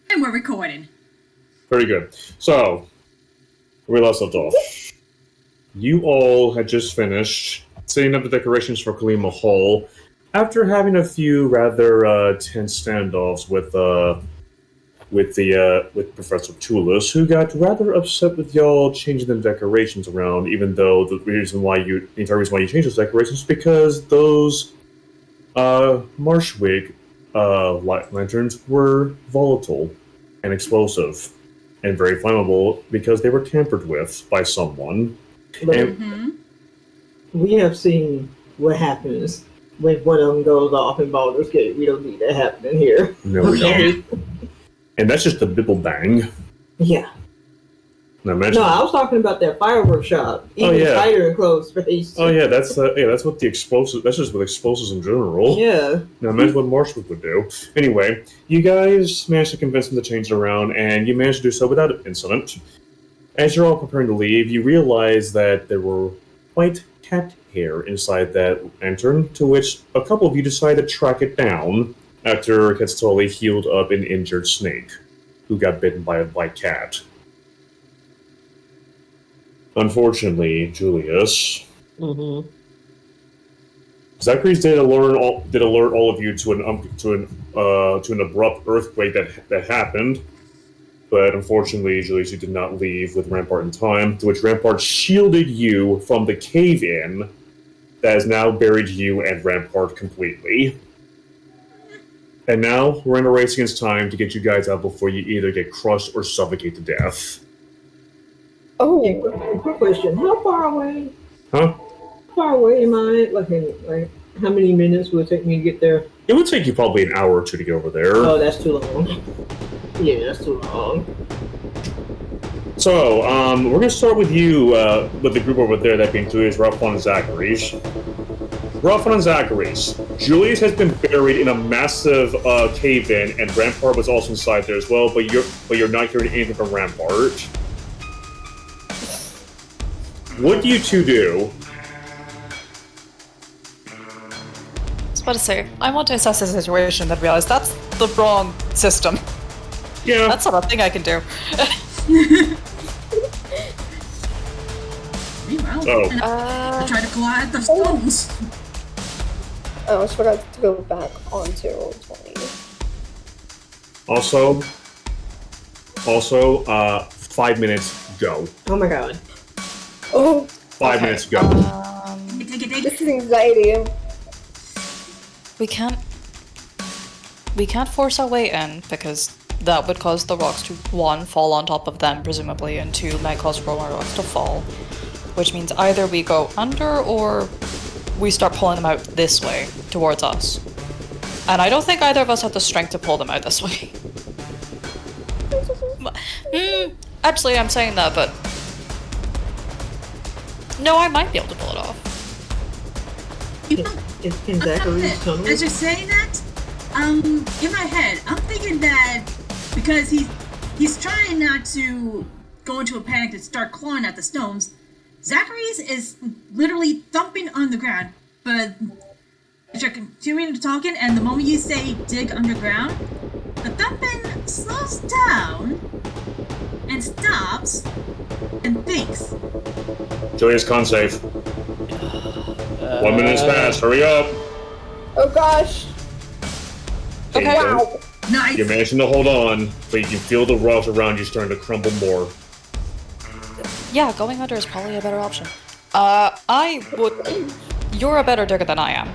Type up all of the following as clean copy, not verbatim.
And we're recording. Very good. So, where we last left off. You all had just finished setting up the decorations for Kalima Hall after having a few rather tense standoffs with Professor Tulis, who got rather upset with y'all changing the decorations around, even though the entire reason why you changed those decorations is because those Marshwig light lanterns were volatile and explosive and very flammable because they were tampered with by someone. We have seen what happens when one of them goes off in Baldur's Gate. We don't need that happening here. No, we don't. And that's just the bibble bang. Yeah. No, I was talking about that fireworks shop. Even tighter enclosed space. Oh yeah, that's what the explosives. That's just with explosives in general. Yeah. Now imagine what Marshwood would do. Anyway, you guys managed to convince them to change it around, and you managed to do so without incident. As you're all preparing to leave, you realize that there were white cat hair inside that lantern, to which a couple of you decide to track it down after Katstoli healed up an injured snake who got bitten by a white cat. Unfortunately, Julius, Zachary's did alert all of you to an abrupt earthquake that happened, but unfortunately, Julius, you did not leave with Rampart in time, to which Rampart shielded you from the cave-in that has now buried you and Rampart completely. And now we're in a race against time to get you guys out before you either get crushed or suffocate to death. Oh, yeah, quick question. How far away? Huh? How far away am I? Like, how many minutes will it take me to get there? It would take you probably an hour or two to get over there. Oh, that's too long. Yeah, that's too long. So, we're going to start with you, with the group over there, that being Julius, Ruffon, and Zachary's. Ruffon and Zachary's. Julius has been buried in a massive cave-in, and Rampart was also inside there as well, but you're not hearing anything from Rampart. What do you two do? I was about to say, I want to assess the situation, then realize that's the wrong system. Yeah. That's not a thing I can do. I try to collide the stones. I almost forgot to go back onto Roll20. Also, 5 minutes, go. Oh my god. Oh. 5 minutes, go. This is anxiety. We can't force our way in, because that would cause the rocks to, 1, fall on top of them, presumably, and 2, might cause more rocks to fall. Which means either we go under, or we start pulling them out this way, towards us. And I don't think either of us have the strength to pull them out this way. Actually, I'm saying that, but... No, I might be able to pull it off. Can Zachary's tunnel? As you're saying that, in my head, I'm thinking that because he's trying not to go into a panic and start clawing at the stones, Zachary's is literally thumping on the ground. But if you're continuing to talking, and the moment you say dig underground, the thumping slows down and stops and thinks. Julius, con save. 1 minute has passed, hurry up! Oh gosh. Okay. Wow. Nice. You're managing to hold on, but you can feel the rocks around you starting to crumble more. Yeah, going under is probably a better option. You're a better digger than I am.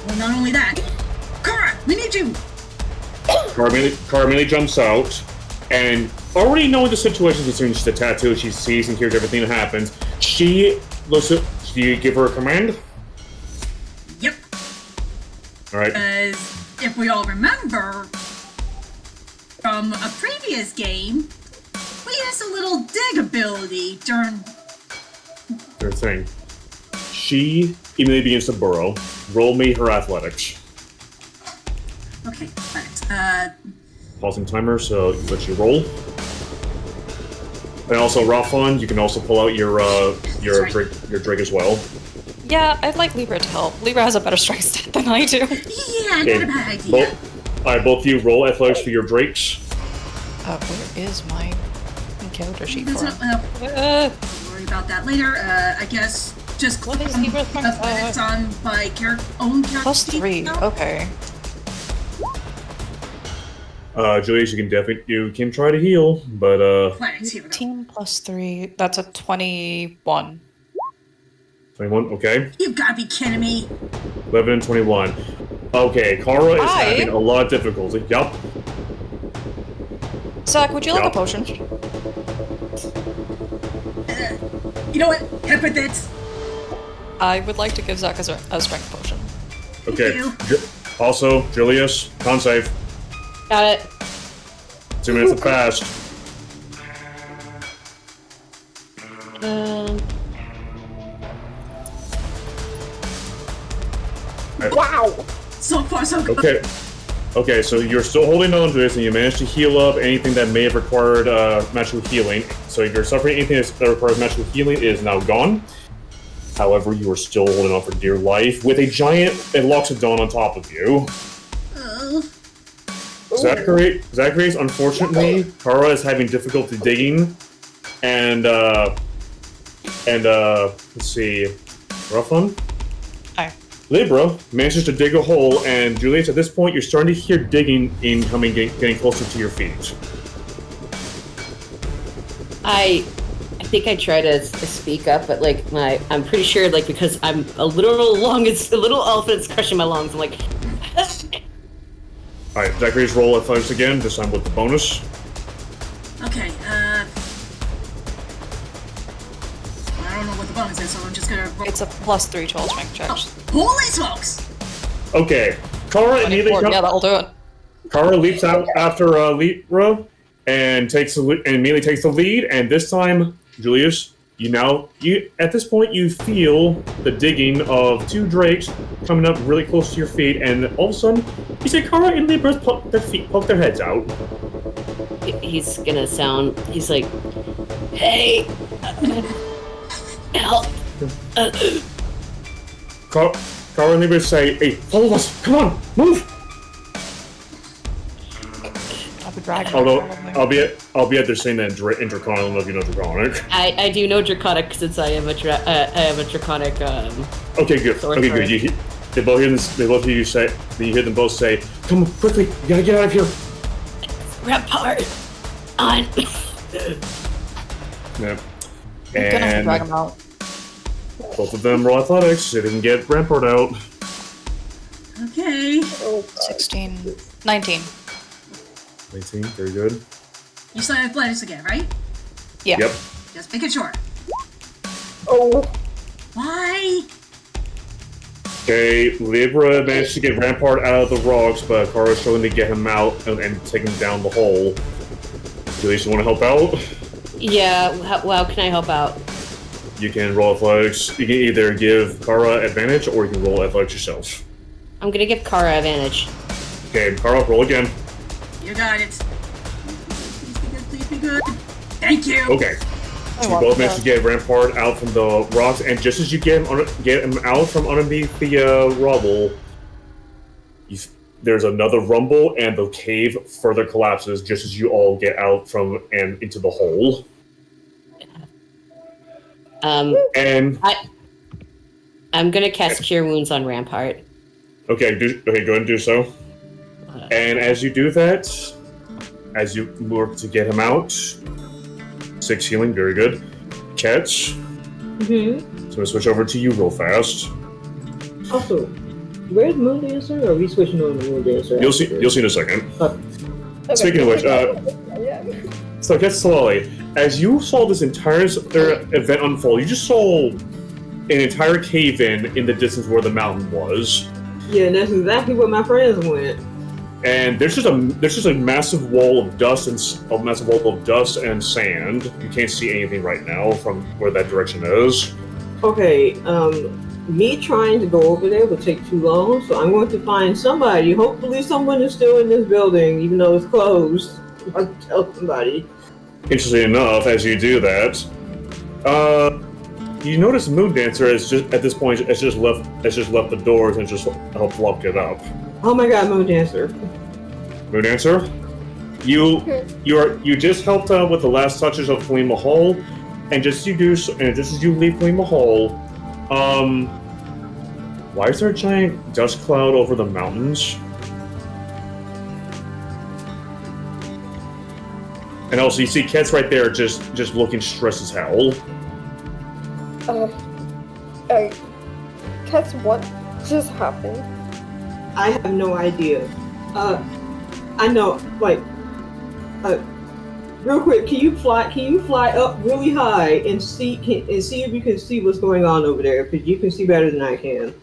Well, not only that. Kara, we need you! Carmeli jumps out, and already knowing the situation concerning the tattoo, she sees and hears everything that happens. She looks at... Do you give her a command? Yep. Alright. Because if we all remember from a previous game, we used a little dig ability during... Her thing. She immediately begins to burrow. Roll me her athletics. Okay, right. Pausing timer, so let you roll. And also, Raphon, you can also pull out your drink as well. Yeah, I'd like Libra to help. Libra has a better strength stat than I do. Yeah, not a bad idea. Alright, both of you roll athletics for your drakes. Where is my character sheet That's for not, him? we'll worry about that later. I guess just click What is on he with my- athletics on my own character. Plus sheet 3. now. Okay. Julius, you can try to heal, but Athletics, here we go. 18 plus 3. That's a 21. 21, okay. You've got to be kidding me. 11 and 21. Okay, Kara is Hi. having a lot of difficulty. Yup. Zach, would you like a Yup. potion? You know what? Heck with it. I would like to give Zach a strength potion. Okay. you. Also, Julius, con save. Got it. 2 minutes of fast. Wow. So far, so good. Okay. Okay, so you're still holding on to this, and you managed to heal up anything that may have required magical healing. So if you're suffering anything that requires magical healing, it is now gone. However, you are still holding on for dear life with a giant Loxodon on top of you. Zachary's unfortunately, Kara is having difficulty digging, and let's see, rough one. Hi. Libra manages to dig a hole, and Julius, at this point, you're starting to hear digging incoming, getting closer to your feet. I think I try to speak up, but like I'm pretty sure like because I'm a little elephant's crushing my lungs. I'm like, All right, Zachary's roll athletics again. This time with the bonus. Okay, I don't know what the bonus is, so I'm just gonna roll. It's a plus 3 to all strength checks. Holy smokes! Okay, Kara immediately. 24. Yeah, that'll do it. Kara leaps out after Libra and immediately takes the lead. And this time, Julius, you at this point you feel the digging of 2 drakes coming up really close to your feet, and all of a sudden you see Kara and Libra poke their heads out. he's gonna sound. He's like, hey, help. Kara and Libra say, "Hey, follow us! Come on, move!" I'll be dragging. Although albeit they're saying that in Draconic. I don't know if you know Draconic. I do know Draconic since I am a Draconic. Okay, good. Sorry, Okay, sorry. good. They both hear this. They both hear you say. You hear them both say, "Come on, quickly! You gotta get out of here!" Rampart on. Yeah. I'm gonna have to And drag him out. both of them roll athletics so they can get Rampart out. Okay. Oh, 16. 19. 18, very good. You still have athletics again, right? Yeah. Yep. Just making sure. oh, Why? Okay, Libra managed to get Rampart out of the rocks, but Kara's struggling to get him out and take him down the hole. Julius, you want to help out? Yeah. How can I help out? You can roll athletics. You can either give Kara advantage, or you can roll athletics yourself. I'm gonna give Kara advantage. Okay, Kara, roll again. You got it. Please be good, please be good. Thank you. Okay. So you both managed to get Rampart out from the rocks, and just as you get him out from underneath the rubble, there's another rumble, and the cave further collapses just as you all get out from and into the hole. And I'm gonna cast Cure Wounds on Rampart. okay, go ahead and do so. And as you do that, as you work to get him out, 6 healing, very good. Catch. Mm-hmm. So I'm gonna switch over to you real fast. Also, where's Moon Dancer? Or are we switching on the Moon Dancer? You'll see in a second. okay. Speaking of which, Yeah. so Catch slowly. As you saw this entire event unfold, you just saw an entire cave-in the distance where the mountain was. Yeah, and that's exactly where my friends went. And there's just a massive wall of dust and sand. You can't see anything right now from where that direction is. Okay, me trying to go over there would take too long, so I'm going to find somebody. Hopefully someone is still in this building, even though it's closed. I'll tell somebody. Interesting enough, as you do that, you notice Moon Dancer has just at this point has just left the doors and just helped lock it up. Oh my god, Moon Dancer. Moon Dancer, you just helped out with the last touches of Kalima Hall, and just as you leave Kalima Hall, why is there a giant dust cloud over the mountains? And also, you see Ket's right there, just looking stressed as hell. Cats, what just happened? I have no idea. I know, like, real quick, can you fly up really high and see if you can see what's going on over there? Because you can see better than I can.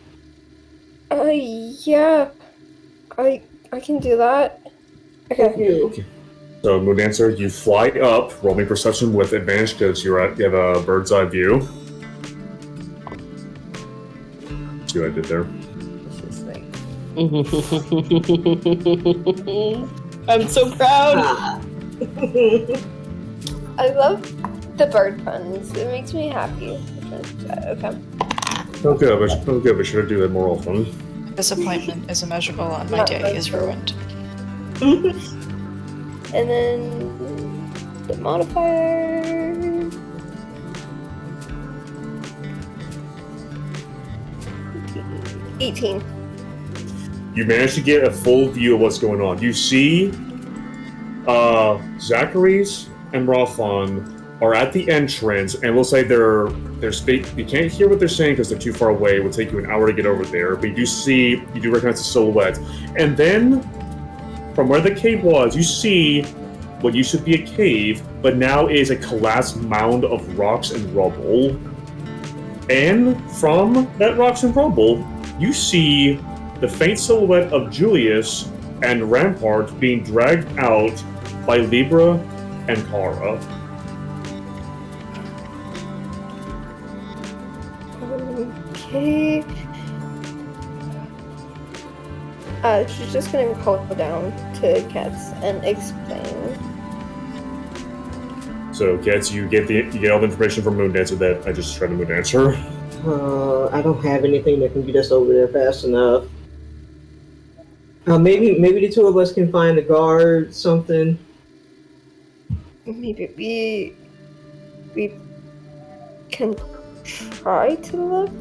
Yeah. I can do that. Okay. Thank you. So, Moon Dancer, you fly up, roll me perception with advantage because you have a bird's eye view. See what I did there? I'm so proud. I love the bird puns. It makes me happy. Okay. Okay, but should I do that more often? Disappointment is immeasurable and my day is ruined. And then the modifier. $18. You manage to get a full view of what's going on. You see Zachary's and Rafon are at the entrance, and it looks like they're you can't hear what they're saying because they're too far away. It will take you an hour to get over there, but you do recognize the silhouette. And then, from where the cave was, you see what used to be a cave, but now is a collapsed mound of rocks and rubble. And from that rocks and rubble, you see the faint silhouette of Julius and Rampart being dragged out by Libra and Kara. Okay. She's just gonna call down to Cats and explain. So, Cats, you get all the information from Moon Dancer that I just tried to Moon Dancer. I don't have anything that can get us over there fast enough. Maybe the two of us can find a guard, something. Maybe we can try to look.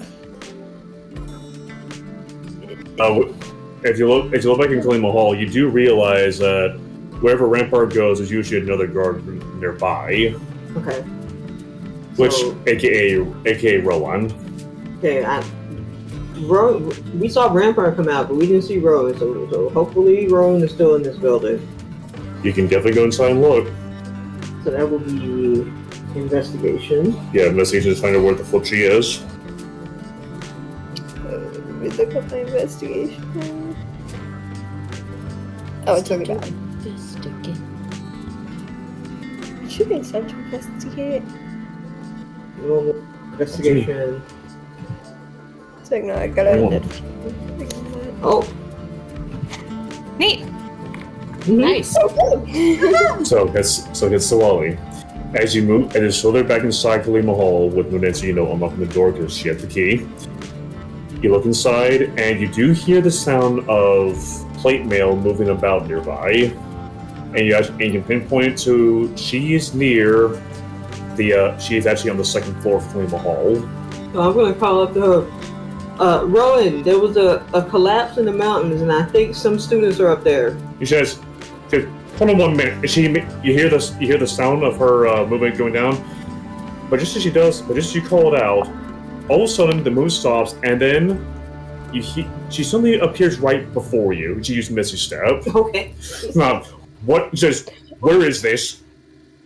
If you look back in Kalima Hall, you do realize that wherever Rampart goes, there's usually another guard nearby. Okay. Which, So, aka Rowan. Okay, we saw Rampart come out, but we didn't see Rowan, so hopefully Rowan is still in this building. You can definitely go inside and look. So that will be investigation. Yeah, investigation to find out where the flip she is. We look up my investigation. Oh, it's really bad. It should be time to investigate. Roll investigation. It's like, no, I gotta. Oh. Neat. Nice. So it's Sawali. As you slowly back inside Kalima Hall with Moon Dancer, unlocking the door because she has the key. You look inside, and you do hear the sound of plate mail moving about nearby. And you can pinpoint it to she is near she is actually on the second floor of Kalima Hall. So I'm gonna call up to her. Rowan, there was a collapse in the mountains, and I think some students are up there. He says, "Hold on 1 minute." You hear the sound of her movement going down, but just as you call it out, all of a sudden the move stops, and then she suddenly appears right before you. She used Misty Step. Okay. Now, what? He says, "Where is this?"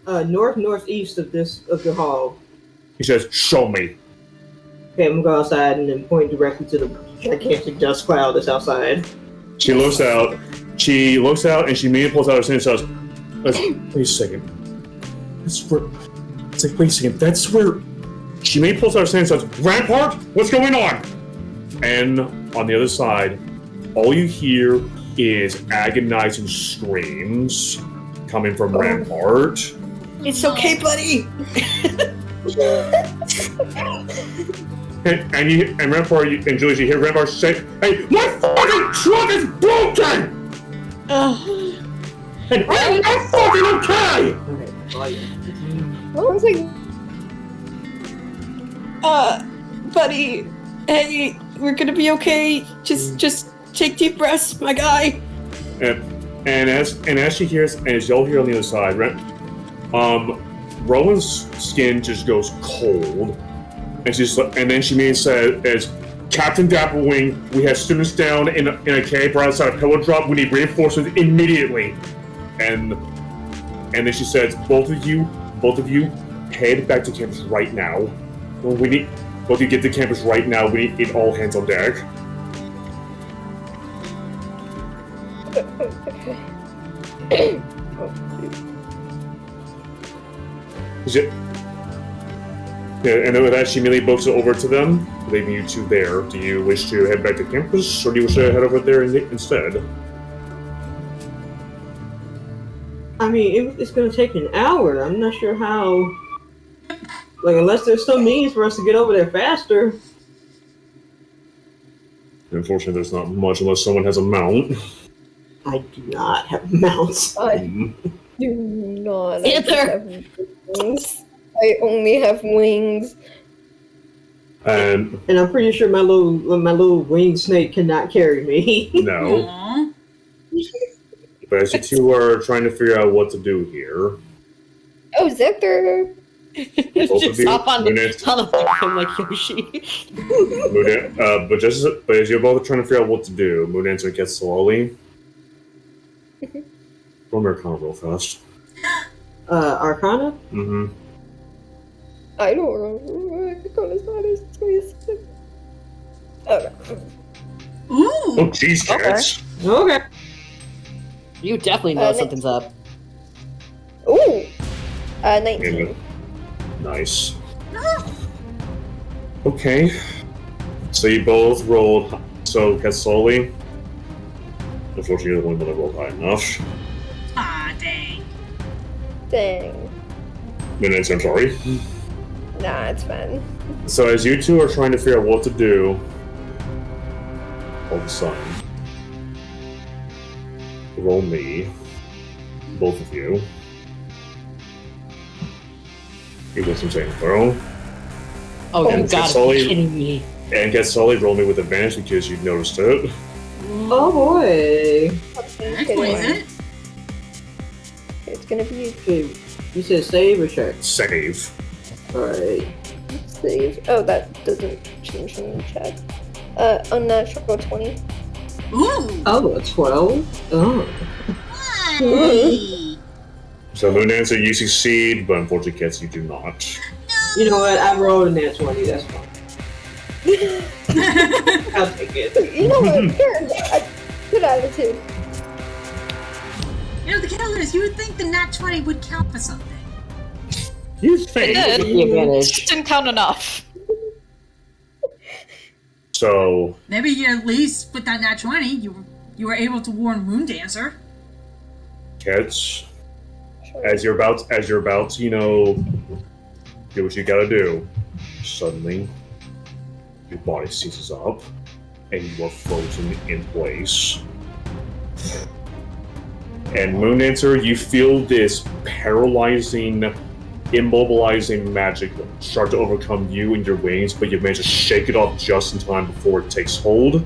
Northeast of the hall. He says, "Show me." Okay, I'm gonna go outside and then point directly to the gigantic dust cloud that's outside. She looks out, and she immediately pulls out her hand and says, "Wait a second. That's where." It's like, wait a second. That's where. She immediately pulls out her hand and says, "Rampart, what's going on?" And on the other side, all you hear is agonizing screams coming from Rampart. It's okay, buddy. And Rampart and Julius, you hear Rampart say, "Hey, my fucking truck is broken!" And I'm not fucking okay! Okay, volume. Roland's like, Buddy, hey, we're gonna be okay. Just take deep breaths, my guy. And as she hears, and as y'all hear on the other side, right? Rowan's skin just goes cold, and then she immediately says, "As Captain Dapplewing, we have students down in a cave right outside of Pillow Drop. We need reinforcements immediately." And then she says, both of you, head back to campus right now. We need both of you get to campus right now. We need all hands on deck. okay. Is it? Yeah, and with that, she immediately books it over to them, leaving you two there. Do you wish to head back to campus, or do you wish to head over there instead? I mean, it's going to take an hour. I'm not sure how. Like, unless there's some means for us to get over there faster. Unfortunately, there's not much unless someone has a mount. I do not have mounts. I do not. I just have wings. I only have wings. And I'm pretty sure my little winged snake cannot carry me. no. Aww. But as you two are trying to figure out what to do here, Oh, Zephyr! Both of Just you, hop on Lunette. him like Yoshi. but as you're both trying to figure out what to do, Moondancer gets slowly. Roll me Arcana real fast. Arcana? Mm-hmm. I don't remember. Arcana's not as 26. Okay. Oh, Ooh. jeez, cats. Okay. You definitely know something's up. Ooh! 19. Yeah. Nice. Okay. So you both rolled. So Katsoli. Unfortunately, you're the one that rolled high enough. Ah, dang. Dang. Minutes, I'm sorry. Nah, it's fine. So as you two are trying to figure out what to do, all of a sudden, roll me, both of you. You got some saving throw. Oh, you And gotta Katsoli- be kidding me. And Katsoli, roll me with advantage because you noticed it. Oh boy. That's poison. It's gonna be Okay, you said save or check? Save. Alright. save. Oh, that doesn't change in the chat. Unnatural 20. Ooh. Oh, a 12? Oh. Hey. So Moondancer, you succeed, but unfortunately, Kets, you do not. You know what? I rolled a nat 20, that's fine. I'll take it. You know what? Good attitude. You know, the killer is, you would think the nat 20 would count for something. You It think. did. The advantage. Just didn't count enough. So, Maybe you at least with that nat 20, you were able to warn Moondancer. Kets, Sure. as you're about to, you know, do what you gotta do, suddenly your body seizes up and you are frozen in place. And Moondancer, you feel this paralyzing, immobilizing magic start to overcome you and your wings, but you manage to shake it off just in time before it takes hold.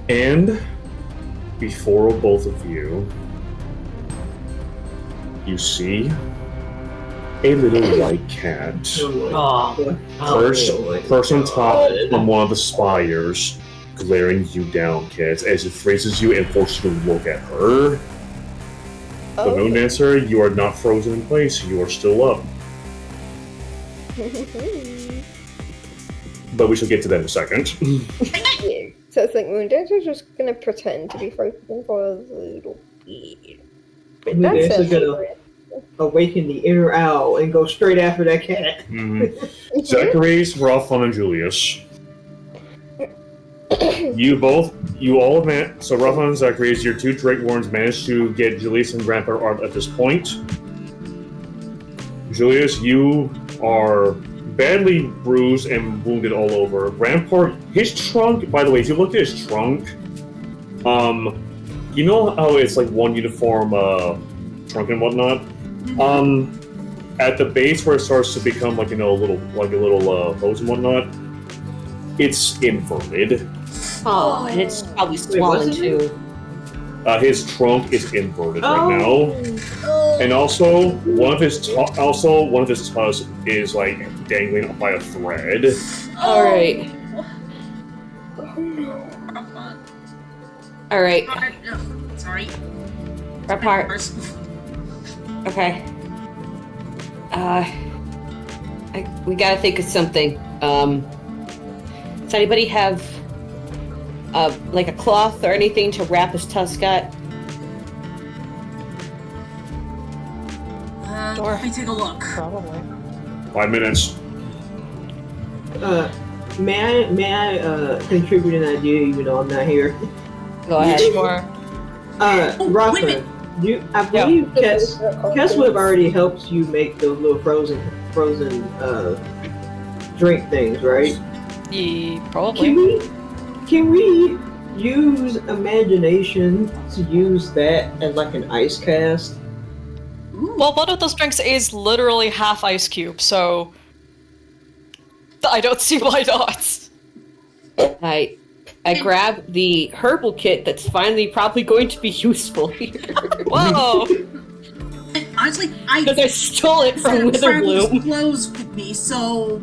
And before both of you, you see a little white cat Oh, perched on top of one of the spires, glaring you down, kids, as it freezes you and forces you to look at her. But Oh. Moondancer, you are not frozen in place, you are still up. But we shall get to that in a second. Yeah. So it's like Moondancer's just gonna pretend to be frozen for a little bit. But Moondancer's that's gonna awaken the inner owl and go straight after that cat. Zachary's, Ruffon, and Julius. So Ruffon and Zachary's, your two Drake Warrens managed to get Julius and Rampart out at this point. Julius, you are badly bruised and wounded all over. Rampart, his trunk, by the way, if you look at his trunk, you know how it's like one uniform trunk and whatnot. At the base where it starts to become like a little hose and whatnot, it's inverted. Oh, and it's probably swollen wasn't it? too. His trunk is inverted Oh. right now, and also one of his tusks is like dangling by a thread. All right. All right. Sorry. Repart. First. Okay. We gotta think of something. Does anybody have like a cloth or anything to wrap his tusk at? Sure. Let me take a look. Probably. 5 minutes. May I contribute an idea even though I'm not here? Go ahead. Sure. wait a Rafa, minute. I believe Kesweb already helps you make those little frozen drink things, right? Probably. Can we use imagination to use that as like an ice cast? Ooh. Well, one of those drinks is literally half ice cube, so I don't see why not. I grab the herbal kit that's finally probably going to be useful here. Whoa! Honestly, Because I stole it from Travel's Witherbloom. clothes with me, so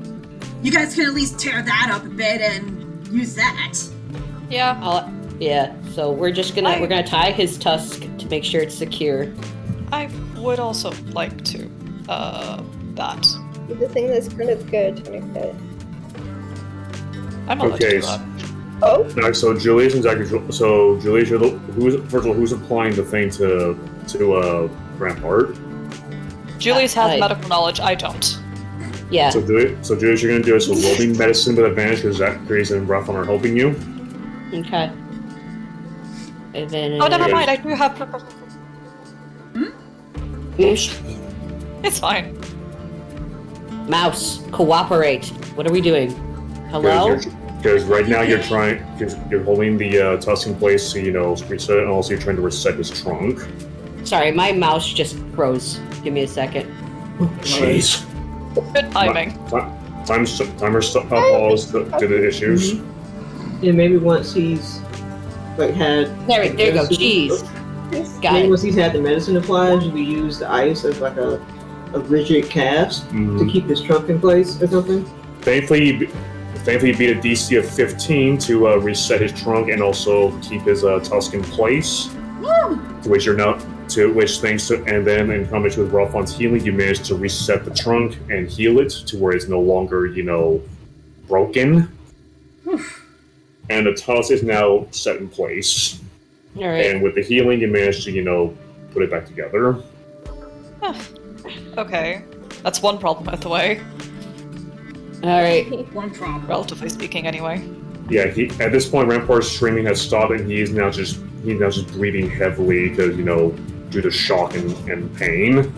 you guys can at least tear that up a bit and use that. Yeah, Yeah, so we're gonna tie his tusk to make sure it's secure. I would also like to. That. The thing that's kind of good when I fit. I'm allowed to Okay. do that. Oh, Alright, so Julius and Zachary. So Julius, first of all, who's applying the thing to Rampart? Julius has I- medical knowledge, I don't. Yeah. So Julius, you're gonna do it. So roll me medicine with advantage because Zachary and Raphael are helping you. Okay. And then. Oh, never mind, I do have. Oops. It's fine. Mouse, cooperate. What are we doing? Hello? Because right now you're holding the tusk in place to reset it, and also you're trying to reset his trunk. Sorry, my mouse just froze. Give me a second. Jeez. Good timing. Timer paused due to issues. And maybe once he's like had There you go. Jeez. Got maybe it. once he's had the medicine applied, you could use the ice as like a rigid cast to keep his trunk in place or something. Thankfully, you beat a DC of 15 to reset his trunk and also keep his tusk in place. Woo! And then in combination with Ralphon's healing, you managed to reset the trunk and heal it to where it's no longer, broken. And the tusk is now set in place. All right. And with the healing, you managed to, put it back together. Okay. That's one problem out the way. All right. One problem. Relatively speaking, anyway. Yeah, at this point, Rampart's streaming has stopped, and he's now just breathing heavily because due to shock and pain.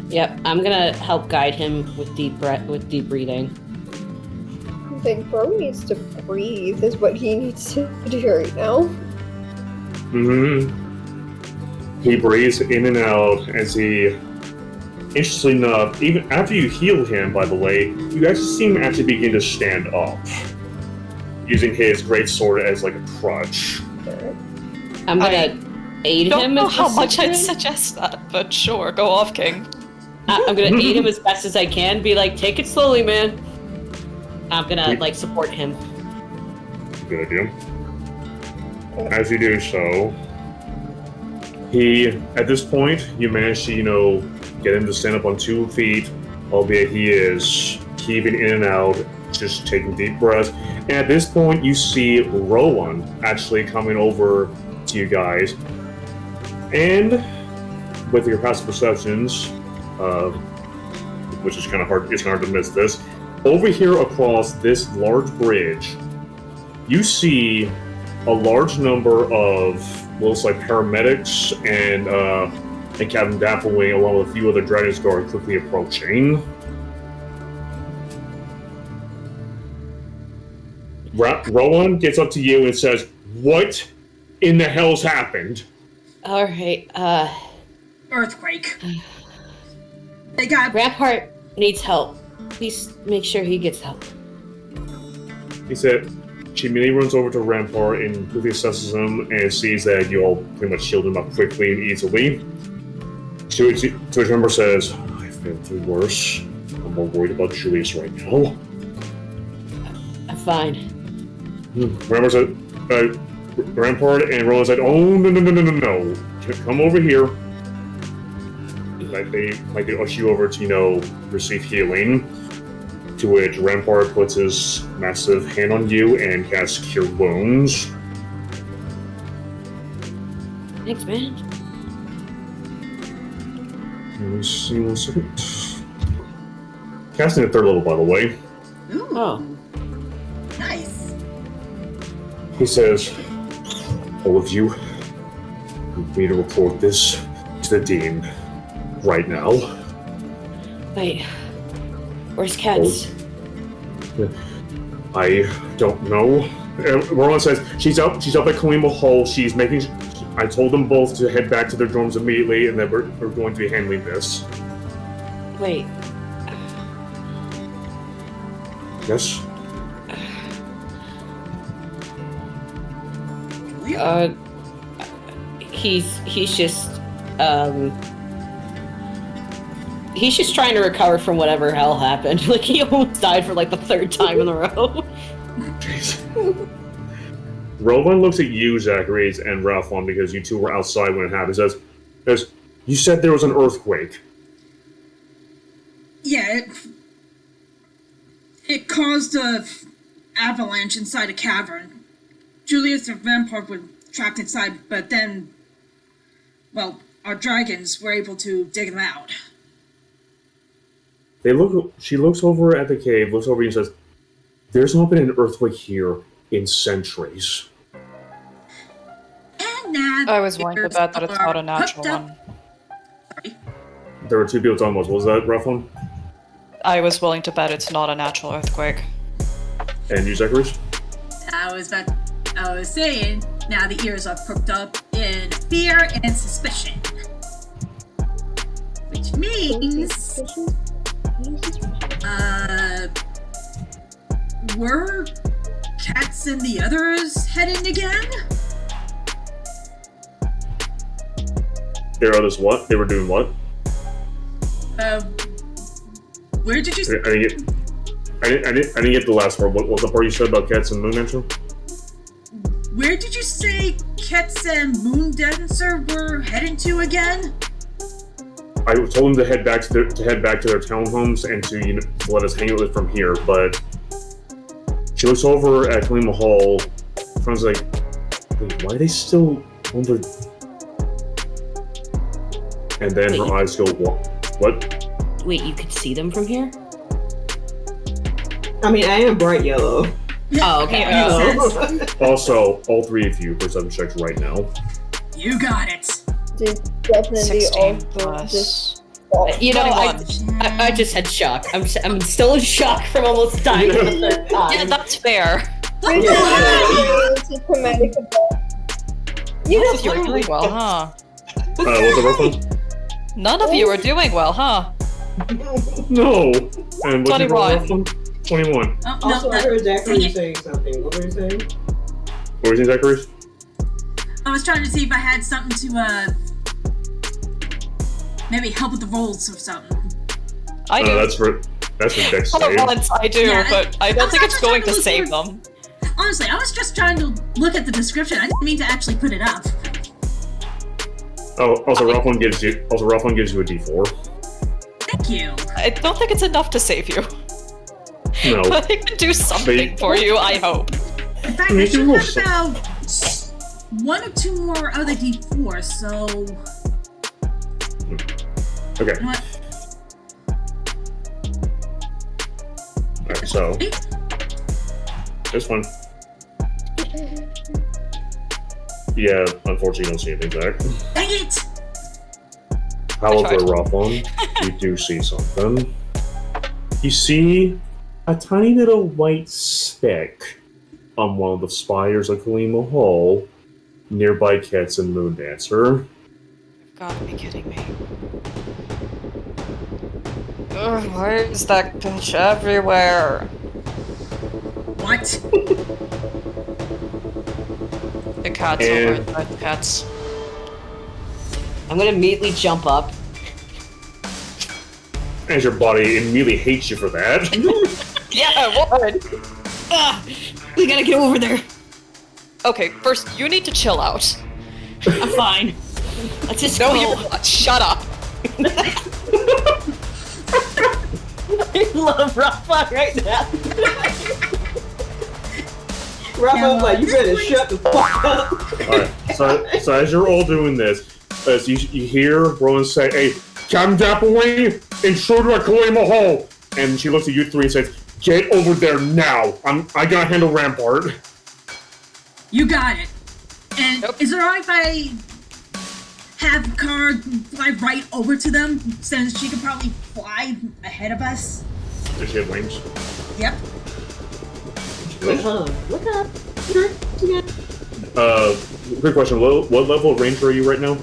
Yep. I'm gonna help guide him with deep breathing. Big Bro needs to breathe, is what he needs to do right now. He breathes in and out as he. Interestingly enough, even after you heal him, by the way, you actually see him actually begin to stand up, using his great sword as like a crutch. I'm gonna aid Don't him know as how best much I I'd can. suggest that, but sure, go off, King. I'm gonna aid him as best as I can. Be like, take it slowly, man. I'm gonna support him. Good idea. As you do so, at this point, you manage to, get him to stand up on 2 feet, albeit he is heaving in and out, just taking deep breaths. And at this point, you see Rowan actually coming over to you guys. And with your passive perceptions, which is kind of hard, it's hard to miss this, over here across this large bridge, you see a large number of looks like paramedics and Captain Dapplewing, along with a few other Dragon's Guard, quickly approaching. Rowan gets up to you and says, "What in the hell's happened? All right. Earthquake. They got. Rampart needs help. Please make sure he gets help. He said she immediately runs over to Rampart and quickly assesses him and sees that you all pretty much shield him up quickly and easily. To which Rampart says, I've been through worse. I'm more worried about Julius right now. I'm fine. Rampart and Roland said, oh, no. Come over here. Like they usher you over to, receive healing. To which Rampart puts his massive hand on you and casts Cure Wounds. Thanks, man. Let me see 1 second. Casting at 3rd level, by the way. Ooh. Oh. Nice. He says, all of you need to report this to the Dean right now. Wait. Where's Katz? I don't know. Roland says she's up at Kalima Hall. She's making. I told them both to head back to their dorms immediately, and that we're going to be handling this. Wait. Yes. He's just trying to recover from whatever hell happened. Like, he almost died for, like, the 3rd time in a row. Jeez. Roland looks at you, Zachary, and Ralphon, because you two were outside when it happened. Says, you said there was an earthquake. Yeah, it caused a avalanche inside a cavern. Julius and Rampart were trapped inside, but then, well, our dragons were able to dig them out. She looks over at the cave, looks over and says, there's not been an earthquake here in centuries. And now I was willing to bet that it's not a natural one. Sorry. There were 2 people talking about. Was that rough one? I was willing to bet it's not a natural earthquake. And you, Zachary? I was saying, now the ears are perked up in fear and suspicion. Which means, were Katz and the others heading again? Their others what? They were doing what? Where did you? I didn't get the last part. What was the part you said about Katz and Moon Dancer? Where did you say Katz and Moon Dancer were heading to again? I told them to head back to their townhomes and to let us hang out with from here. But she looks over at Kalima Hall. Friends like, wait, why are they still under? And then her eyes go, what? Wait, you could see them from here? I mean, I am bright yellow. Oh, okay. Also, all 3 of you perception checks right now. You got it. Dude, definitely 16 also plus. just. You know, I 21. just had shock. I'm still in shock from almost dying for the 3rd time. Yeah, that's fair. Traumatic event. You None of you know, are doing well, huh? What's the rough one? None of you are doing well, huh? No. And what's the 21. rough one? 21. Oh, Also, I heard Zachary dang it. saying something. What were you saying? What were you saying, Zachary? I was trying to see if I had something to, maybe help with the rolls or something. I do. That's for Dex For save. once, I do, Yeah, but I I don't was think it's actually going trying to to save look them. Honestly, I was just trying to look at the description. I didn't mean to actually put it up. Oh, also, rough one gives you a D4. Thank you. I don't think it's enough to save you. No. But it can do something for you, I hope. In fact, I You should can roll have about 1 or 2 more other D4, so... Okay. You know what? Alright, so Hey, this one. Yeah, unfortunately, you don't see anything, Zach. dang it! However, tried. rough one, you do see something. You see a tiny little white speck on one of the spires of Kalima Hall nearby Cats and Moon Dancer. You've got to be kidding me. Ugh, why is that bitch everywhere? What? The cats And- over the cats. I'm gonna immediately jump up. As your body immediately hates you for that. Yeah, what? Ah, we gotta get over there. Okay, first, you need to chill out. I'm fine. Let's just No, go. you're not. Shut up. I love Rafa right now. Rafa's like, you better shut the fuck up. Alright, so as you're all doing this, as you hear Roland say, "Hey, come that way, intruder at Kalima Hall!" And she looks at you three and says, "Get over there now! I gotta handle Rampart." You got it. And Nope. is it alright if I have the car fly right over to them, since she could probably fly ahead of us? Does she have wings? Yep. Look up. Quick question. What level of ranger are you right now?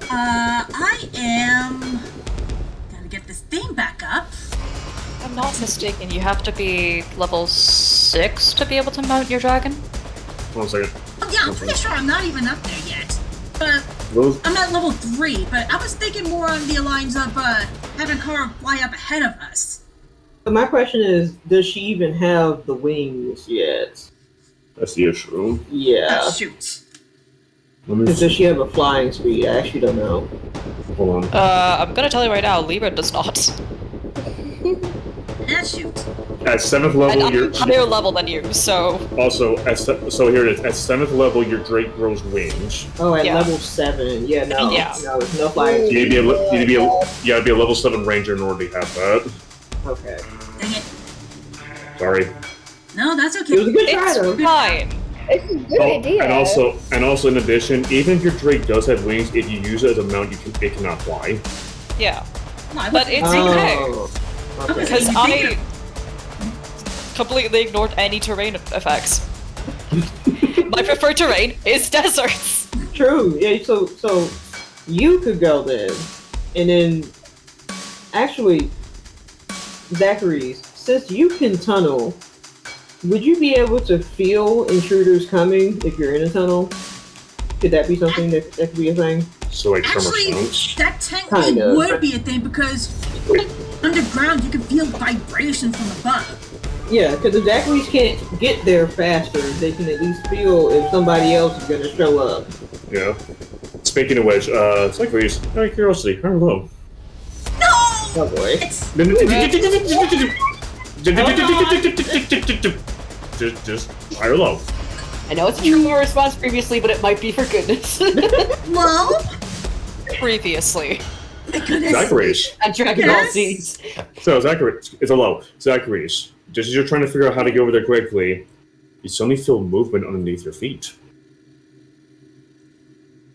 I am... Gotta get this thing back up. If I'm not mistaken, you have to be level 6 to be able to mount your dragon. 1 second. Oh, yeah, I'm pretty sure I'm not even up there yet. But Those, I'm at level 3, but I was thinking more on the lines of having a car fly up ahead of us. But my question is, does she even have the wings yet? that's the issue. Yeah. Oh, shoot. Let me Does see. she have a flying speed? I actually don't know. Hold on. I'm gonna tell you right now, Libra does not. Ah, shoot. At 7th And level, I'm you're higher level than you, so... also so here it is. At 7th level, your Drake grows wings. Oh, at Yeah. level 7. Yeah, no. Yeah. No, there's no flying You speed. need to be a level 7 ranger in order to have that. Okay. Dang it. Sorry. No, that's It was a okay. good try, It's though. fine. It's a good idea. And also, in addition, even if your Drake does have wings, if you use it as a mount, it cannot fly. Yeah. Why, But it's okay. Oh. Okay. Because You I think completely ignored any terrain effects. My preferred terrain is deserts. True. Yeah. So you could go then, and then actually, Zachary's, since you can tunnel, would you be able to feel intruders coming if you're in a tunnel? Could that be something that could be a thing? So like tremor Actually, sounds. that technically Kind of. would be a thing because underground you can feel vibrations from above. Yeah, because the Zachary's can't get there faster. They can at least feel if somebody else is going to show up. Yeah. Speaking of which, Zacharias, out of curiosity, hello. No! Oh boy. It's Just higher low. I know it's a true response previously, but it might be for goodness. low. Previously. My goodness. Zacharias. On Dragon Ball Yes. Z's. So Zacharias, it's a low. Zacharias, just as you're trying to figure out how to get over there quickly, you suddenly feel movement underneath your feet.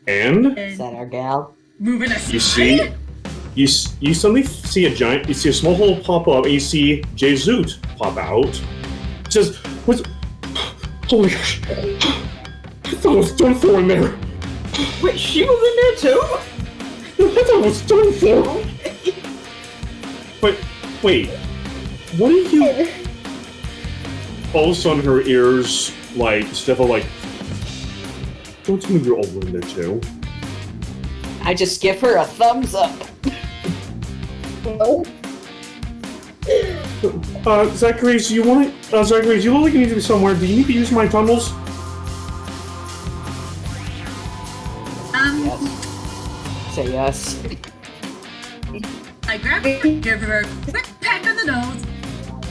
And Is that our gal? Moving aside. you see, you suddenly see you see a small hole pop up, and you see Jay Zoot pop out. Just, what's, holy gosh, I thought it was done for in there. Wait, she was in there too? I thought it was done for. Wait, what are you? All of a sudden, her ears like Stefan like. Don't tell me you're all in there too. I just give her a thumbs up. No. Zacharias, you want it? Zacharias, you look like you need to be somewhere. Do you need to use my tunnels? Yes. Say yes. I grab her, give her a quick peck on the nose.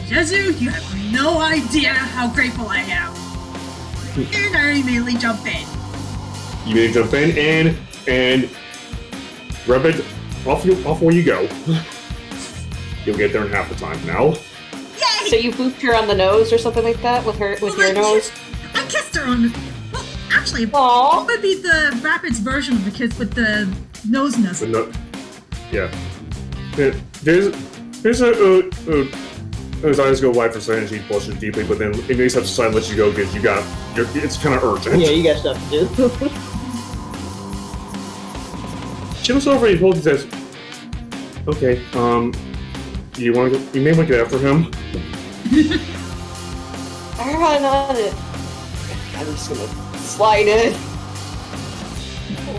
Jezu, you have no idea how grateful I am. And I immediately jump in. You need to jump in and rub it off where you go. You'll get there in half the time now. Yay! So you booped her on the nose or something like that with her with your nose? I kissed her on the... Well, actually, Aww. it would be the Rapids version of the kiss with the nose But nuzzle. no, yeah. There's a his eyes go wide for a second, he blushes deeply, but then he makes up to let you go because it's kind of urgent. Yeah, you got stuff to do. She looks over and he says, okay, you may want to get after him. I run on it. I'm just gonna slide in.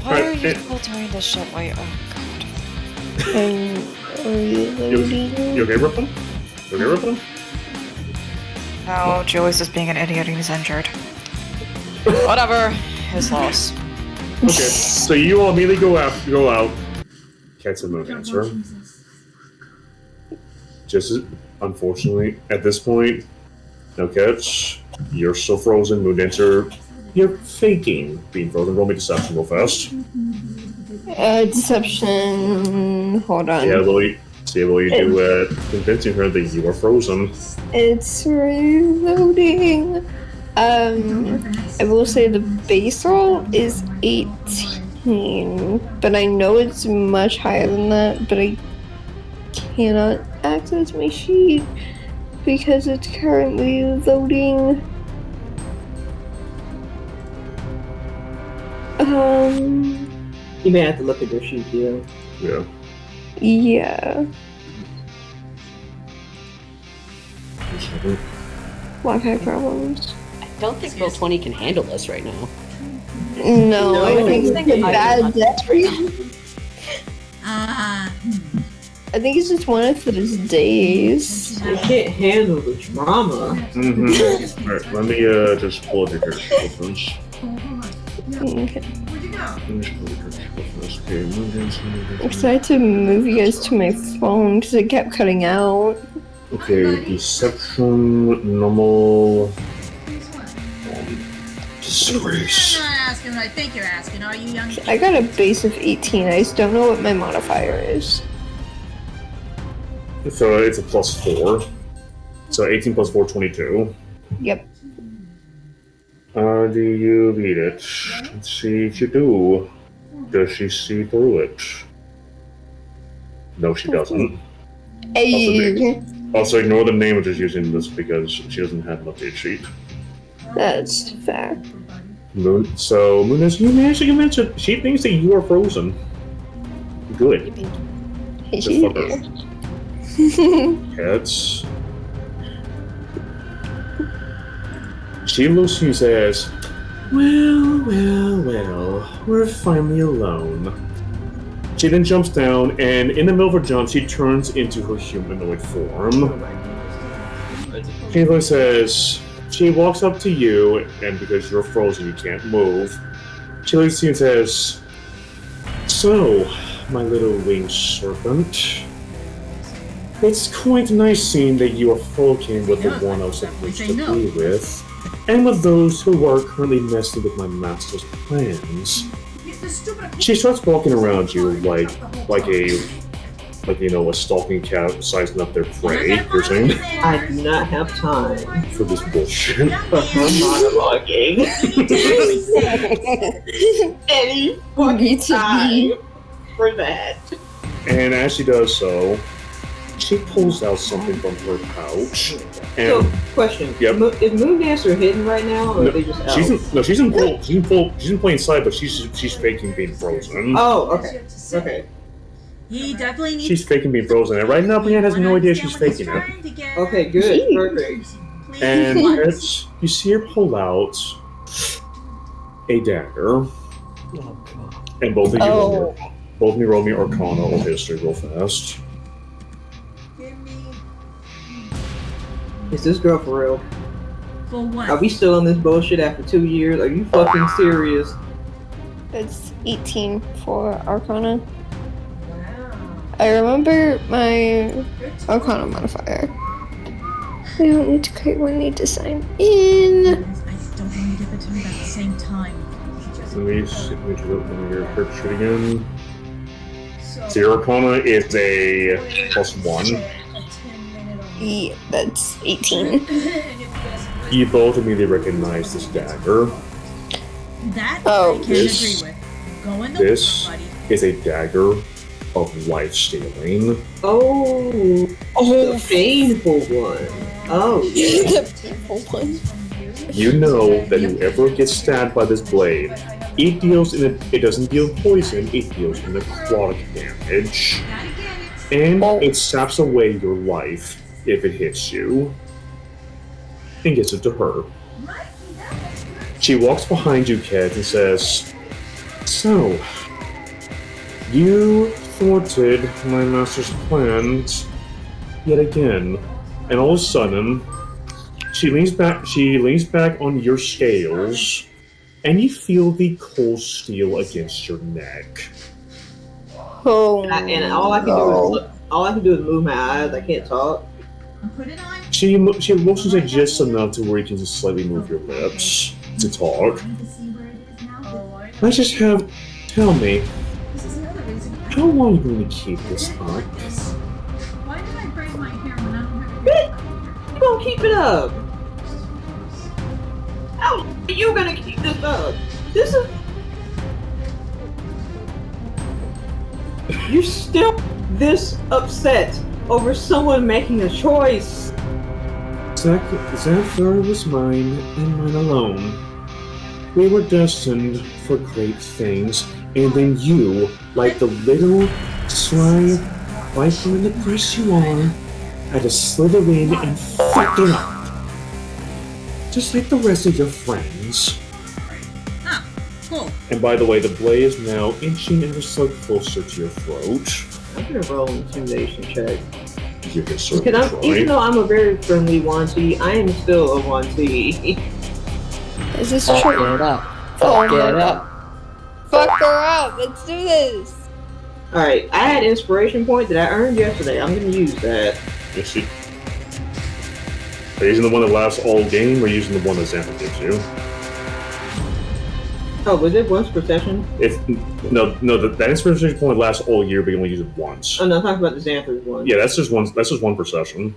Why are you still doing this shit? Wait, oh god. You okay, Ripley? You okay, Ripley? No, Julius is being an idiot and he's injured. Whatever. His loss. Okay, so you all immediately go out. Cat's a moon answer. Just as, unfortunately, at this point, no catch. You're still frozen, moon dancer. You're faking being frozen. Roll me deception real fast. Deception. Hold on. See what you do at convincing her that you are frozen. It's reloading. I will say the base roll is 18, but I know it's much higher than that, but I cannot access my sheet because it's currently loading. You may have to look at your sheet, yeah. Yeah. Yeah. Wi-Fi problems. I don't think Roll 20 can handle us right now. No, I think it's like a bad day. I think it's just one of those days. You can't handle the drama. Mm-hmm. Alright, let me just pull up your character reference. Okay. Okay, I tried to move you guys to my phone because it kept cutting out. okay, deception, normal, disgrace. I'm not asking what I think you're asking, are you, young? I got a base of 18. I just don't know what my modifier is. So it's a +4. So 18 plus 4, 22. Yep. Do you read it? Let's see if you do. Does she see through it? No, she doesn't. Hey, Also, ignore the name of just using this because she doesn't have an update sheet. that's fair. Moon. So, Moon, as you managed to convince her, she thinks that you are frozen. Good. Just fuck her. Cats. She looks at you and says, well, we're finally alone. She then jumps down, and in the middle of her jump, she turns into her humanoid form. She says, she walks up to you, and because you're frozen, you can't move. She looks at you and says, so, my little winged serpent, it's quite nice seeing that you are frozen with the one I was supposed to be with, and with those who are currently messing with my master's plans. She starts walking around you like a stalking cat sizing up their prey. You're saying? I do not have time For this bullshit. for her monologuing. Any fucking time for that. And as she does so, she pulls out something from her pouch. And So, question. Yep. Is Moon Dancer hidden right now, or are they just out? she's in plain sight, but she's faking being frozen. Oh, okay. Okay. He definitely needs. She's faking being frozen, and right now Brienne has no idea she's faking it. Okay, good. Perfect. And as you see her pull out a dagger, and both of you roll me Arcana or History real fast. Is this girl for real? For what? Are we still on this bullshit after 2 years? Are you fucking serious? It's 18 for Arcana. I remember my Arcana modifier. I don't need to create one, I need to sign in. I don't want to give it to him at the same time. Let me look at your character sheet again. So your Arcana is a +1. Yeah, that's 18. You both immediately recognize this dagger. That Oh, I can this- agree with. Go in the This water, buddy. is a dagger of life stealing. Oh, the painful one. Oh, yeah. The people one. You know that whoever gets stabbed by this blade, it doesn't deal poison, it deals necrotic damage. And it saps away your life if it hits you. And gets it to her. She walks behind you, Kat, and says, "So, you thwarted my master's plans yet again." And all of a sudden, she leans back on your scales, and you feel the cold steel against your neck. Oh, And all I can do is move my eyes. I can't talk. She motions it just enough to where you can just slightly move your lips to talk. Tell me, how long are you going to keep this up? You gonna keep it up? How long are you gonna keep this up? This is. You're still this upset over someone making a choice. Zephyr was mine and mine alone. We were destined for great things, and then you, like the little, sly, viper in the press you are, had to slither in and fuck it up. Just like the rest of your friends. Oh, cool. And by the way, the blade is now inching ever so closer to your throat. I'm gonna roll an intimidation check. You can certainly Because try. even though I'm a very friendly Wanty, I am still a Wanty. is this Fuck true? it up. Oh Fuck my it God. up. Fuck her up. Let's do this. Alright, I had inspiration point that I earned yesterday. I'm gonna use that. Yes, she... Are you using the one that lasts all game, or are you using the one that Xantha gives you? Oh, was it once per session? That inspiration point lasts all year, but you only use it once. Oh no, I'm talking about the Xanthers one. Yeah, that's just one. That's just one per session.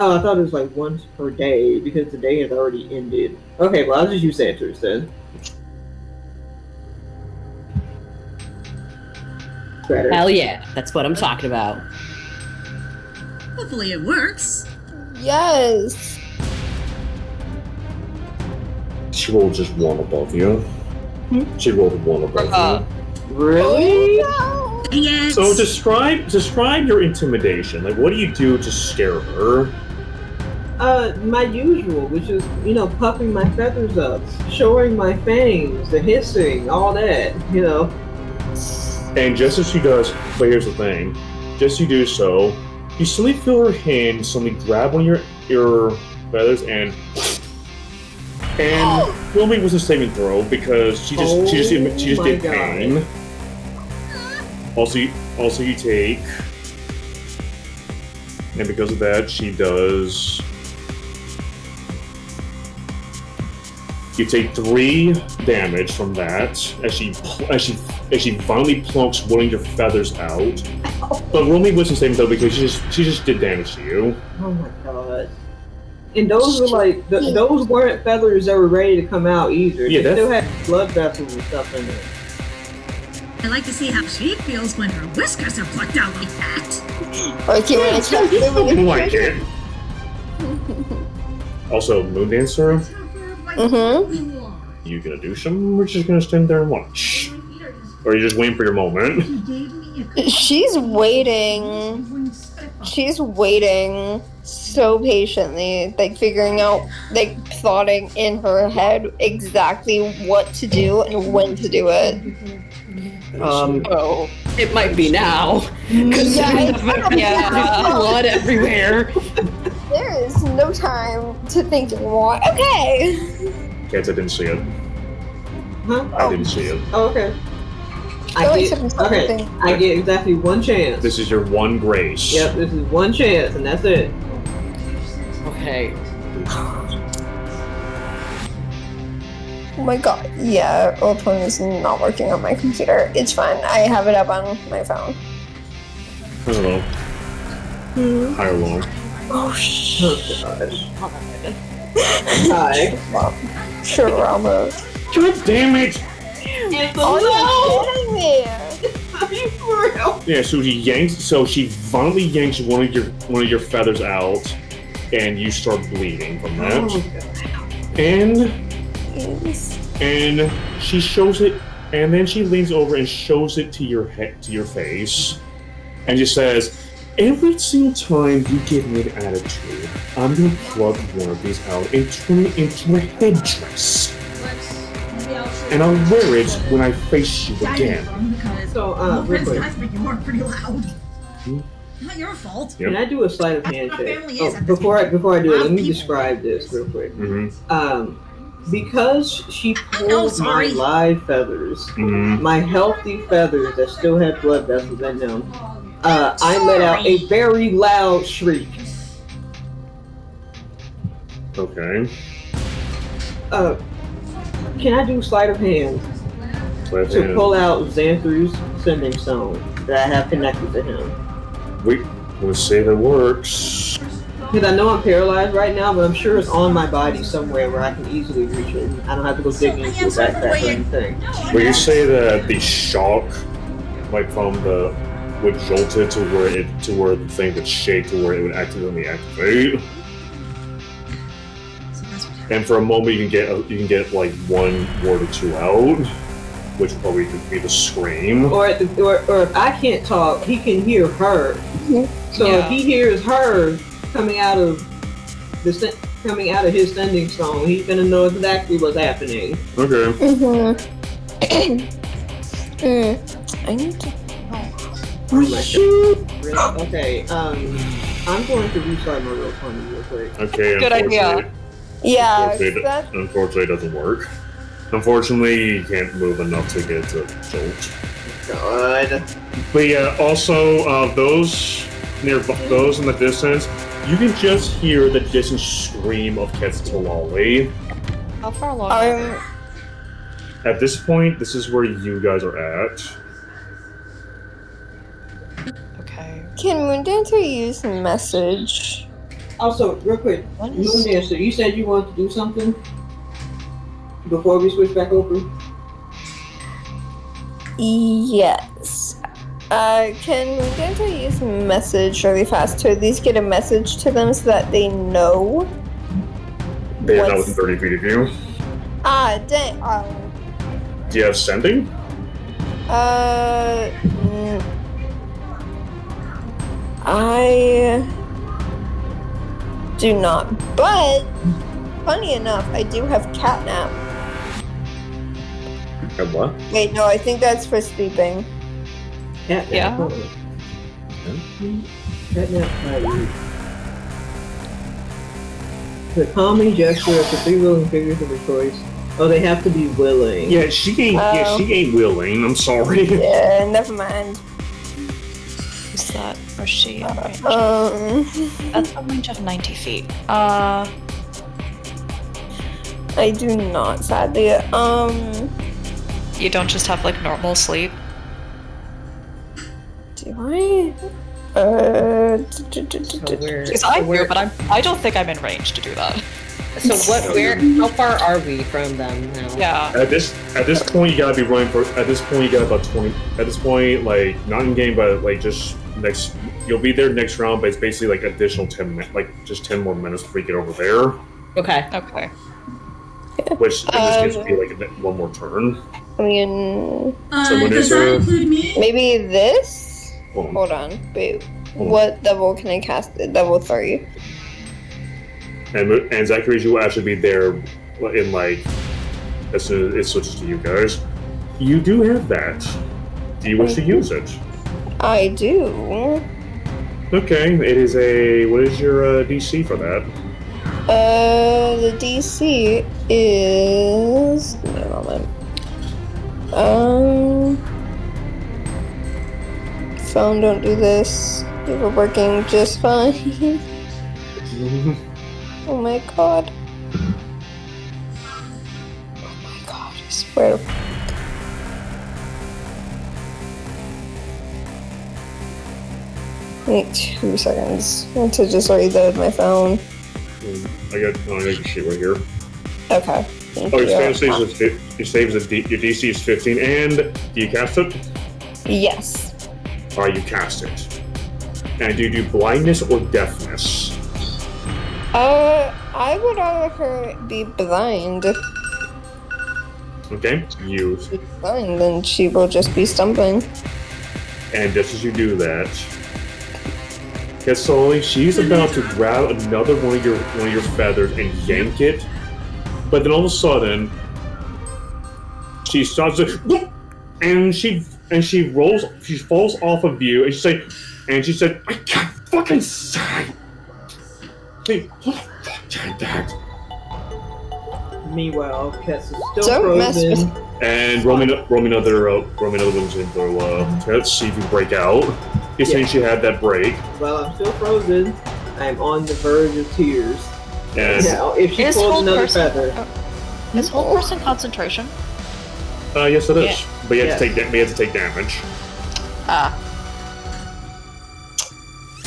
Oh, I thought it was like once per day because the day has already ended. Okay, well I'll just use Xanthers then. Better. Hell yeah, that's what I'm talking about. Hopefully it works. Yes. She rolled just one above you. She rolled one above Really? Oh, Dang it. you. So describe your intimidation. Like, what do you do to scare her? My usual, which is, puffing my feathers up, showing my fangs, the hissing, all that, And just as she does, but here's the thing: just as you do so, you suddenly feel her hand suddenly grab one of your feathers and roll me with a saving throw because she just did God. pain. Also you take, and because of that, she does. You take 3 damage from that as she finally plunks one of your feathers out. But roll me with the saving throw because she just did damage to you. Oh my god. And those were like, those weren't feathers that were ready to come out either. Yeah, They that's- still had blood vessels and stuff in there. I'd like to see how she feels when her whiskers are plucked out like that. like you want to check the Fucking like it. Also, Moondancer, you gonna do something? We're just gonna stand there and watch. Or are you just waiting for your moment? She's waiting. She's waiting so patiently, like figuring out, like thoughting in her head exactly what to do and when to do it. Oh, it might be now. Because Yeah, blood everywhere. there is no time to think anymore. Okay. Cats, I didn't see it. Huh? I didn't see it. Oh, okay. feel like something's happening. I get exactly one chance. This is your one grace. Yep, this is one chance, and that's it. Okay. Oh my god. Yeah, Ultron is not working on my computer. It's fine. I have it up on my phone. I don't know. High or low. Oh shit. Oh, Hi. Sure, Rama. God damn it! It's Are you kidding me? Are you for real? Yeah, so she violently yanks one of your feathers out, and you start bleeding from that. Oh, God. And she shows it, and then she leans over and shows it to your face, and just says, "Every single time you give me an attitude, I'm gonna plug one of these out and turn it into a headdress, and I'll wear it when I face you again." So, real quick. You are pretty loud. Not your fault. Yep. Can I do a sleight of hand Our check? family is at this Before I do it, let me people. describe this real quick. Mm-hmm. Because she pulled my sorry. live feathers, Mm-hmm. my healthy feathers that still had blood vessels in them, I let out a very loud shriek. Okay. Can I do sleight of hand to pull out Xanthru's sending stone that I have connected to him? Let's say that works. Because I know I'm paralyzed right now, but I'm sure it's on my body somewhere where I can easily reach it. I don't have to go digging into a backpack or anything. Well, you say that the shock, like from the, would jolt it to where the thing would shake to where it would accidentally activate. And for a moment, you can get like one word or two out, which would probably be the scream. Or if I can't talk, he can hear her. So Yeah. if he hears her coming out of his sending stone, he's gonna know exactly what's happening. Okay. I need to. Okay, I'm going to restart my real time real quick. Okay. Good idea. Yeah, Unfortunately, it doesn't work. Unfortunately, you can't move enough to get to jolt. God. But yeah, also those in the distance, you can just hear the distant scream of Ketzalali. How far along? At this point, this is where you guys are at. Okay. Can Moondancer use message? Also, real quick, What is- Moondancer, you said you wanted to do something before we switch back over? Yes. Can Moondancer use message really fast to at least get a message to them so that they know? They are not What's- within 30 feet of you. Ah, dang. Do you have sending? I do not. But, funny enough, I do have catnap. Have what? Wait, no, I think that's for sleeping. Catnap. Yeah. Hold on. Catnap party. The calming gesture of the three willing figures of her choice. Oh, they have to be willing. Yeah, she ain't willing. I'm sorry. Yeah, never mind. Is that or she? in range? That's a range of 90 feet. I do not, sadly. You don't just have like normal sleep. Do I? Because I do, but I don't think I'm in range to do that. So how far are we from them now? Yeah. At this point, you gotta be running for. At this point, you got about 20. At this point, like not in game, but like just next. You'll be there next round, but it's basically like additional 10 minutes, like just 10 more minutes before you get over there. Okay. Okay. Which in this case would be like one more turn. I mean, Someone does is, that include me? maybe this? Hold on. Hold on. Wait. Hold on. What level can I cast it? Level 3. And Zachary, you will actually be there in like as soon as it switches to you guys. You do have that. Do you wish to use it? I do. Okay, it is a. What is your DC for that? The DC is. Give me a moment. Phone, don't do this. You were working just fine. Oh my god. Oh my god, I swear. Wait 2 seconds. I want to just reload my phone. I got your sheet right here. Okay. Thank Oh, you. your DC is 15, and do you cast it? Yes. Alright, you cast it. And do you do blindness or deafness? I would rather her be blind. Okay, you. She's blind, then she will just be stumbling. And just as you do that, Ketsali, she's about to grab another one of your feathers and yank it, but then all of a sudden, she starts to, and she falls off of you, and she said, I can't fucking say. Hey, what the fuck did that? Meanwhile, Kets is still Don't mess frozen. with- And roll me another one's in for let's see if you break out. You're saying she had that break, While I'm still frozen, I am on the verge of tears. and Now, if she Is pulls whole another person- feather, Is whole person concentration? yes, it is. Yeah. But you have Yes. to take damage. Ah,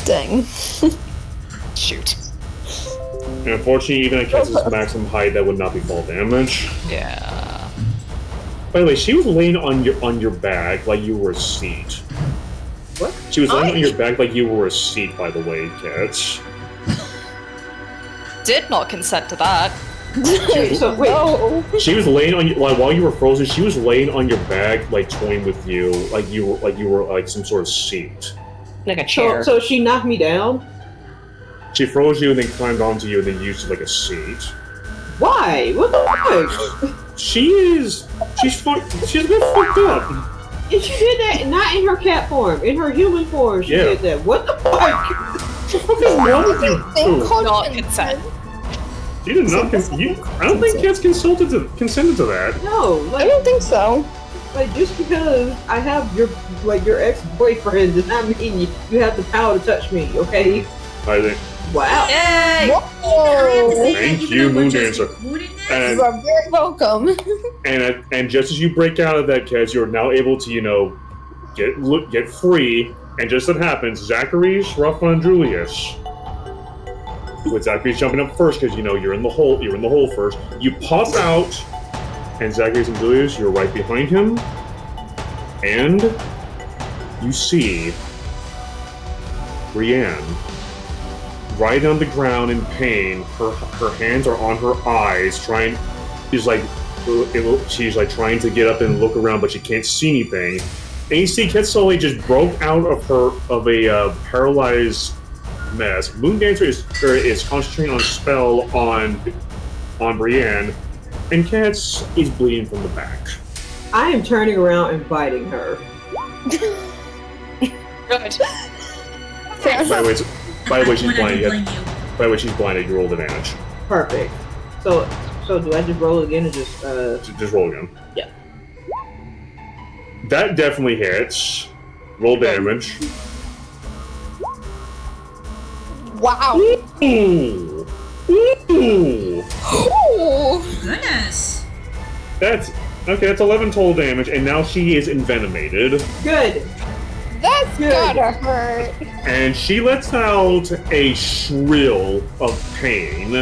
Dang. shoot. And unfortunately, even at Kess's maximum height, that would not be fall damage. Yeah. By the way, she was laying on your back like you were a seat. what? She was laying on your back like you were a seat. By the way, Kets. Did not consent to that. So wait, No. She was laying on you while you were frozen. She was laying on your back, like toying with you, like you were like some sort of seat. Like a chair. so she knocked me down? She froze you and then climbed onto you and then used it like a seat. Why? What the fuck? She's a bit fucked up. And she did that not in her cat form, in her human form. She Yeah. did that. What the fuck? What is wrong with you? They Ooh. called Not him- consent. You did not. I don't think Kets consented to that. No, I like, don't think so. like just because I have your ex-boyfriend does not mean you have the power to touch me. Okay? I think. Wow. Yay! I have to Whoa. say, Thank even you, though we're Moon just Dancer. recording this, And- You are very welcome. And just as you break out of that, Kets, you're now able to get free. And just as it happens, Zachary's, Ruffin, and Julius. With Zachary's jumping up first because you're in the hole. You're in the hole first. You pop out, and Zachary's and Julius, you're right behind him, and you see Brienne right on the ground in pain. Her hands are on her eyes, she's like trying to get up and look around, but she can't see anything. And you see Ketsali just broke out of a paralyzed mess. Moon Dancer is concentrating on a spell on Brienne, and Kets is bleeding from the back. I am turning around and biting her. Good. Fair By enough. the way, she's I'm not gonna blinded. blame you. By the way, she's blinded. You rolled advantage. Perfect. So do I just roll again and just Just roll again. Yeah. That definitely hits. Roll damage. Wow. Ooh. Ooh. Ooh. Goodness. That's okay. That's 11 total damage, and now she is envenomated, good? That's Good. gotta hurt. and she lets out a shrill of pain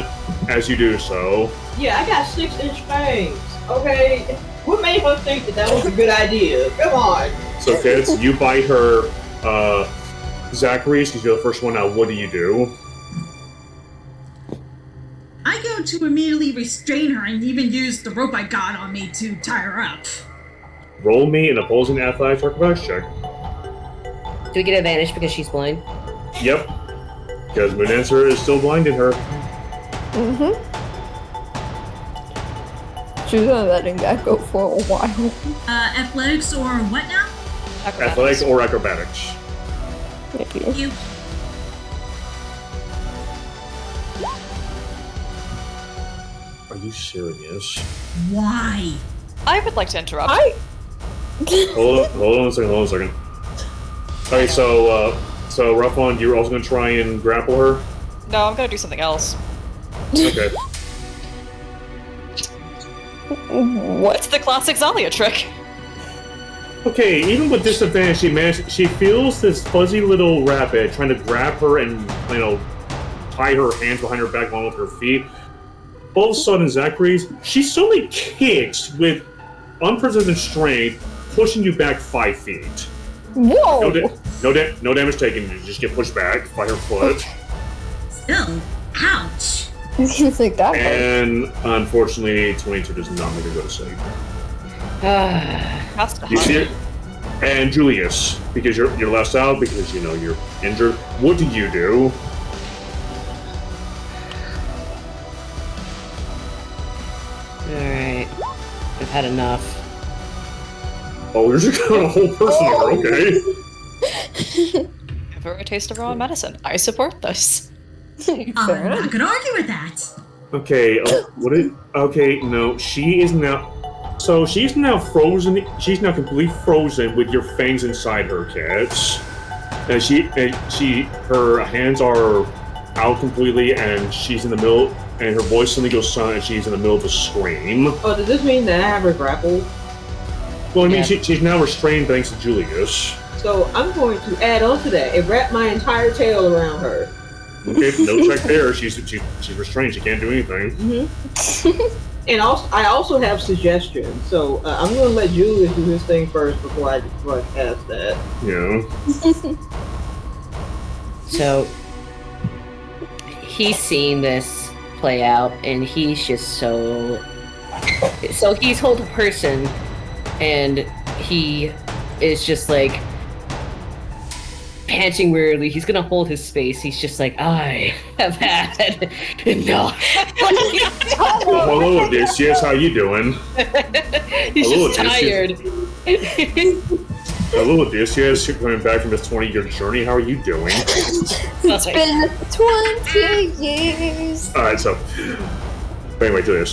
as you do so. Yeah, I got 6-inch fangs. Okay. What made her think that was a good idea? Come on. So, kids, you bite her. Zachary's, because you're the first one out. What do you do? I go to immediately restrain her and even use the rope I got on me to tie her up. Roll me an opposing athletics or acrobatics check. Do we get advantage because she's blind? Yep. Because Moon Dancer is still blinding her. Mm-hmm. She was only letting that go for a while. Athletics or what now? Athletics or acrobatics. Maybe. You. Are you serious? Why? I would like to interrupt. Hold on a second. Okay, so Ruffon, you're also gonna try and grapple her? No, I'm gonna do something else. Okay. What? It's the classic Zalia trick. Okay, even with disadvantage, she feels this fuzzy little rabbit trying to grab her and, tie her hands behind her back along with her feet. All of a sudden, Zachary's, she suddenly kicks with unprecedented strength, pushing you back 5 feet. Whoa! No damage taken. You just get pushed back by her foot. Still, ouch. It's like that. And unfortunately, 22 does not make a good save. Has to You see hurt. it? And Julius, because you're last out, because you know you're injured. What do you do? Alright. I've had enough. Oh, you're just got a whole person over. Okay. Give her a taste of her own medicine. I support this. I'm not gonna argue with that. Okay. Okay. No, she is now. So she's now frozen. She's now completely frozen with your fangs inside her, Cats. And her hands are out completely, and she's in the middle. And her voice suddenly goes silent, and she's in the middle of a scream. Oh, does this mean that I have her grappled? Well, I mean, Yeah. she's now restrained thanks to Julius. So I'm going to add on to that and wrap my entire tail around her. Okay, no check there. She's restrained. She can't do anything. And I also have suggestions. So I'm going to let Julius do his thing first before I cast that. Yeah. So he's seen this play out, and he's just so he's hold a person, and he is just like panting weirdly. He's gonna hold his space. He's just like, I have had enough. Well, hello, Odysseus. How you doing? He's Hello, just Odysseus. tired. Hello, Odysseus. You're coming back from this 20-year journey. How are you doing? It's been 20 years. All right. So, anyway, Julius.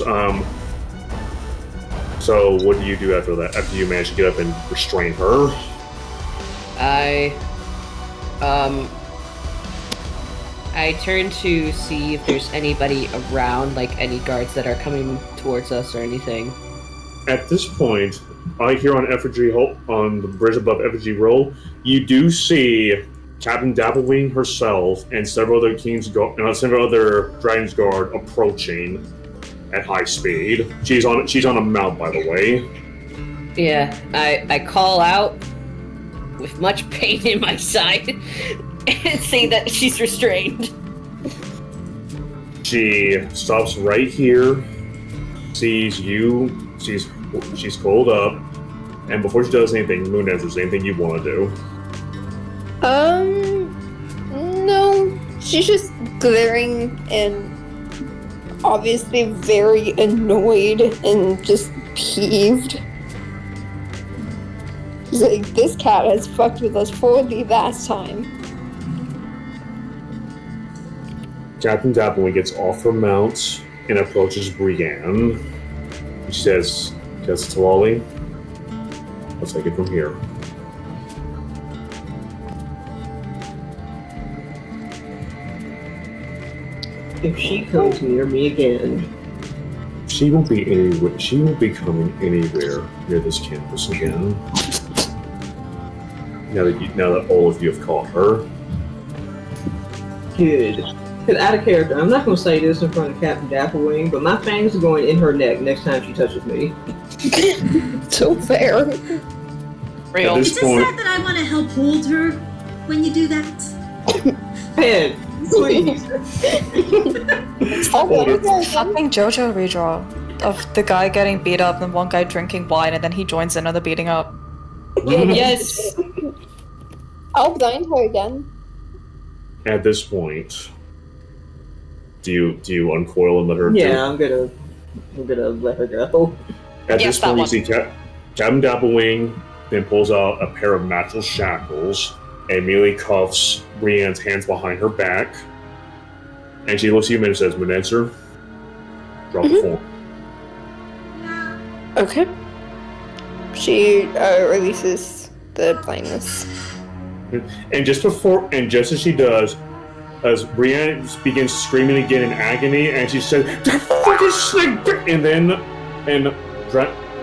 So what do you do after that? After you manage to get up and restrain her? I turn to see if there's anybody around, like any guards that are coming towards us or anything. At this point, here on Effigy on the bridge above Effigy Roll, you do see Captain Dapplewing herself and several other several other Dragon's Guard approaching at high speed. She's on a mount, by the way. Yeah, I call out with much pain in my side and say that she's restrained. She stops right here, sees you, she's coiled up, and before she does anything, Moon, if there's anything you want to do. No. She's just glaring and obviously very annoyed and just peeved. She's like, this cat has fucked with us for the last time. Captain Dapplewing gets off her mount and approaches Brienne. She says, Talali, let's take it from here. If she comes near me again, She won't be coming anywhere near this campus again. Now that all of you have caught her. good. Because out of character, I'm not going to say this in front of Captain Dapplewing, but my fangs are going in her neck next time she touches me. So fair. Real. At Is this it point, sad that I want to help hold her when you do that? Pen, please. Fucking JoJo redraw of the guy getting beat up and one guy drinking wine and then he joins in on the beating up. Yes. I'll blind her again. at this point, do you uncoil and let her? Yeah, I'm gonna let her go. At Yes, this point, that we see Captain Dapplewing then pulls out a pair of natural shackles and immediately cuffs Brienne's hands behind her back. And she looks at you and says, Manenser, drop the form. Okay. She releases the blindness. And just as she does, as Brienne begins screaming again in agony, and she says, "That fucking snake!" And then,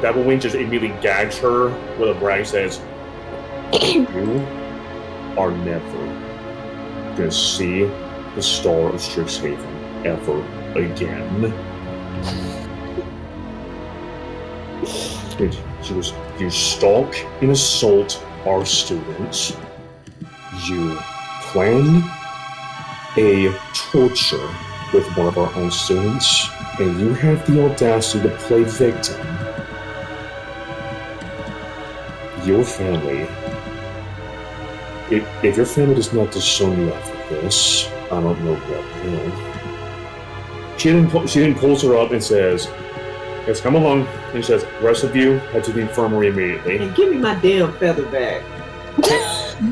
Dapplewing just immediately gags her with a brag, says, "You are never gonna see the star of Strixhaven ever again." She was, you stalk and assault our students, you planned a torture with one of our own students, and you have the audacity to play victim. Your family, if your family does not disown you after this, I don't know what will. She then pulls her up and says, "Yes, come along." And she says, "Rest of you head to the infirmary immediately." And give me my damn feather back.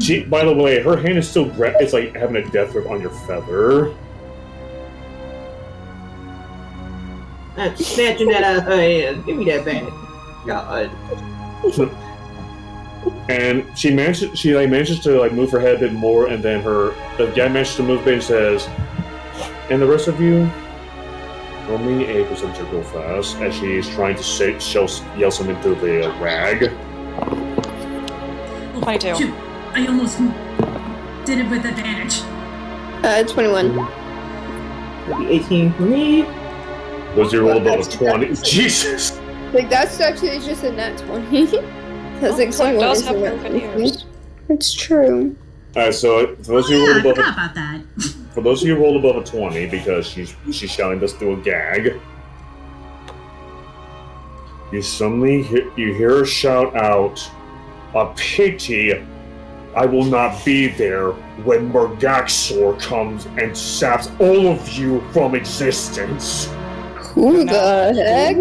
She, by the way, her hand is still it's like having a death grip on your feather. I'm snatching that out of her hand. Give me that back. God. And she manages to like move her head a bit more, and then the guy manages to move a bit and says, "And the rest of you, roll me a percentage real fast," as she's trying to yell something through the rag. I do. Shoot, I almost did it with advantage. 21. That'd be 18 for me. Was your roll above a That's- 20? Jesus! Like, that's actually just a nat 20. That's like Zach 21 does is have a nat broken 20. ears. It's true. Alright, so for those of Oh, you yeah, who I rolled forgot above about that. for those of you who rolled above a 20, because she's shouting this through a gag, you suddenly hear her shout out, "A pity I will not be there when Murgaxor comes and saps all of you from existence." Who the heck?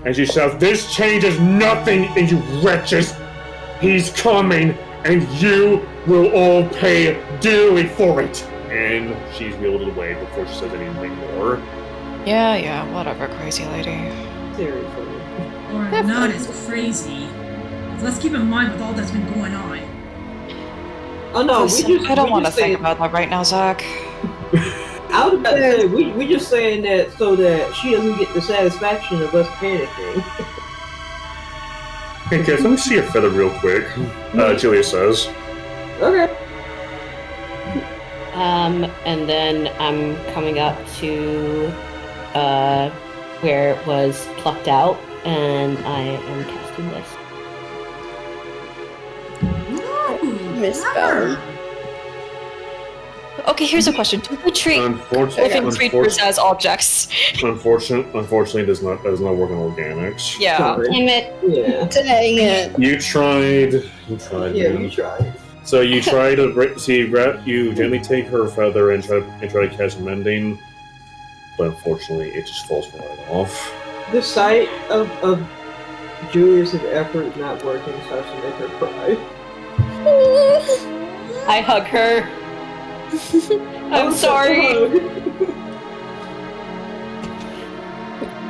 And she shouts, "This changes nothing, and you wretches! He's coming, and you will all pay dearly for it!" And she's wheeled away before she says anything more. Yeah, whatever, crazy lady. Seriously. Or not as crazy. Let's keep in mind with all that's been going on. Oh no, Listen, I don't want to think about that right now, Zach. I was about to say, we just saying that so that she doesn't get the satisfaction of us panicking. Hey kids, let me see your feather real quick. Julia says. Okay. And then I'm coming up to where it was plucked out, and I am casting this. Ooh, Misspelled. clever. Okay, here's a question. Do we treat living creatures as objects? Unfortunately, that does not work on organics. Yeah. Sorry. Damn it! Yeah. Dang it. You tried. Yeah, man. you tried. So you try to you gently take her feather and try to cast mending, but unfortunately, it just falls right off. The sight of Julius's effort not working starts to make her cry. I hug her. I'm sorry.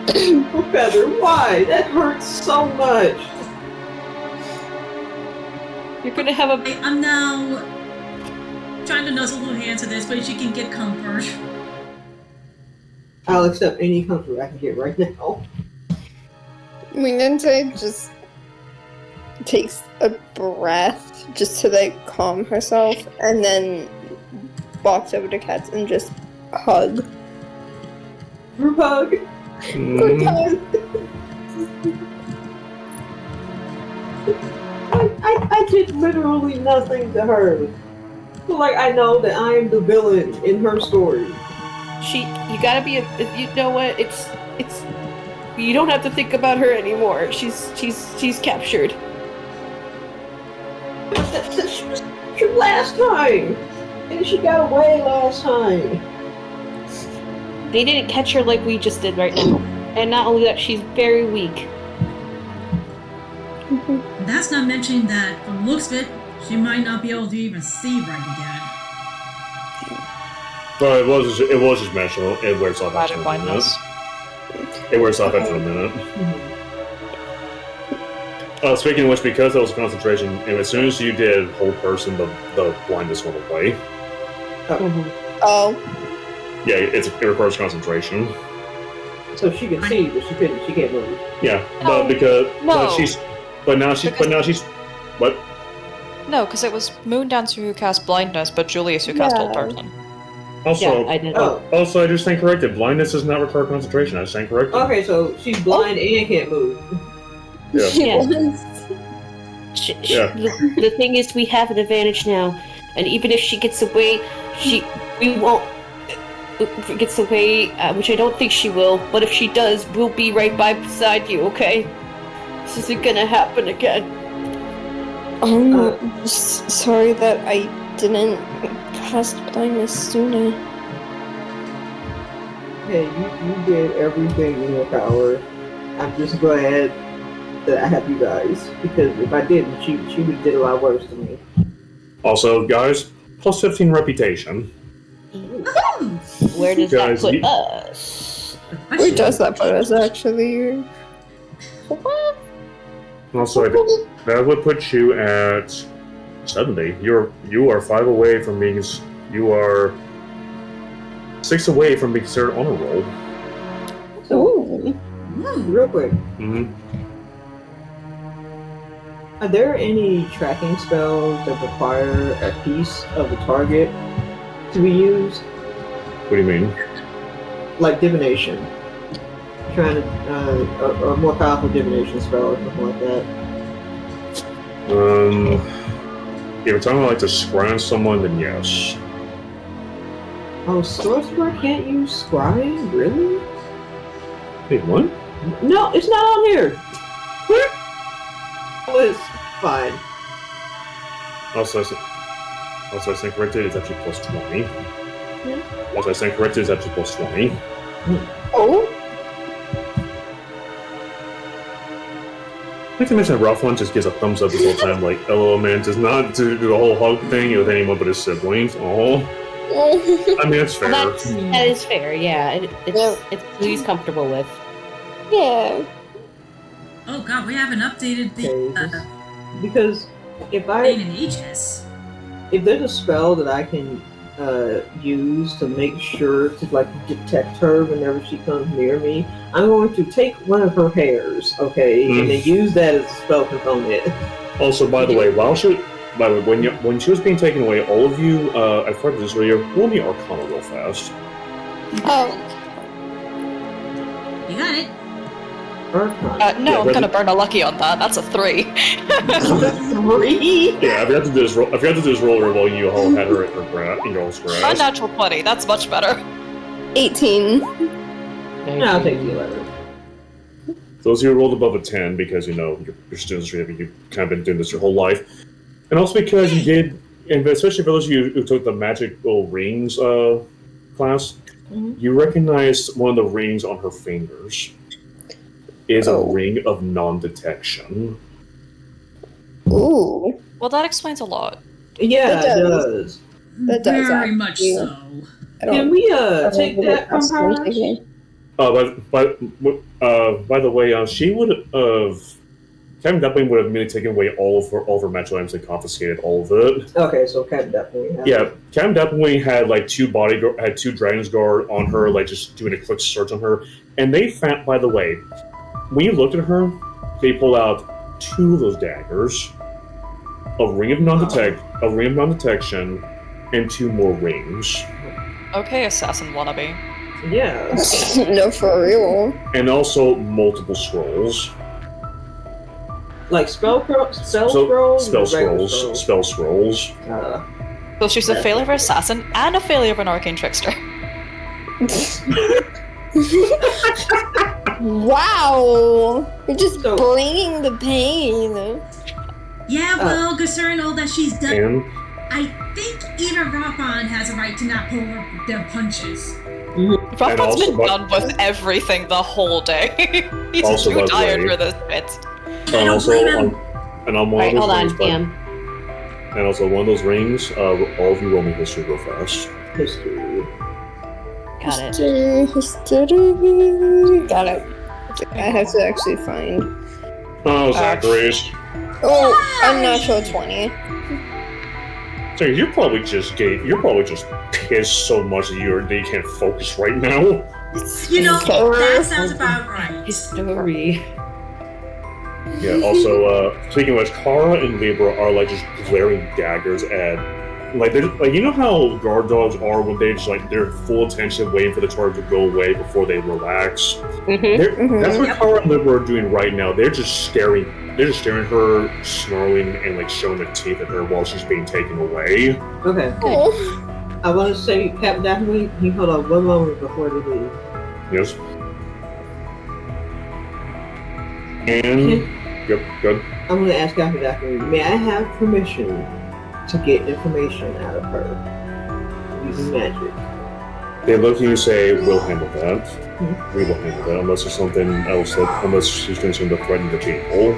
Feather, why? That hurts so much. You're gonna have a. I'm now trying to nuzzle her hand to this, but she can get comfort. I'll accept any comfort I can get right now. Minenta just takes a breath just to like calm herself and then walks over to Cats and just hug. Group hug. Good time. I did literally nothing to her. So, like, I know that I am the villain in her story. You gotta be you know what? It's. You don't have to think about her anymore. She's captured. She was captured last time! And she got away last time. They didn't catch her like we just did right now. And not only that, she's very weak. That's not mentioning that, from the looks of it, she might not be able to even see right again. Well, it was just mental. It wears off after Provided a blindness. minute. It wears off after a minute. Speaking of which, because that was concentration, and as soon as you did whole person, the blindness went away. Oh. Yeah, it requires concentration. So she can see, but she can't move. Yeah, No. but now she's what? No, because it was Moondancer who cast blindness, but Julius who cast whole Yeah. person. Also, Yeah, I did. also, I just stand corrected. Blindness does not require concentration. I stand corrected. Okay, so she's blind and can't move. Yeah. Yeah. Yes. Yeah. The thing is, we have an advantage now, and even if she gets away, we won't. Gets away, which I don't think she will. But if she does, we'll be right beside you. Okay? This isn't gonna happen again. Sorry that I didn't cast blindness sooner. Hey, you did everything in your power. I'm just glad that I have you guys, because if I didn't, she would have did a lot worse to me. Also, guys, plus 15 reputation. Woohoo! Where does Guys, that put you- us? Where does that put us, actually? Also, that would put you at 70. You are 5 away from being. You are 6 away from being considered honor roll. So, Ooh. Woo. real quick, Mm-hmm. are there any tracking spells that require a piece of the target to be used? What do you mean? Like divination. Trying to, a more powerful divination spell or something like that. If you're talking about like to scry someone, then yes. Oh, sorcerer can't use scrying? Really? Wait, what? No, it's not on here. What? Oh, it's fine. Also, I stand corrected. It's actually plus 20. Yeah. Also, I stand corrected. It's actually plus 20. Oh? I like to mention that Ralph one just gives a thumbs up this whole time, like, LOL, man, does not do the whole hug thing with anyone but his siblings. Oh, I mean, that's fair. Well, that is fair. Yeah, it's who he's comfortable with. Yeah. Oh god, we haven't updated the Okay, because if pain in ages. if there's a spell that I can use to make sure to like detect her whenever she comes near me, I'm going to take one of her hairs, okay, and then use that as a spell component. Also, by the way, when she was being taken away, all of you, I forgot to this earlier, roll me Arcana real fast. Oh. You got it. Arcana. No, Yeah, I'm gonna burn a lucky on that. That's a 3. 3? Yeah, I forgot to do this roll earlier while you all had her at in your all's grasp. Unnatural 20, that's much better. 18. I'll take the 11. Those of you who rolled above a 10, because, you know, you're students, you've kind of been doing this your whole life. And also because you did, and especially for those of you who took the magical rings class, you recognized one of the rings on her fingers is a ring of non-detection. Ooh. Well, that explains a lot. Yeah, It it does. does. That does Very much actually. so. Can we take I that from her? By the way, she would have. Captain Dumpling would have immediately taken away all of her magical items and confiscated all of it. Okay, so Captain definitely has Yeah, Captain Dumpling had like two Dragon's Guard on her, like just doing a quick search on her, and they found. By the way, when you looked at her, they pulled out 2 of those daggers, a ring of non-detection, and 2 more rings. Okay, assassin wannabe. Yeah. No, for real. And also multiple scrolls. Like spell scrolls? Spell Regular scrolls. Spell scrolls. So she's a failure of an assassin and a failure of an arcane trickster. Wow. You're just So- bringing the pain. Yeah, well, considering all that she's done, And I think even Rapon has a right to not pull their punches. Rothman's also, been done with everything the whole day. He's Also, by too the tired way- for this bit. and also blame him. on one Alright, of hold those on, rings, Pam. and also one of those rings, all of you roll me history real fast. History. Got it. History. Got it. I have to actually find. Oh, Zachary's. Oh, unnatural 20. So you're probably just pissed so much that you can't focus right now. You know, Horror. that sounds about right. History. Yeah. Also, speaking of which, Kara and Libra are like just glaring daggers at like you know how guard dogs are when they just like they're full attention, waiting for the charge to go away before they relax. That's what Kara and Libra are doing right now. They're just staring. They're just staring at her, snarling, and like showing their teeth at her while she's being taken away. Okay. I want to say, Captain Daphne, you hold on one moment before they leave. Yes. And yep, good. I'm going to ask Captain Daphne, may I have permission to get information out of her using magic? They look at you and say, "We'll handle that. We will handle that unless there's something else unless she's doing something to threaten the people."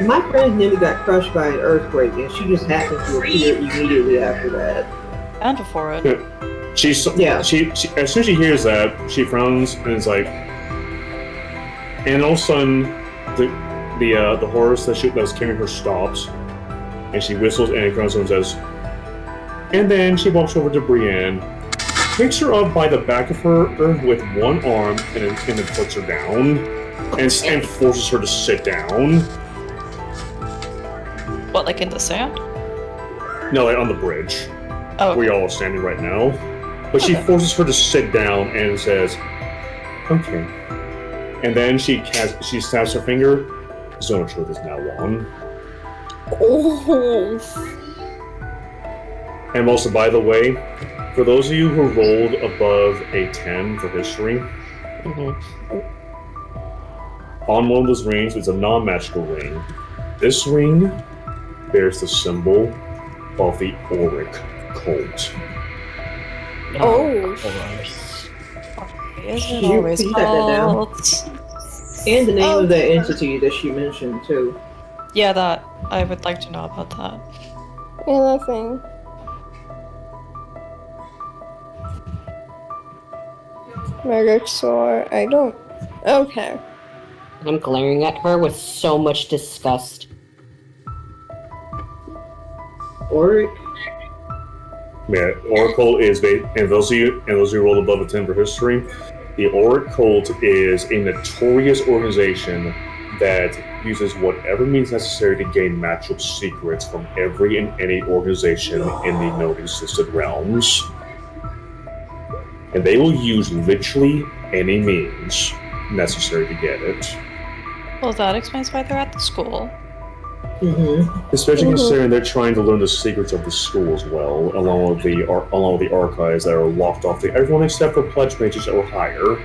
My friend nearly got crushed by an earthquake, and she just happened to appear immediately after that. And before it. She as soon as she hears that, she frowns and is like, and all of a sudden, the horse that was carrying her stops, and she whistles and comes and says, and then she walks over to Brienne, picks her up by the back of her with one arm, and then puts her down, and forces her to sit down. What, like in the sand? No, like on the bridge. Oh. Where y'all are standing right now. But she forces her to sit down and says, okay. And then she snaps her finger. Zone of Truth is now on. Oh. And also, by the way, for those of you who rolled above a 10 for history, on one of those rings is a non-magical ring. This ring bears the symbol of the Auric cult. Oh. Isn't it You always type that down? called? And the name of that entity that she mentioned, too. Yeah, that. I would like to know about that. Yeah, that thing. Murder Sword. I don't. Okay. I'm glaring at her with so much disgust. Auric? Yeah, Auric cult is and those of you who rolled above a 10 for history, the Auric cult is a notorious organization that uses whatever means necessary to gain magical secrets from every and any organization in the known existed realms. And they will use literally any means necessary to get it. Well, that explains why they're at the school. Especially considering they're trying to learn the secrets of the school as well, along with the archives that are locked off to everyone except for pledge mages that were higher.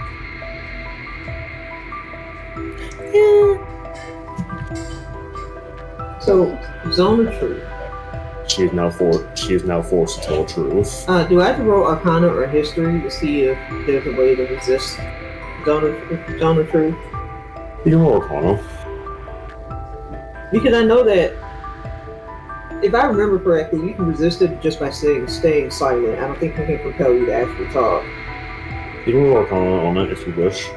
So, Zone of Truth. She is now forced to tell the truth. Do I have to roll Arcana or History to see if there's a way to resist Zone of Truth? You can roll Arcana. Because I know that, if I remember correctly, you can resist it just by staying silent. I don't think we can compel you to actually talk. You can roll Arcana on it if you wish.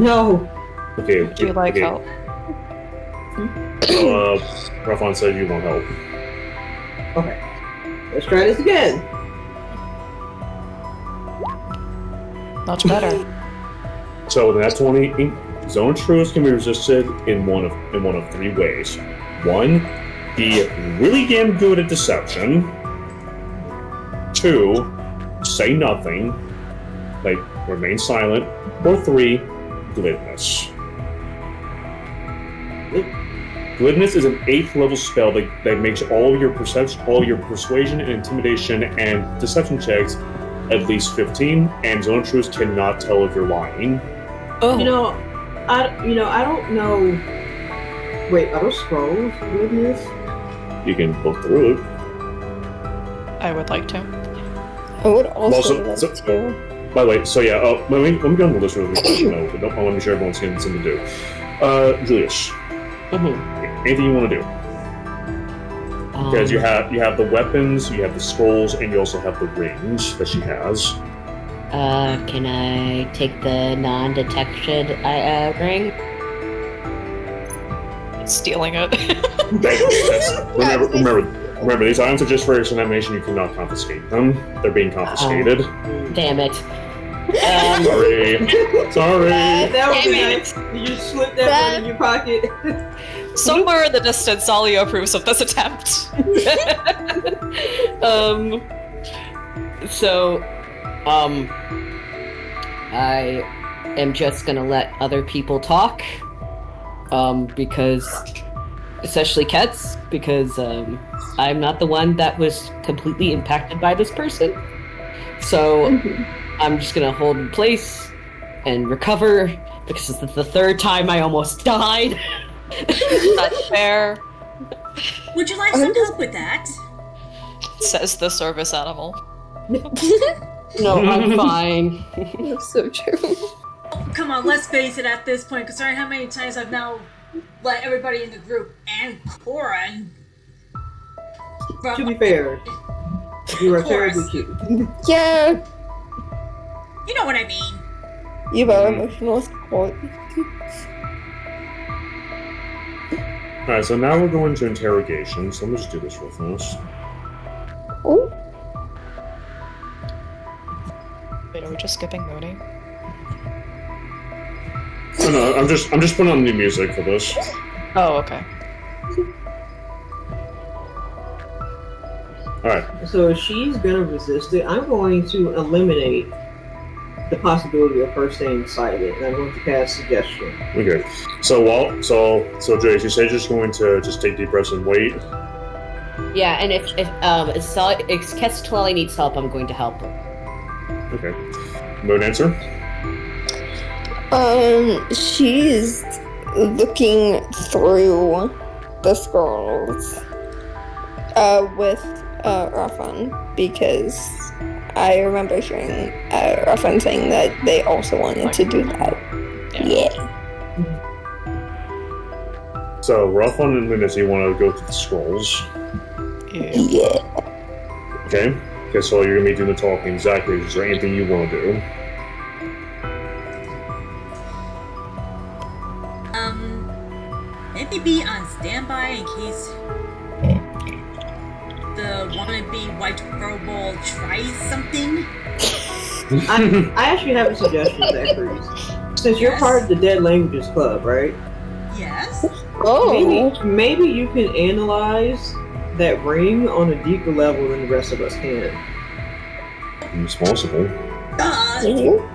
No! Okay. Do you like help? Rafan said you want help. Okay. Let's try this again. Much better. So with that 20, Zone of Truth can be resisted in one of 3 ways. 1, be really damn good at deception. 2, say nothing, like remain silent. Or 3, glibness. Glibness is an 8th level spell that makes all your persuasion and intimidation and deception checks at least 15, and Zone of Truth cannot tell if you're lying. Oh. I don't know. Wait, are those scrolls? Glibness? You can look through it. I would like to. I would also Well, like to. By the way, so yeah, let me go on the list real quick. I want to make sure everyone's getting something to do. Julius, anything you want to do? Because you have the weapons, you have the scrolls, and you also have the rings that she has. Can I take the non-detection ring? Stealing it. Remember, these items are just for examination. You cannot confiscate them. They're being confiscated. Damn it. Sorry. That would be nice. You just slip that one in your pocket. Somewhere in the distance, Sally approves of this attempt. So, I am just gonna let other people talk, because, especially Kets, because, I'm not the one that was completely impacted by this person. So, I'm just gonna hold in place and recover, because this is the third time I almost died. That's fair, Would you like some help with that? says the service animal. No, I'm fine. That's so true. Come on, let's face it at this point, considering how many times I've now let everybody in the group and Cora and... To be fair, you are Of course. terribly cute. Yeah, You know what I mean. you are emotional support. Alright, so now we're going to interrogation, so let me just do this real fast. Oh, Wait, are we just skipping Mooney? Oh no, I'm just putting on new music for this. Oh, okay. Alright. So if she's gonna resist it, I'm going to eliminate the possibility of her staying silent, and I'm going to cast suggestion. Okay. So Jace, you say you're just going to just take deep breaths and wait? Yeah, and if Kestrelli needs help, I'm going to help her. Okay. Moon answer? she's looking through the scrolls with Rafan, because I remember hearing Rafan saying that they also wanted to do that. Yeah. So, Ruffon and Lunacy, you want to go through the scrolls. Yeah. Okay? Okay, so you're going to be doing the talking. Exactly. Is there anything you want to do? Maybe be on standby in case the wannabe white kobold tries something. I actually have a suggestion, Zachary. Since you're Yes? part of the Dead Languages Club, right? Yes? Oh. Maybe you can analyze that ring on a deeper level than the rest of us can. It's possible. Mhm.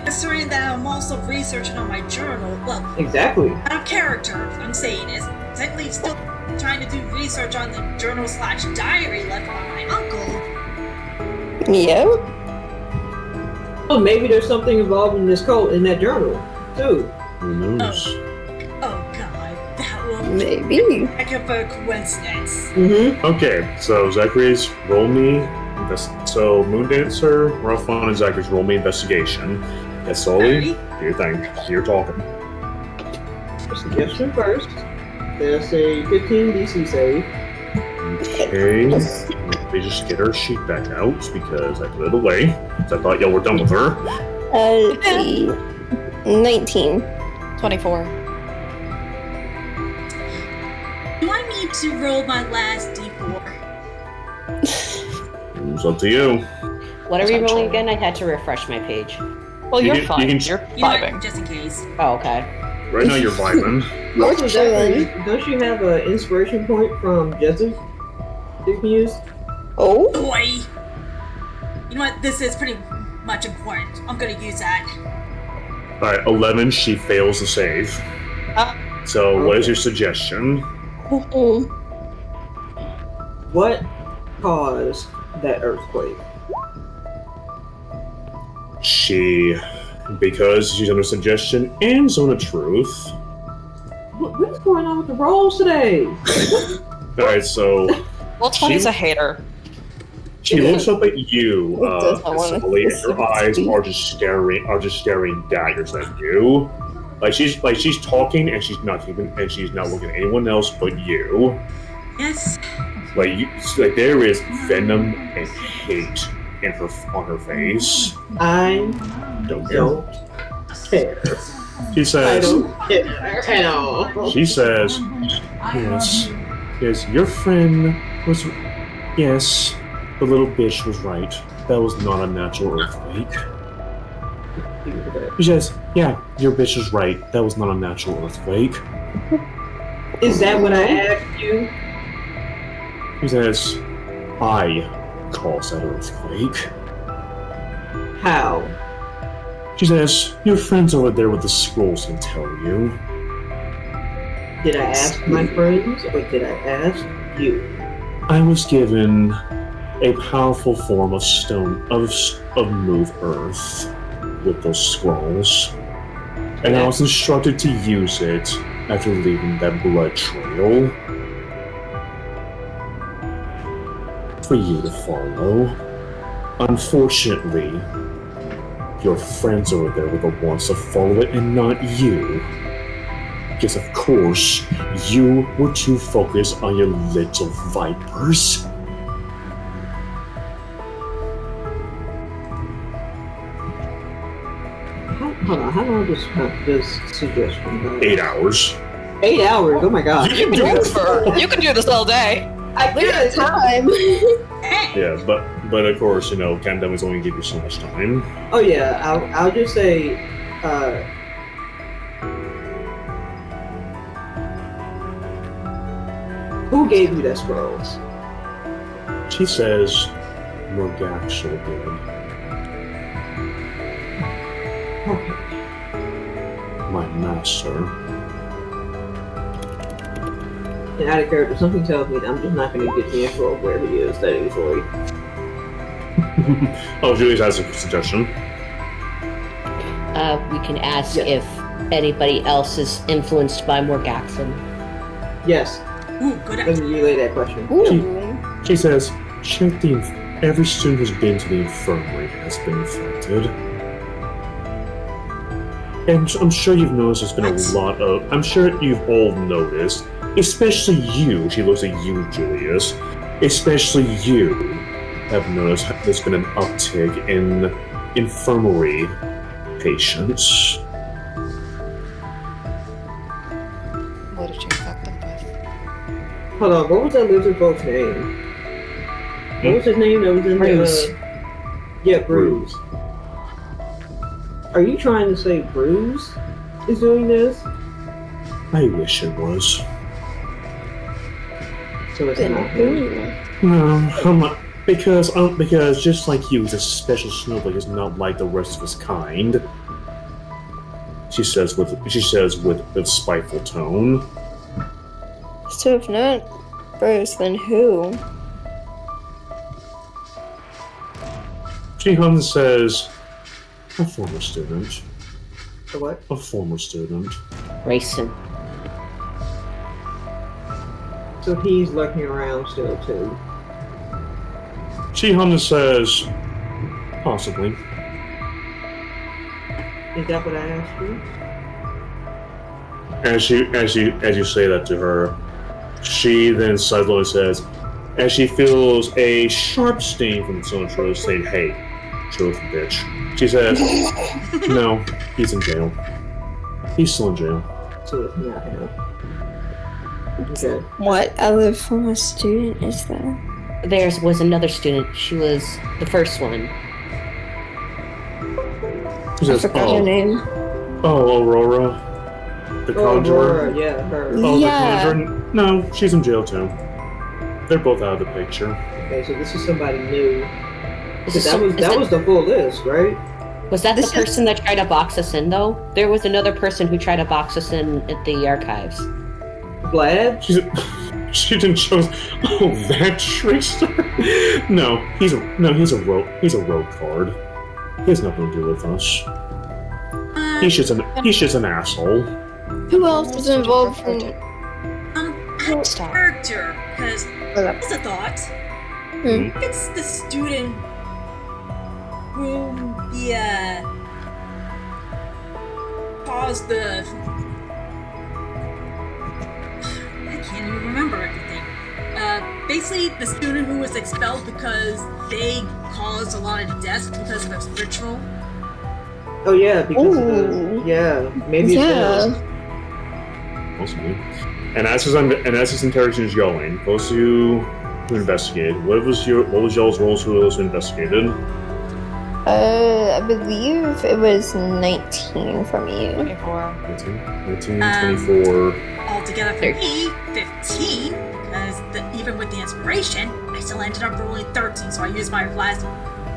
Considering that I'm also researching on my journal, well, Exactly. out of character, I'm saying is technically still trying to do research on the journal/diary left by my uncle. Yeah. Oh, maybe there's something involved in this cult in that journal, too. Who knows? Oh god, that will be Maybe. a heck of a coincidence. Mm-hmm. Okay, so Zachary's roll me. So Moondancer, Ruffon, and Zachary's roll me investigation. Yes, Sully, do your thing. You're talking. Suggestion first. There's a 15 DC save. Okay. Let me just get her sheet back out because I put it away. 'Cause I thought y'all were done with her. 19. 24. Do I need to roll my last d4? It's up to you. What are we rolling Essentially. again? I had to refresh my page. Well, You you're can- fine. you can- You're You know what, vibing. just in case. Oh, okay. Right now you're vibing. Also, Zachary, Chilling. don't you have an inspiration point from Jessup that you can use? Oh. Boy! You know what, this is pretty much important. I'm gonna use that. Alright, 11, she fails to save. So, what is your suggestion? Mhm. What caused that earthquake? Because she's under suggestion and zone of truth. What's going on with the rolls today? Alright, so Well, Tony's She- a hater. she looks up at you, It does not wanna Sully, and listen her eyes to are just staring daggers at you. Like she's talking and she's not looking at anyone else but you. Yes? Like there is venom and hate on her face. I Don't care. don't care. She I says, don't care at all. She says, yes, your friend was, yes, the little bitch was right. That was not a natural earthquake. She says, yeah, your bitch is right. That was not a natural earthquake. Is that what I asked you? She says, I caused that earthquake. How? She says, your friends over there with the scrolls can tell you. Did I ask my friends, or did I ask you? I was given a powerful form of stone, of move earth with those scrolls. And I was instructed to use it after leaving that blood trail for you to follow. Unfortunately, your friends over there were the ones to follow it and not you. Because of course, you were too focused on your little vipers. Hold on, how long does this suggestion go? 8 hours. 8 hours? Oh my god. You can do this. You can do this all day. I got time. Yeah, but of course, you know, Countdown is only give you so much time. Oh yeah, I'll just say, who gave you that scrolls? She says, Morgaxo did. Okay. My master. And out of character, something tells me that I'm just not going to get the info of where he is that easily. Oh, Julius has a suggestion. We can ask if anybody else is influenced by Morgaxon. Yes. Ooh, good Let idea. me relay that question. She says, check every student who's been to the infirmary has been infected. And I'm sure you've noticed there's been a lot of... I'm sure you've all noticed, especially you, she looks at you, Julius, especially you have noticed there's been an uptick in infirmary patients. What did you infect them with? Hold on, what was that lizard folk's name? What was his name that was in Bruce. the... Yeah, Bruce. Are you trying to say Bruce is doing this? I wish it was. So it's not him. No, I'm not, because just like you, this special snowflake is not like the rest of his kind. She says with a spiteful tone. So if not Bruce, then who? She hums and says, a former student. So what? A former student. Grayson. So he's lurking around still too. She hums and says, possibly. Is that what I asked you? As you say that to her, she then suddenly says, as she feels a sharp sting from someone's throat saying, hey, truth, bitch. She says, no, he's in jail. He's still in jail. So it's not him. Okay. What other former student is that? There was another student. She was the first one. She I says, forgot her name. oh, Aurora. The Conjurer. Aurora, yeah, her. Oh, Yeah. the Conjurer. No, she's in jail too. They're both out of the picture. Okay, so this is somebody new. Is That was the full list, right? Was that This the person that tried to box us in, though? There was another person who tried to box us in at the archives. Vlad? She didn't choose. Oh, that trickster. No, he's a rogue card. He has nothing to do with us. He's just an asshole. Who else is involved from... Stop. Character, because it's a thought. Hmm. It's the student who caused the. I can't even remember everything. Basically, the student who was expelled because they caused a lot of deaths because of a ritual. Oh yeah, because of Ooh. the... Yeah, maybe it's Yeah. him. Possibly. And as this interrogation is going, those of you who investigated, what was y'all's roles for those who investigated? I believe it was 19 from you. 24. 19, 24. Altogether for me, 15, because even with the inspiration, I still ended up rolling 13, so I used my last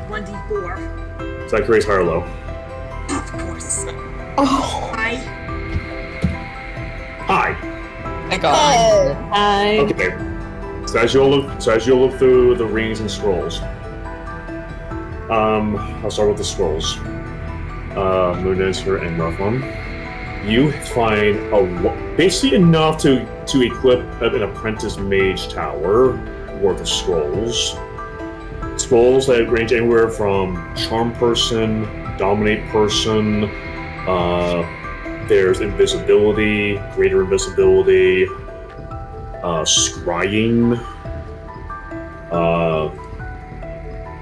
1d4. Zachary's high or low? Of course. Oh. I High. Thank God. I Okay. So as you'll look through the rings and scrolls. I'll start with the scrolls. Moondancer and Rufflin. You find basically enough to equip an apprentice mage tower worth of scrolls. Scrolls that range anywhere from charm person, dominate person. There's invisibility, greater invisibility, scrying.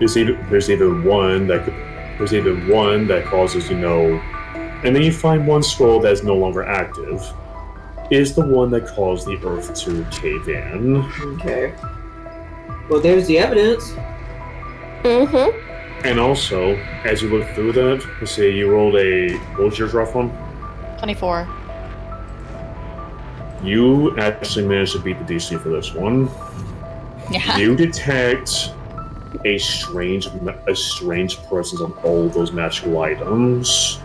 There's even one that causes, and then you find one scroll that's no longer active. Is the one that caused the earth to cave in. Okay. Well, there's the evidence. Mm-hmm. And also, as you look through that, let's see, you rolled what was yours, rough one? 24. You actually managed to beat the DC for this one. Yeah. You detect a strange presence on all those magical items.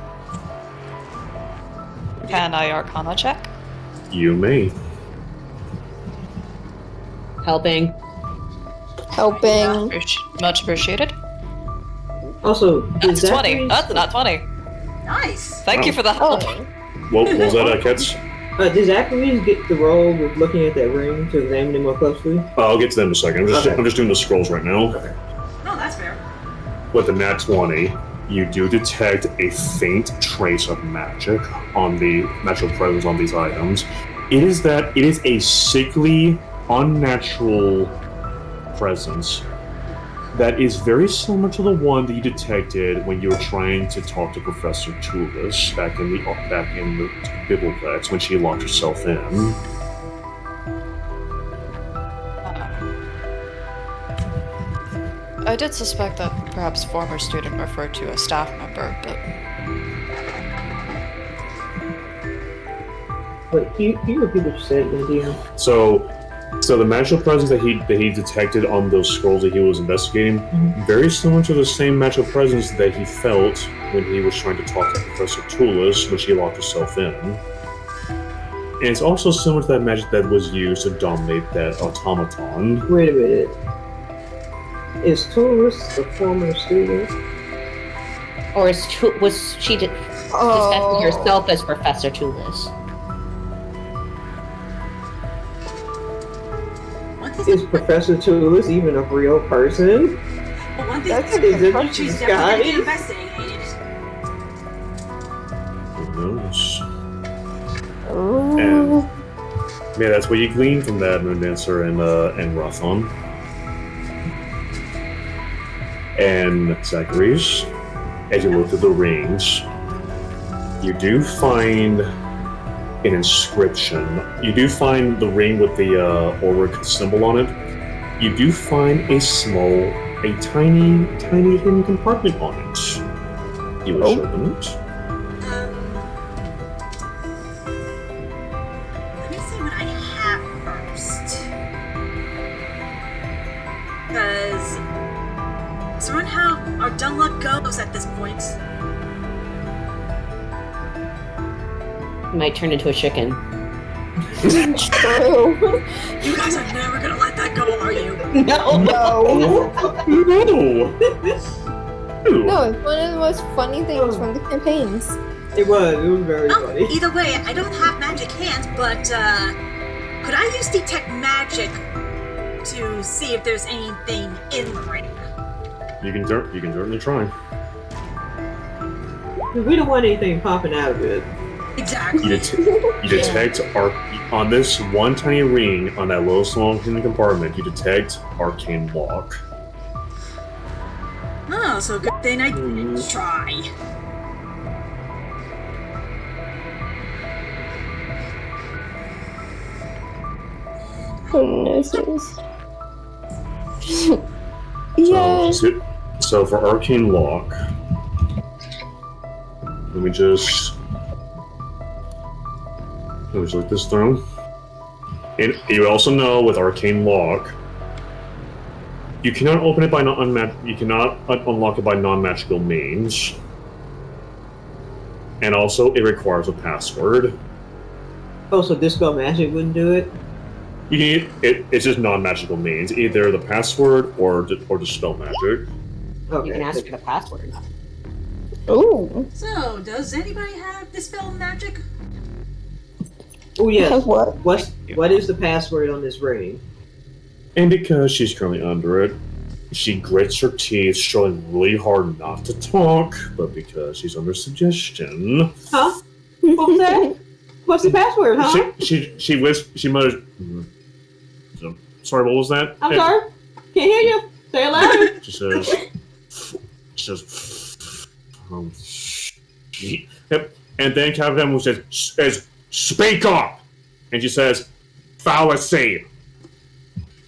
Can I Arcana check? You may. helping. Much appreciated. Also, That's 20. That's not 20. Nice. Thank you for the help. What was that, Kets? Does Zachary get the role with looking at that ring to examine it more closely? I'll get to them in a second. I'm just doing the scrolls right now. Okay. No, that's fair. With the nat 20, you do detect a faint trace of magic on the natural presence on these items. It is a sickly, unnatural presence that is very similar to the one that you detected when you were trying to talk to Professor Tulis back in the Biblioplex when she locked herself in. I did suspect that perhaps former student referred to a staff member, but Wait, can you repeat what you said, Lydia? So the magical presence that he detected on those scrolls that he was investigating, very similar to the same magical presence that he felt when he was trying to talk to Professor Tulis when she locked herself in. And it's also similar to that magic that was used to dominate that automaton. Wait a minute. Is Tulis a former student? Or was she discussing herself as Professor Tulis? Is Professor Tulis even a real person? Well, one thing That's a good question, she's definitely guys. investigated. Who knows? Oh. And yeah, that's what you glean from that Moondancer and Rothon. And Zachary's, as you look at the rings, you do find an inscription. You do find the ring with the Auric symbol on it. You do find a tiny hidden compartment on it. You will show them it. Let me see what I have first. Because somehow our dumb luck goes at this point. Might turn into a chicken. True. You guys are never gonna let that go, are you? No. No. No! No, it's one of the most funny things from the campaigns. It was very Oh, funny. either way, I don't have magic hands, but could I use detect magic to see if there's anything in the ring? You can certainly try. We don't want anything popping out of it. Exactly. You detect on this one tiny ring on that little small hidden compartment. You detect arcane lock. Oh, so good thing I didn't try. Goodness. Yeah. So for arcane lock, let me just look this through. And you also know with Arcane Lock, you cannot open it by you cannot unlock it by non-magical means. And also, it requires a password. Oh, so Dispel Magic wouldn't do it? You need it's just non-magical means, either the password or Dispel Magic. Okay. You can ask for the password. Ooh. So, does anybody have Dispel Magic? Oh yes. What? What is the password on this ring? And because she's currently under it, she grits her teeth, trying really hard not to talk, but because she's under suggestion. Huh? What was that? What's the password, huh? She mutters. Sorry, what was that? I'm sorry. Can't hear you. Say it louder. She says, yep. And then Captain says, speak up! And she says, fallacy.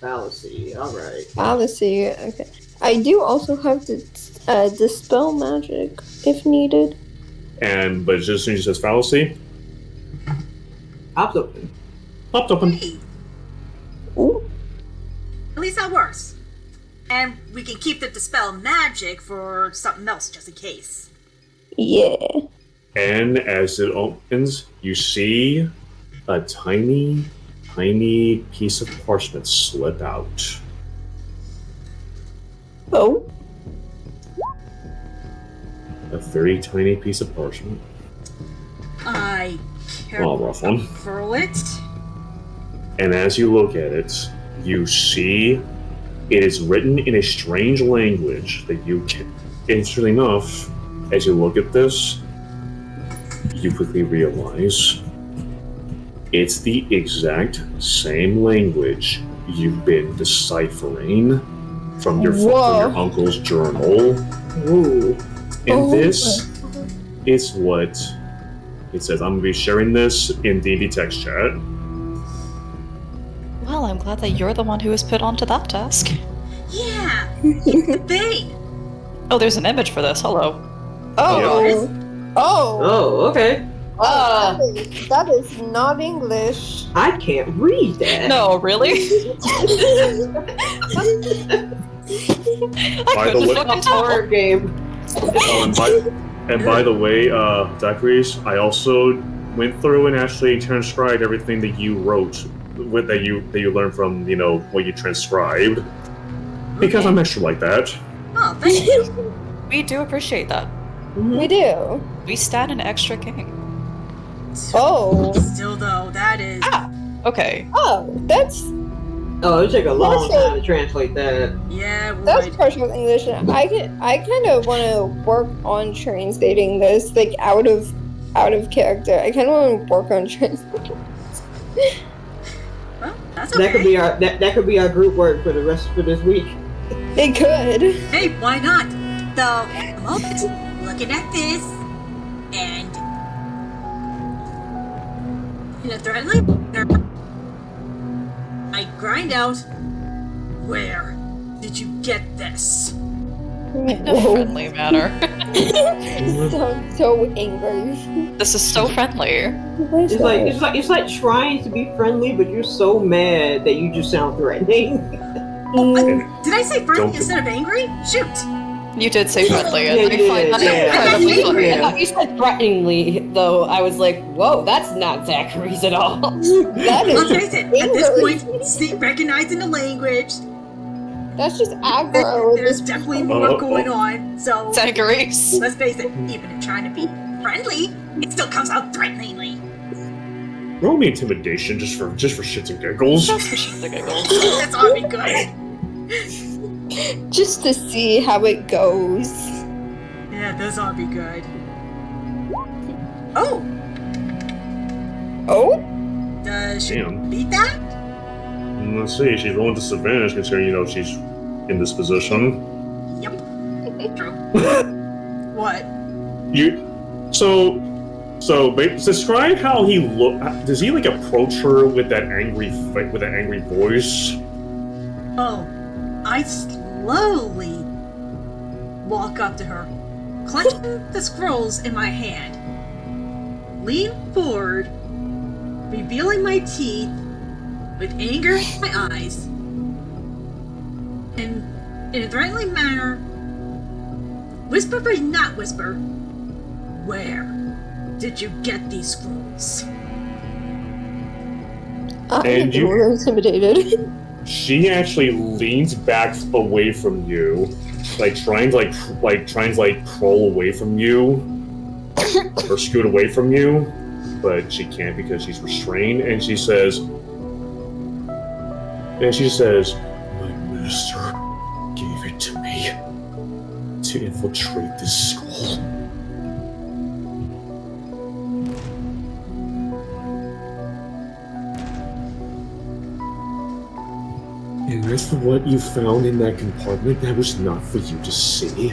Fallacy. All right. Fallacy. Okay. I do also have to dispel magic if needed. But just as soon as she says fallacy, Pops open. popped open. Hey, Ooh. at least that works. And we can keep the Dispel Magic for something else, just in case. Yeah. And as it opens, you see a tiny piece of parchment slip out. Oh. A very tiny piece of parchment. I Well, rough one. unfurl it. And as you look at it, you see it is written in a strange language that you can. Interestingly enough, as you look at this, you quickly realize it's the exact same language you've been deciphering from your uncle's journal. Ooh. And this is what it says. I'm going to be sharing this in D&D text chat. Well, I'm glad that you're the one who was put onto that task. Yeah, he's the thing. Oh, there's an image for this. Hello. Oh. Oh. Oh, okay. That is not English. I can't read that. No, really? By the way, It's a horror game. oh, and by the way, Dacres, I also went through and actually transcribed everything that you wrote, that you learned from what you transcribed, because I'm extra like that. Oh, thank you. We do appreciate that. We do. We stand an extra king. Oh. Still, though, that is. Okay. Oh, that's Oh, it would take a long time to translate that. Yeah, it that's would. partial English. I kind of want to work on translating this like out of character. I kind of want to work on translating. Well, that's okay. That could be our group work for this week. It could. Hey, why not? So, at the moment, looking at this, and threateningly, I grind out. Where did you get this? In a friendly manner. Sounds so angry. This is so friendly. It's like trying to be friendly, but you're so mad that you just sound threatening. Did I say friendly instead of angry? Shoot. You did say friendly, and Yeah, I you find did, that yeah. incredibly funny. Yeah. You said threateningly, though. I was like, whoa, that's not Zachary's at all. That Let's is face it, at this point, recognizing the language, that's just aggro. there's definitely more going on. So, Zachary's. let's face it, even in trying to be friendly, it still comes out threateningly. Roll me intimidation just for shits and giggles. Just for shits and giggles. That's ought to be good. Just to see how it goes. Yeah, this ought to be good. Oh, Oh? does she Damn. beat that? Let's see. She's rolling disadvantage considering she's in this position. Yep. True. What? Describe how he look. Does he approach her with that angry voice? Oh, I slowly walk up to her, clenching the scrolls in my hand, lean forward, revealing my teeth, with anger in my eyes, and in a threatening manner, whisper but not whisper, where did you get these scrolls? I'm And you- more intimidated. She actually leans back away from you, like trying to crawl away from you or scoot away from you, but she can't because she's restrained. And she says, "My master gave it to me to infiltrate this school." And as for what you found in that compartment, that was not for you to see.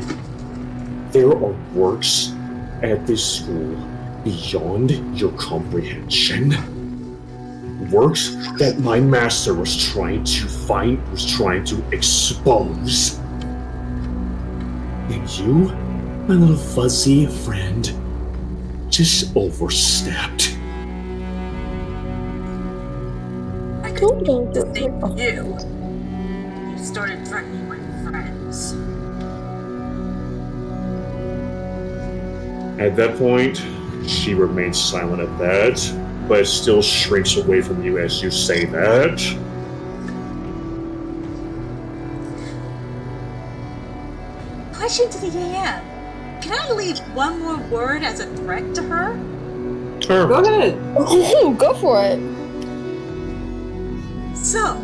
There are works at this school beyond your comprehension. Works that my master was trying to expose. And you, my little fuzzy friend, just overstepped. I Don't could do the same it. for you. You started threatening my friends. At that point, she remains silent at that, but still shrinks away from you as you say that. Question to the AM. Can I leave one more word as a threat to her? Sure. Go ahead. Go for it. So,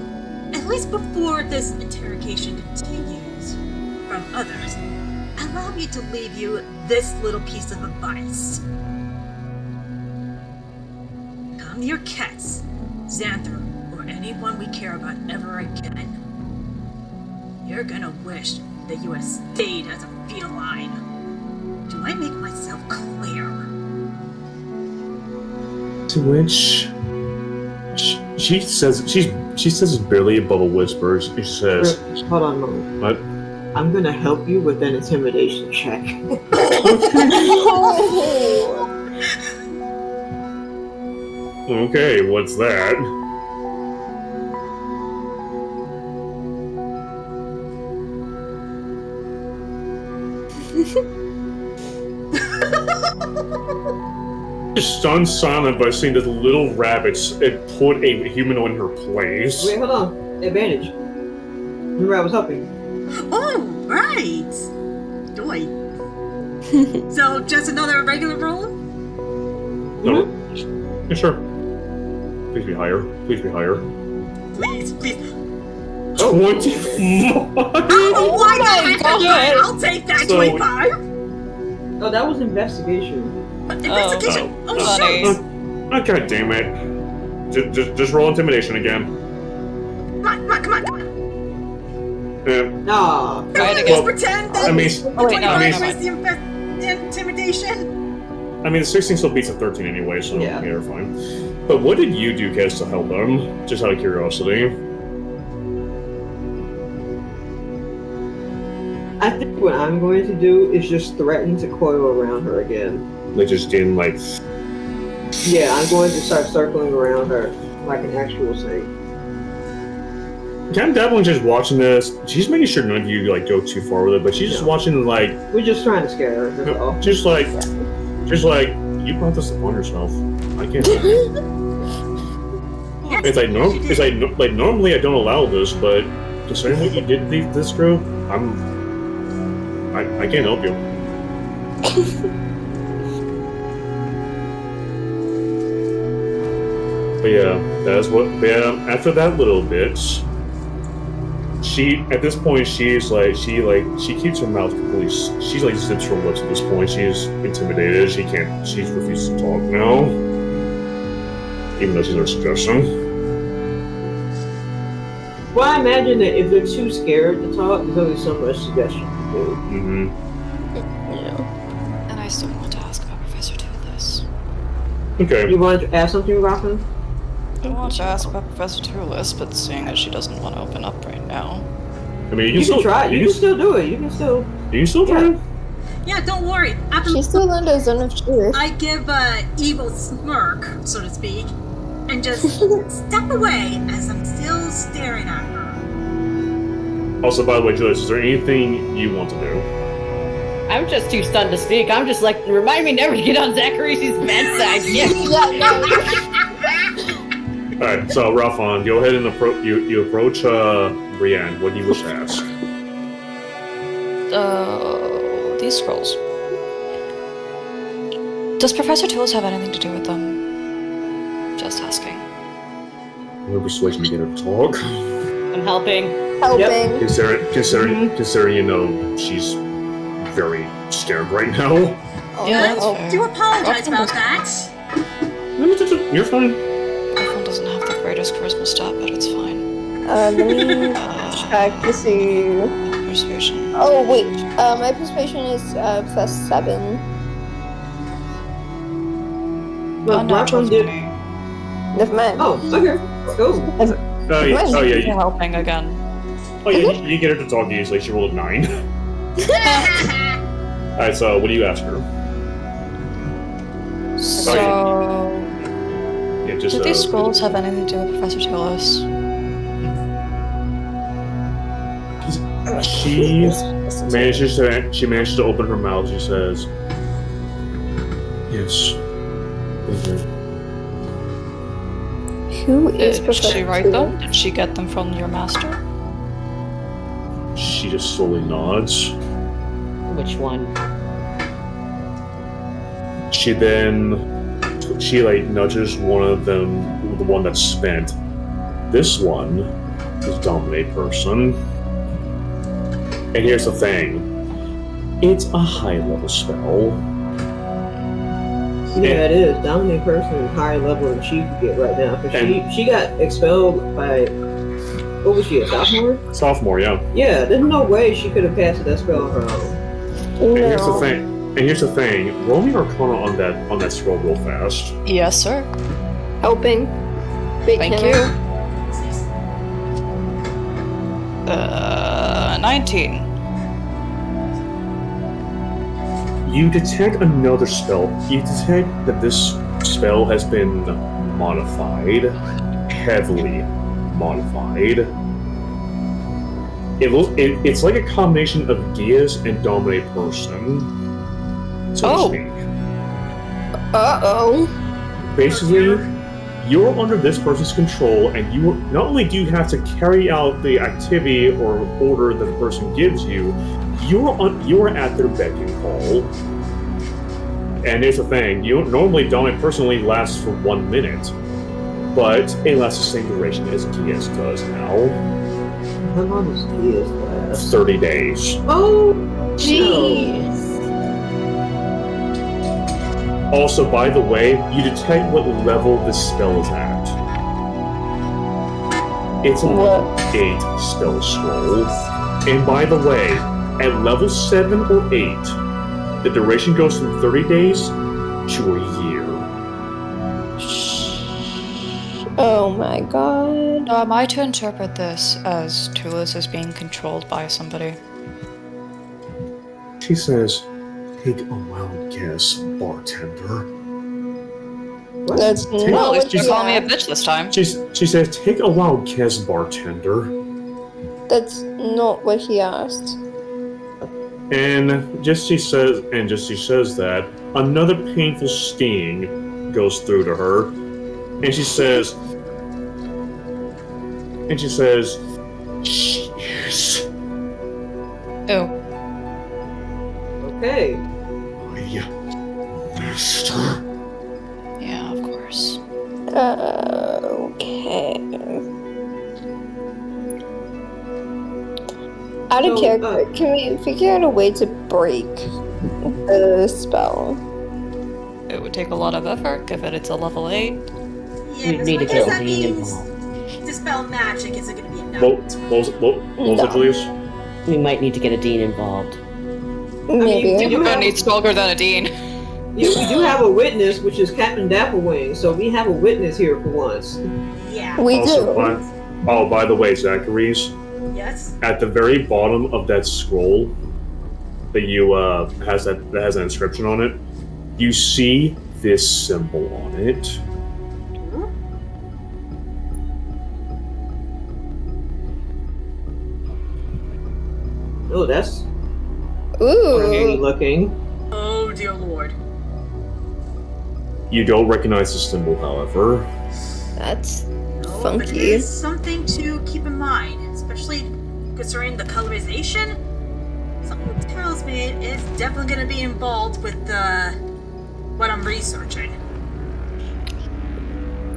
at least before this interrogation continues from others, allow me to leave you this little piece of advice. Come near Kets, Xanther, or anyone we care about ever again. You're gonna wish that you had stayed as a feline. Do I make myself clear? To which she says it barely above a whisper. She says, Hold on a moment. "What? I'm gonna help you with an intimidation check. Okay, what's that?" Stunned silent by seeing this little rabbit it put a humanoid in her place. Wait, hold on. Advantage. Remember I was helping. Oh, right! Joy. So, just another regular roll? No. Yeah, sure. Please be higher. Please be higher. Please, please. 25! Oh, why not? God. I'll take that So- 25! Oh, that was investigation. Investigation! Oh, funny. shit! Oh, God damn it. Just roll intimidation again. Come on. Nah. Can we to just get- pretend that I mean, the Oh, wait, no, 25 never was the intimidation? the 16 still beats a 13 anyway, so Yeah. you're fine. But what did you do, Kez, to help them? Just out of curiosity. I think what I'm going to do is just threaten to coil around her again. They just didn't like. Yeah, I'm going to start circling around her like an actual snake. I'm definitely just watching this. She's making sure none of you like go too far with it, but she's just Yeah. watching like, We're just trying to scare her. That's all. just like, you brought this upon yourself. I can't. help it. Yes, It's like she did. like normally I don't allow this, but considering what you did to this girl, I can't help you. But yeah, that's what. Yeah, after that little bit, she at this point she keeps her mouth completely. She like zips her lips at this point. She is intimidated. She can't. She refuses to talk now, even though she's under suggestion. Well, I imagine that if they're too scared to talk, there's only so much suggestion to do. Mm-hmm. Yeah. And I still want to ask about Professor Toulis. Okay. You want to ask something, Rockman? I want to ask about Professor Toulis, but seeing as she doesn't want to open up right now. I mean, You can try. You can still. still do it. You can still. You can still try. Yeah, don't worry. After She's still under zone of truth. I give a evil smirk, so to speak. and just step away as I'm still staring at her. Also, by the way, Julius, is there anything you want to do? I'm just too stunned to speak. I'm just like, remind me never to get on Zachary's bad side. Yeah. Alright, so Ralphon, go ahead and you approach Brienne. What do you wish to ask? These scrolls. Does Professor Tools have anything to do with them? Just asking. No persuasion to get her to talk. I'm helping. Helping. Considering you know she's very scared right now. Oh, Yeah, that's no. fair. Do apologize about that. You're fine. Ralphon doesn't have the greatest charisma stat, but it's fine. Let me check to see. Persuasion. Oh wait, my persuasion is +7. But Unnatural Ralphon did. 20. Never mind. Oh, okay. Cool. Oh yeah. You're helping again. You get her to talk easily. She rolled a 9. Alright, so what do you ask her? So, Yeah, just do these scrolls have anything to do with Professor Tools? She manages to open her mouth. She says, "Yes." Who is Did Professor she write them? Did she get them from your master? She just slowly nods. Which one? She nudges one of them, the one that's spent. This one is Dominate Person. And here's the thing. It's a high-level spell. Yeah, it is. Dominate person is higher level than she could get right now. Cause she got expelled by, what was she, a sophomore? Sophomore, yeah. Yeah, there's no way she could have cast that spell on her own. And here's the No. thing. Roll me Arcana on that scroll real fast. Yes, sir. Helping. Big Thank hand. you. 19. You detect another spell. You detect that this spell has been modified, heavily modified. It's like a combination of Geas and Dominate Person, so to speak. Uh-oh. Basically, you're under this person's control, and not only do you have to carry out the activity or order that the person gives you, you're at their beck and call. And here's the thing: normally Dominate personally lasts for 1 minute, but it lasts the same duration as Geas does now. How long does Geas last? 30 days. Oh, Jeez. Also, by the way, you detect what level this spell is at. It's a level 8 spell scroll. And by the way, at level 7 or 8, the duration goes from 30 days to a year. Oh my god. Am I to interpret this as Tulis is being controlled by somebody? She says, "Take a wild guess, bartender." That's Well, not at least what you're you calling me a asked. bitch this time. She says, "Take a wild guess, bartender." That's not what he asked. And just she says that, another painful sting goes through to her, and she says, "She is Oh. okay. my master." Yeah, of course. Okay. Out of So, character, can we figure out a way to break the spell? It would take a lot of effort, given it's a level 8. Yeah, We but need to I guess get that Dean means involved. dispel magic isn't going to be enough. What was it, Julius? We might need to get a dean involved. Maybe. we do You're gonna have, need stronger than a dean. yeah, we do have a witness, which is Captain Dapplewing. So we have a witness here for once. Yeah. We Also, do. by the way, Zachary's, Yes. at the very bottom of that scroll that has an inscription on it, you see this symbol on it. Oh, that's funny Ooh. looking. Oh dear lord. You don't recognize the symbol, however. That's No, but it funky. is something to keep in mind, especially concerning the colorization. Something tells me it is definitely going to be involved with what I'm researching.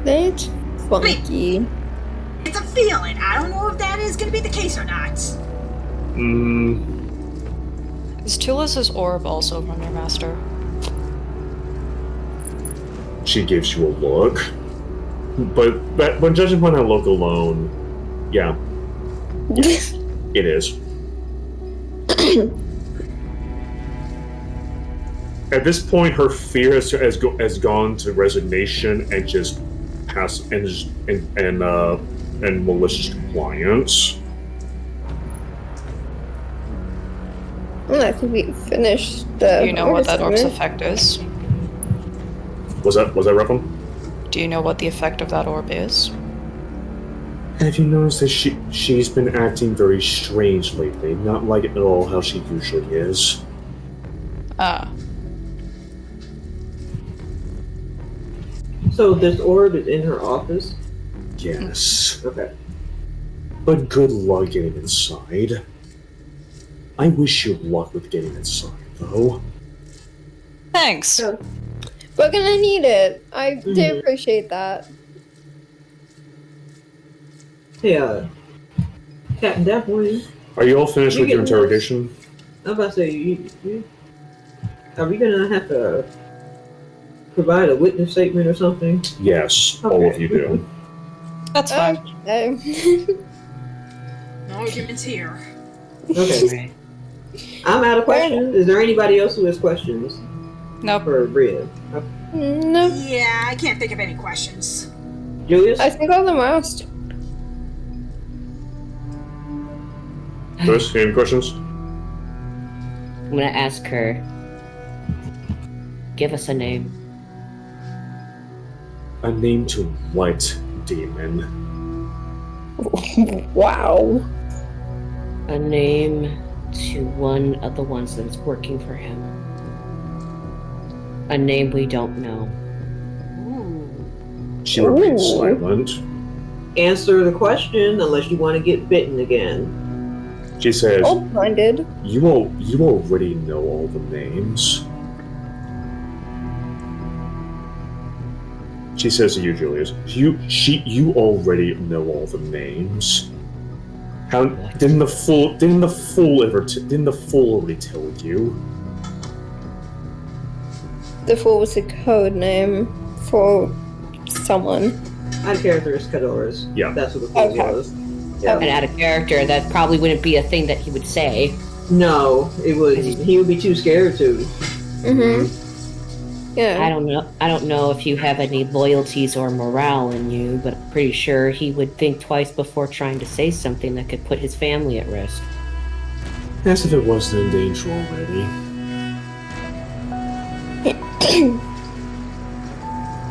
That's funky. It's a feeling. I don't know if that is going to be the case or not. Is Tulis's orb also from your master? She gives you a look. But judging by that look alone, yeah, it is. At this point, her fear has gone to resignation and just and malicious compliance. Well, I think we finished the. Do you know what that orb's assignment. effect is? Was that Repham? Do you know what the effect of that orb is? Have you noticed that she's been acting very strange lately? Not like at all how she usually is. Ah. So this orb is in her office? Yes. Okay. But good luck getting inside. I wish you luck with getting inside, though. Thanks. So, We're gonna need it. I do Mhm. appreciate that. hey, Captain Deathwing, Are you all finished You with your getting interrogation? I'm about to say, are we gonna have to provide a witness statement or something? Yes, all of you do. That's fine. No arguments here. Okay. I'm out of questions. Is there anybody else who has questions Nope. for Bria? No, Yeah, I can't think of any questions. Julius? I think all of them are asked. Chris, any questions? I'm gonna ask her. Give us a name. A name to what, demon? Wow. A name to one of the ones that is working for him. A name we don't know. She remains Ooh. silent. Answer the question unless you want to get bitten again. She says, Old-minded. you already know all the names. She says to you, Julius, you already know all the names. How didn't the fool already tell you? The Fool was a code name for someone. Out of character is Kadora's. Yeah. That's what the fool Okay. was. Yeah. And out of character, that probably wouldn't be a thing that he would say. No, it would. He would be too scared to. Mm-hmm. Yeah. I don't know if you have any loyalties or morale in you, but I'm pretty sure he would think twice before trying to say something that could put his family at risk. As if it wasn't in danger already.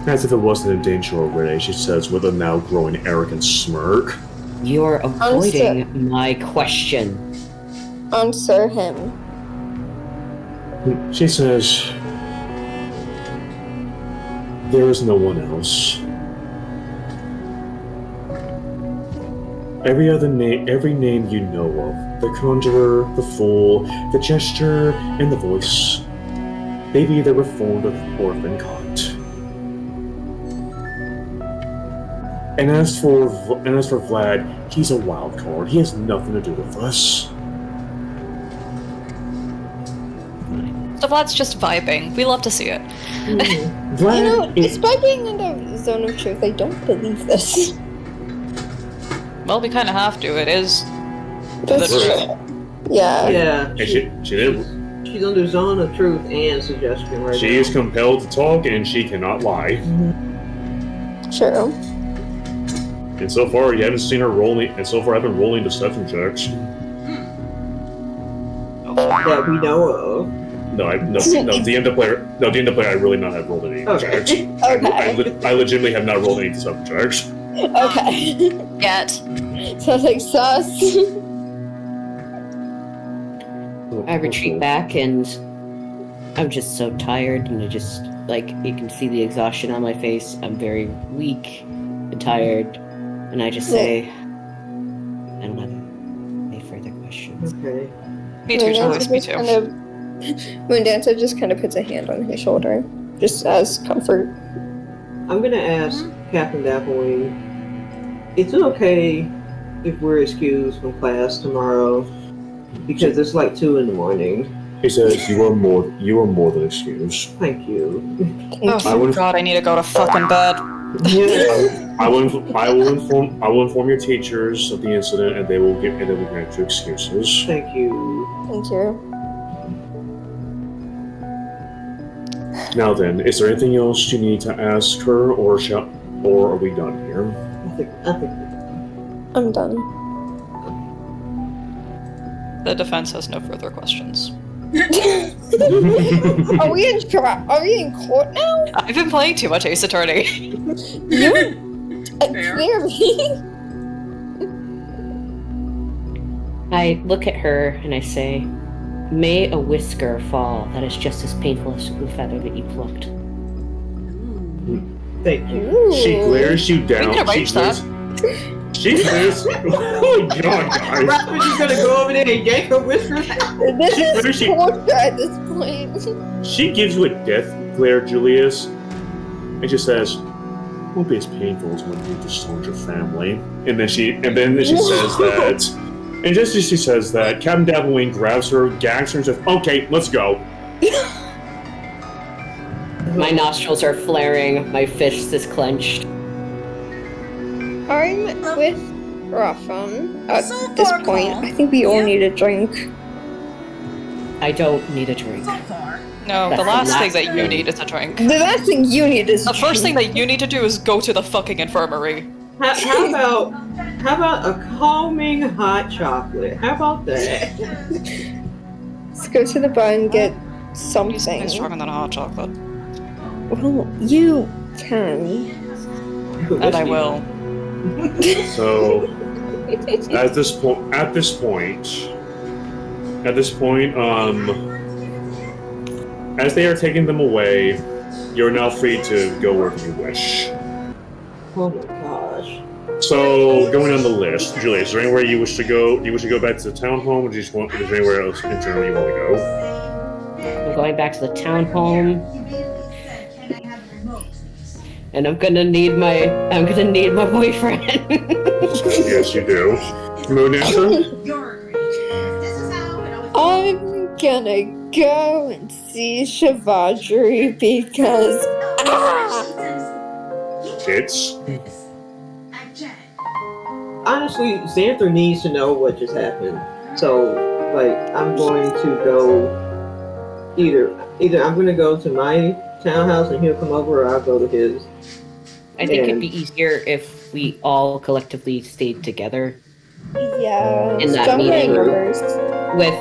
As if it wasn't in danger already, she says with a now growing arrogant smirk. You're avoiding my question. Answer him. She says, there is no one else. Every name you know of, the conjurer, the fool, the gesture, and the voice, they've either reformed or been caught. And as for Vlad, he's a wild card. He has nothing to do with us. So Vlad's just vibing. We love to see it. Vlad, You know, despite being in the zone of truth, I don't believe this. Well, we kind of have to. It is. That's The true. Yeah. Yeah. and she did. She's under zone of truth and suggestion right She now. is compelled to talk, and she cannot lie. True. And so far, you haven't seen her rolling. And so far, I've been rolling deception checks. That we know of. No, DM player. I really not have rolled any Okay. checks. Okay. I legitimately have not rolled any deception checks. Okay. Yet. Sounds like sus. I retreat back, and I'm just so tired, and I just, like, you can see the exhaustion on my face. I'm very weak and tired, and I just say, I don't have any further questions. Okay. Me too, Julius, me too. Moondanta just kind of puts a hand on his shoulder, just as comfort. I'm gonna ask Captain Dapplewing, is it okay if we're excused from class tomorrow? Because it's like 2 a.m. He says, you are more than excused. Thank you. Oh, thank God, I need to go to fucking bed. I will inform your teachers of the incident, and they will grant you excuses. Thank you. Thank you. Now then, is there anything else you need to ask her, or are we done here? I think I'm done. The defense has no further questions. Are we in court now? I've been playing too much Ace Attorney. Clearly. I look at her and I say, may a whisker fall that is just as painful as the feather that you plucked. Thank you. Ooh. She glares you down. We can arrange that. She glares. Oh my God, guys! Rapper's just gonna go over there and yank her whiskers. This is torture at this point. She gives you a death glare, Julius, and she says, "It won't be as painful as when you disowned your family." And then she says that. And just as she says that, Captain Dapplewing grabs her, gags her, and says, "Okay, let's go." My nostrils are flaring, my fist is clenched. I'm with Rapham at So this far, point. calm. I think we all Yeah. need a drink. I don't need a drink. So far. No, the That's last not thing that you good. need is a drink. The last thing you need is The first thing that you need to do is go to the fucking infirmary. How about a calming hot chocolate? How about that? Let's go to the bar and get Something something. stronger than a hot chocolate. Well, you can. And I will. So, at this point, as they are taking them away, you're now free to go wherever you wish. Oh my gosh. So, going on the list, Julia, is there anywhere you wish to go? Do you wish to go back to the townhome, or is there anywhere else in general you want to go? I'm going back to the townhome, and I'm gonna need my boyfriend. Yes, you do. Moon Dancer? I'm gonna go and see Shavadri because It's Honestly, Xanther needs to know what just happened. So, like, I'm going to go either I'm gonna go to my townhouse and he'll come over, or I'll go to his. I think it'd And- be easier if we all collectively stayed together yeah, In that John meeting. remembers. with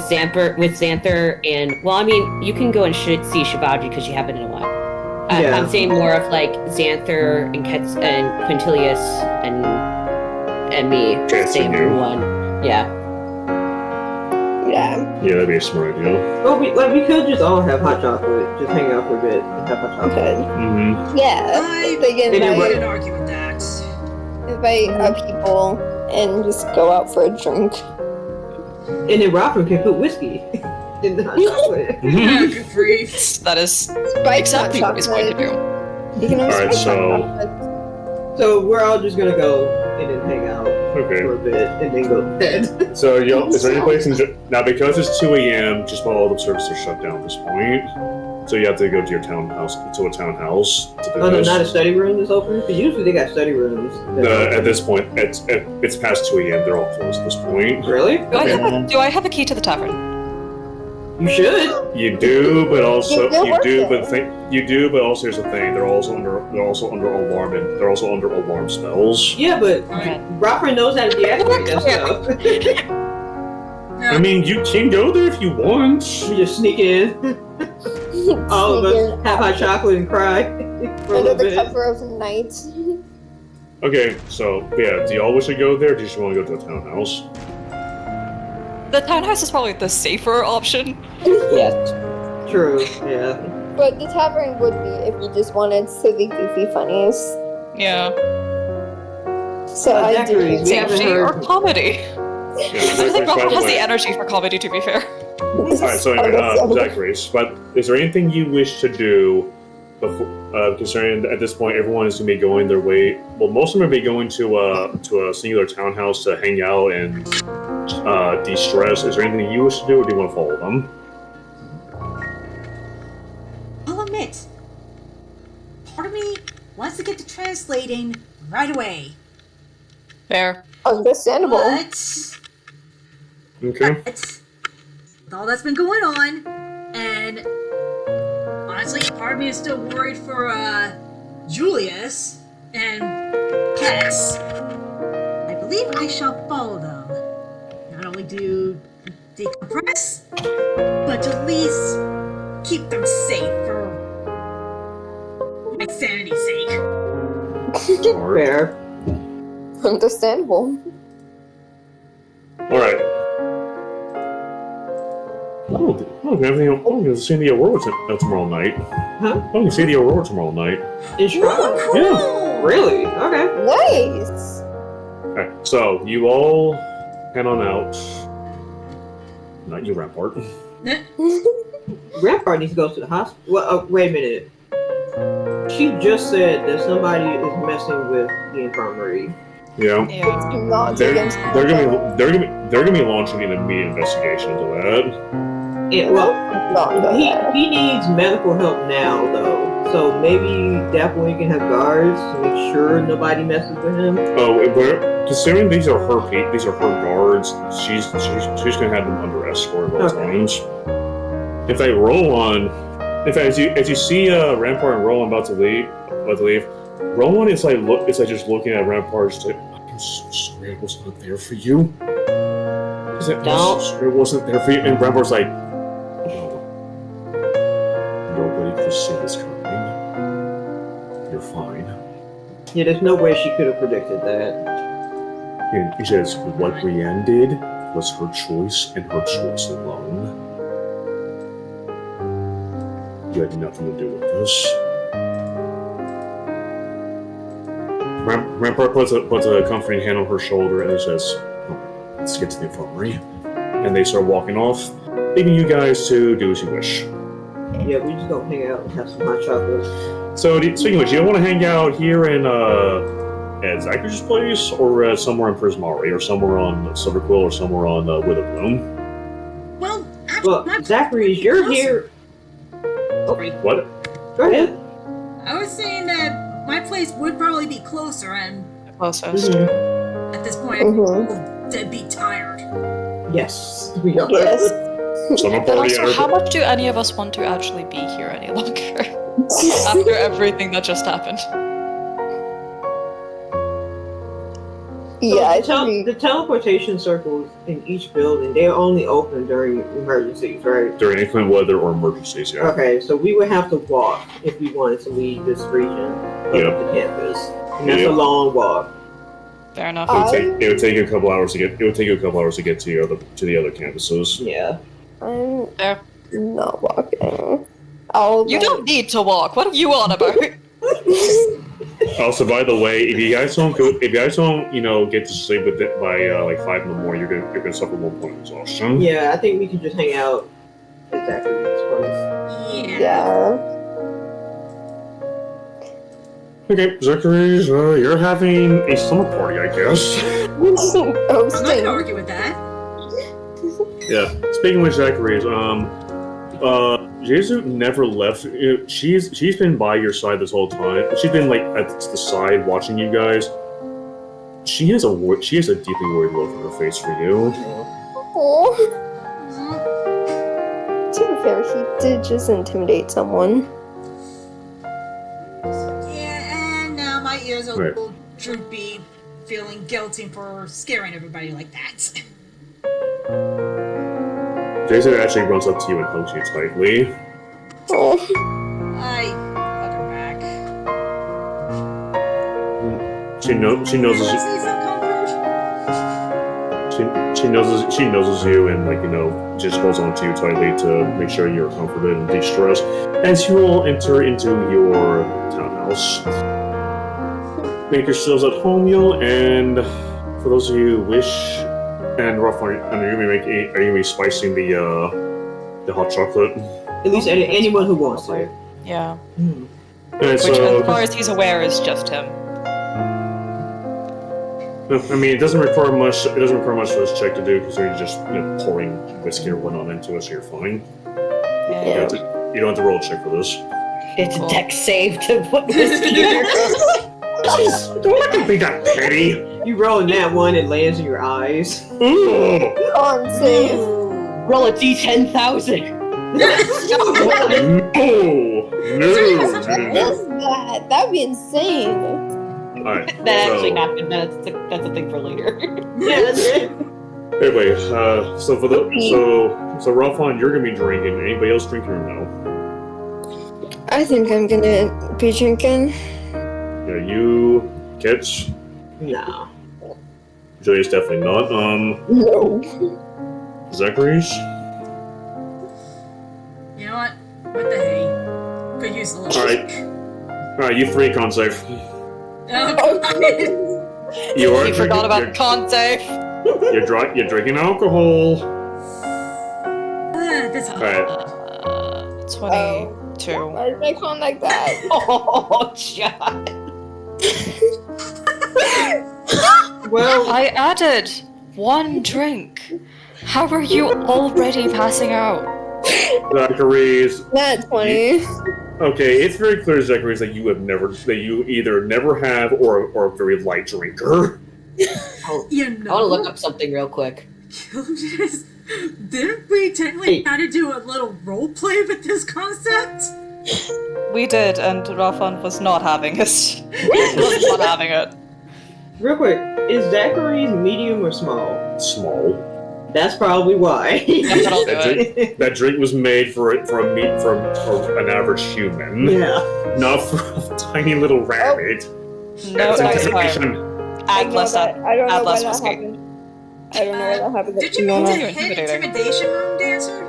Xanther, and well, I mean, you can go and see Shivaji because you haven't in a while. Yeah. I'm saying more of like Xanther and Quintilius and me Kets staying and you. in one. Yeah. Yeah. yeah, that'd be a smart idea. Well, we could just all have hot chocolate, just hang out for a bit and have hot chocolate. Okay. Mm-hmm. Yeah. They can And it I was- wouldn't argue with that. invite people and just go out for a drink. And then Robin can put whiskey in the hot chocolate. Good grief. That is Spike exactly what he's going to do. You can always Alright, spike so- hot chocolate. So we're all just gonna go and then hang out Okay. for a bit and then go to bed. So, is there any place now? Because it's 2 a.m., just about all the services are shut down at this point. So you have to go to your townhouse, to a townhouse to do Oh no, this. not a study room that's open? Because usually they got study rooms. that are At this point, it's past 2 a.m. They're all closed at this point. Really? Do I have a key to the tavern? You should. You do, but also They're you do, worth but also here's the thing: they're also under alarm, and they're also under alarm spells. Yeah, but Okay. Robin knows how to deactivate that stuff. I mean, you can go there if you want. We just sneak in. All of us have hot chocolate and cry for a Under little the bit. cover of night. Okay, so yeah, do y'all wish to go there? Or do you just want to go to the townhouse? The townhouse is probably the safer option. Yes. True. Yeah. But the tavern would be if you just wanted silly, goofy funnies. Yeah. So I Zachary, do. we haven't Safety or heard. comedy. Yeah, I think by Rohan the has way- the energy for comedy, to be fair. Alright, so anyway, Zachary, but is there anything you wish to do before, concerning at this point everyone is going to be going their way? Well, most of them are going to be going to a singular townhouse to hang out and de-stress. Is there anything you wish to do, or do you want to follow them? I'll admit, part of me wants to get to translating right away. Fair. Understandable. But Okay. with all that's been going on, and honestly, part of me is still worried for Julius and Cass. I believe I shall follow them. Not only do decompress, but to at least keep them safe for my sanity's sake. Alright. Fair. Understandable. Alright. Everything. Oh, you'll see the Aurora tomorrow night. Huh? Oh, you can see the Aurora tomorrow night. In Shrine? Yeah. Really? Okay. Nice. Okay, so you all head on out. Not you, Rampart. Rampart needs to go to the hospital. Well, wait a minute. She just said that somebody is messing with the infirmary. Yeah. Yeah. Not They're against gonna be launching an immediate investigation into that. And, well, not go there. he needs medical help now, though. So maybe Dapple can have guards to make sure nobody messes with him. Oh, but considering these are her guards, she's gonna have them under escort at all Okay. times. In fact, as you see Rampart and Rowan about to leave, Rowan is like just looking at Rampart, just like, I'm so sorry I wasn't there for you. He's like, I'm so sorry I wasn't there for you. And Rampart's like, no, nobody could see this coming. You're fine. Yeah, there's no way she could have predicted that. And he says, what Brienne did was her choice and her choice alone. You had nothing to do with this. Rampart puts a comforting hand on her shoulder and says, oh, let's get to the infirmary. And they start walking off, leaving you guys to do as you wish. Yeah, we just go hang out and have some hot chocolate. So, speaking of which, do you want to hang out here at Zachary's place, or somewhere in Prismari, or somewhere on Silver Quill, or somewhere on Witherbloom? Well, actually, Well, Zachary, you're here. Sorry. What? Go ahead. I was saying that my place would probably be closer, and Closest. Mhm. at this point, Mhm. I'm dead tired. Yes, we are. Yes. Summer And party. also, how much do any of us want to actually be here any longer? After everything that just happened. Yeah, I So think the teleportation circles in each building, they're only open during emergencies, right? During inclement weather or emergencies, yeah. Okay, so we would have to walk if we wanted to leave this region of Yep. the campus. And that's Yep. a long walk. Fair enough. It would take you a couple hours to get. It would take you a couple hours to get to the other campuses. Yeah. I'm Fair. not walking. I'll You don't need to walk. What are you on about? Also, by the way, if you guys don't, get to sleep with it by like 5 in the morning, you're gonna suffer 1 point of exhaustion. Yeah, I think we can just hang out at Zachary's place. Yeah. Okay, Zachary's, you're having a summer party, I guess. I'm not Hosting. gonna argue with that. Yeah. Speaking with Zachary's, Jesu never left. She's been by your side this whole time. She's been like at the side watching you guys. She has a deeply worried look on her face for you. Oh. To be fair, he did just intimidate someone. Yeah, and now my ears are Right. a little droopy, feeling guilty for scaring everybody like that. Jason actually runs up to you and hugs you tightly. Oh. I hug her back. She knows. Let's need some comfort. She noses you and just holds on to you tightly to make sure you're comforted and de-stressed as you all enter into your townhouse. Make yourselves at home, y'all, and for those of you who wish, and Ruff, are you gonna be spicing the hot chocolate? At least anyone who wants to. Yeah. Mm. And Which, so, as far as he's aware, is just him. I mean, it doesn't require much. It doesn't require much for this check to do because you're just pouring whiskey or whatnot into it, so you're fine. Yeah. You don't have to roll a check for this. It's a deck save to put whiskey in your Don't let me be that petty. You roll in that one, it lands in your eyes. Ooh. On save. Roll a d10,000. No, What is that? That'd be insane. Alright, That so, actually happened. That's a thing for later. Yeah, that's it. anyway, so for so Ralphon, you're gonna be drinking. Anybody else drinking or no? I think I'm gonna be drinking. Yeah, you, Kits, Nah. Julia's definitely not. No. Zachary's. You know what? What the hey? Could use a little. Alright, you three con save. Oh, You are You forgot about the con save. You're drinking alcohol. That's Alright. 22. Why did I con like that? Oh, John. Well, I added 1 drink. How are you already passing out? Zachary's. Not 20. Okay, it's very clear, Zachary's, that you either never have or are a very light drinker. you I want to look up something real quick. Didn't we technically how to do a little role play with this concept? We did, and Rafan was not having it. He was not having it. real quick, is Zachary's medium or small? Small. That's probably why. That'll do it. That drink was made for an average human, Yeah. not for a tiny little rabbit. No, That's next intimidation. time. Add less I don't know add why less that whiskey. happened. I don't know why that happened. Did you No, mean to no. hit Intimidating. intimidation room, Dancer?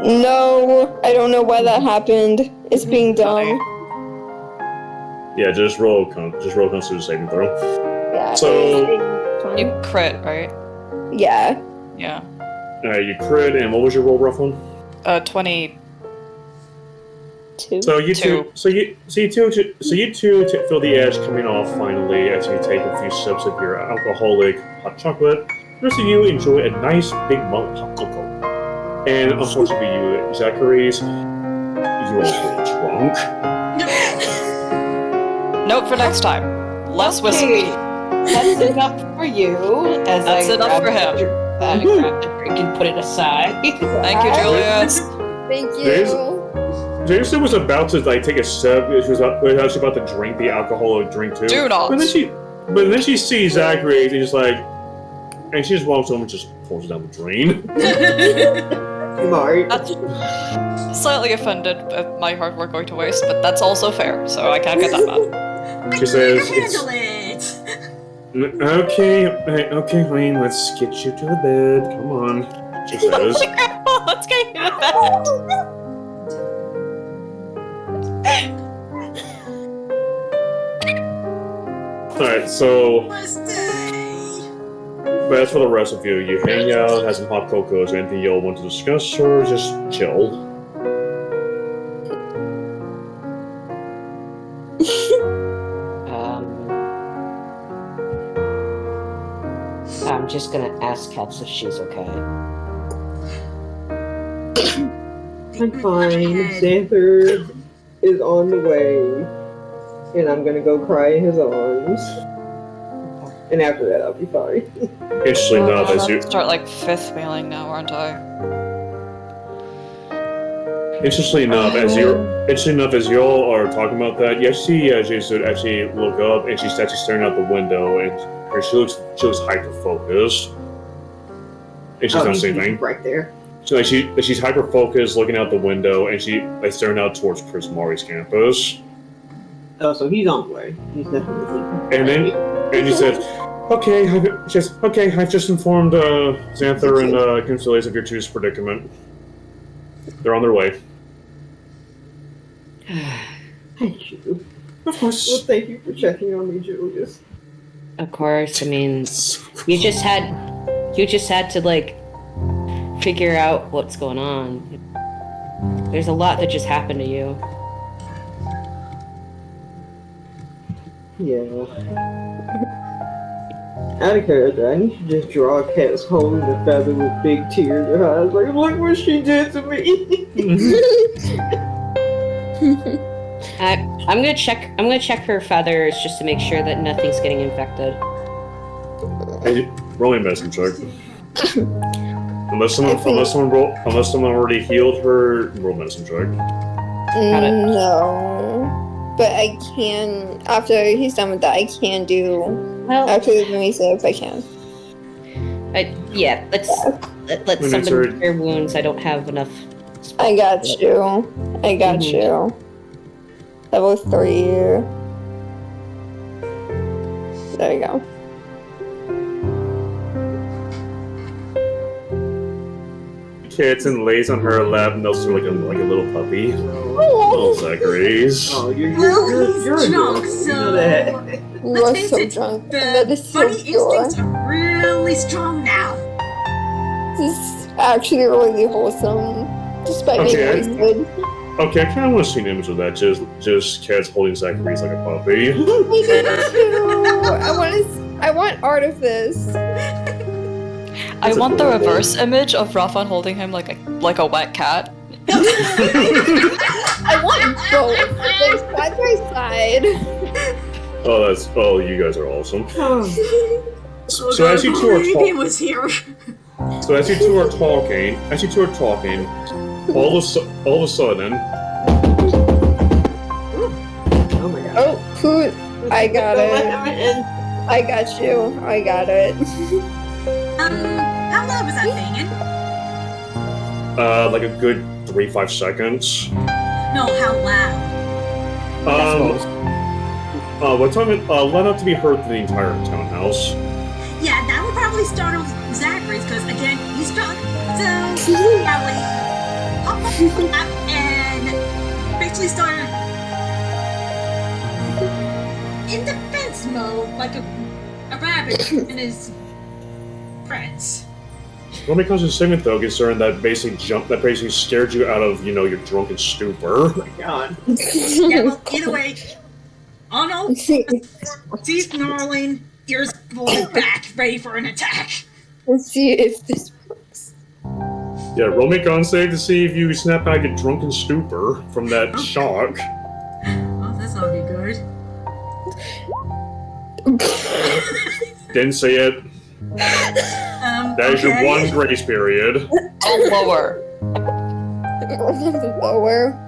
No, I don't know why that happened. It's being dumb. Yeah, just roll Constitution saving throw. Yeah. So- You crit, right? Yeah. Yeah. You crit, and what was your roll, rough one? 20. 2. So you Two. two feel the edge coming off finally as you take a few sips of your alcoholic hot chocolate. The rest of you enjoy a nice big mug of hot cocoa. And unfortunately, you, Zachary's, you're pretty drunk. Note for next time. Less whiskey. Okay, that's enough for you. As That's I enough grab for him. I grab the drink and put it aside. Thank you, Juliet. Thank There's- you. Jason was about to take a sip. She was actually about to drink the alcoholic drink too. Do not. But then she sees Zachary and she's like, and she just walks over and just pours it down the drain. Smart. That's slightly offended at my hard work going to waste, but that's also fair, so I can't get that mad. She says, Handle it. Okay, Wayne, let's get you to the bed. Come on. She says. Let's get you to bed. Alright, so, Must stay. but as for the rest of you, you hang out, have some hot cocoa. Is there anything y'all want to discuss, or just chill? I'm just gonna ask Katz if she's okay. I'm fine. Xanther is on the way. And I'm gonna go cry in his arms. And after that, I'll be fine. Interestingly enough, I'm as you gonna start like fifth mailing now, aren't I? Interestingly enough, as y'all are talking about that, you see Jason actually look up, and she's actually staring out the window, and she looks hyper focused, and she's not he's saying anything. right there. So she's hyper focused, looking out the window, and she's staring out towards Prismari's campus. Oh, so he's on the way. He's definitely. And then she says, Okay, I've just informed Xanther and Constellius of your two's predicament. They're on their way. Thank you. Of course. Well, thank you for checking on me, Julius. Of course, I mean, you just had to, like, figure out what's going on. There's a lot that just happened to you. Yeah. Out of character, I need to just draw a cat's holding the feather with big tears in her eyes. Like, look what she did to me. I'm gonna check her feathers just to make sure that nothing's getting infected. Hey, roll me a medicine check. Unless someone already healed her, roll medicine check. No. But I can, after he's done with that, I can do. Well, Actually, let me see if I can. yeah, let's summon cure wounds. I don't have enough. I got you. You. Level 3. There we go. Kits and lays on her lap, melts her like a little puppy. Little Zachary's. Oh, you're drunk, adorable. so You know that. You let's are face so it, drunk. the That is so bunny pure. instincts are really strong now. This is actually really wholesome, despite being Okay. wasted. Okay, I kind of want to see an image of that. Just cats holding Zachary's like a puppy. Me too. I want art of this. I want the reverse image of Rafa holding him like a wet cat. I want both. Like side by side. Oh, you guys are awesome. Oh, So as you two are he talking, was here. as you two are talking, all of a sudden, oh my god. Oh, who? I got it. Let him in. I got you. I got it. How loud was that thing? like a good 3-5 seconds. No, how loud? What time? Let out to be heard through the entire townhouse. Yeah, that would probably startle Zachary's, because again, he's drunk. So, probably hop up and basically start in defense mode, like a rabbit and his friends. Roll me concentration though, considering that basically scared you out of your drunken stupor. Oh my god. Yeah, well, either way, Arnold sees snarling, ears pulled back, ready for an attack. Let's see if this works. Yeah, roll me con save to see if you snap out of your drunken stupor from that shock. Oh, that's not be good. Didn't say it. That is your one grace period. Lower. Lower.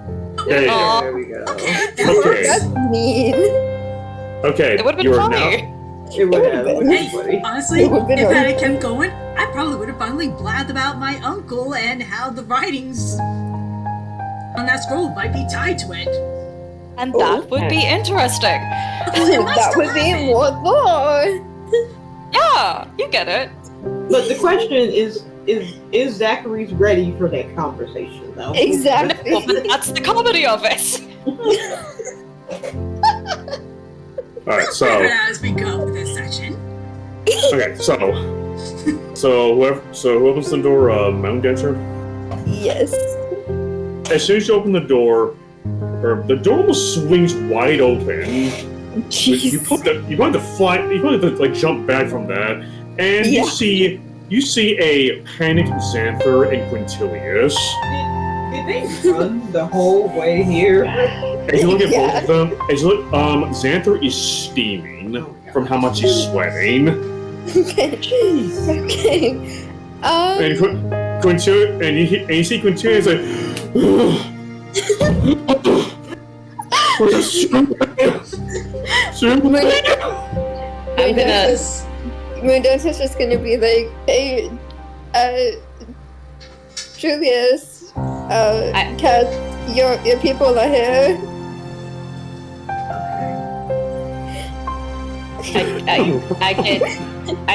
Yeah, yeah. There we go. Okay. That's mean. Okay. It would have you been are funny. It would have been Hey, funny. honestly, It would've been if I had okay. kept going, I probably would have finally blabbed about my uncle and how the writings on that scroll might be tied to it. And that would be interesting. That would be more lore. Yeah, you get it. But the question is Zachary's ready for that conversation, though? Exactly. No, but that's the comedy of it. Alright, so As we go with this section. okay, so who opens the door, Mountain Dancer? Yes. As soon as you open the door almost swings wide open. Jeez. You want to like jump back from that, and Yeah. you see a panicked Xanther and Quintilius. Did they run the whole way here? As you look at both of them, Xanther is steaming from how much he's sweating. Okay. Okay. And Quintilius, and you see Quintilius like. Moondos is just gonna be like, hey, Julius, Kat, your people are here. I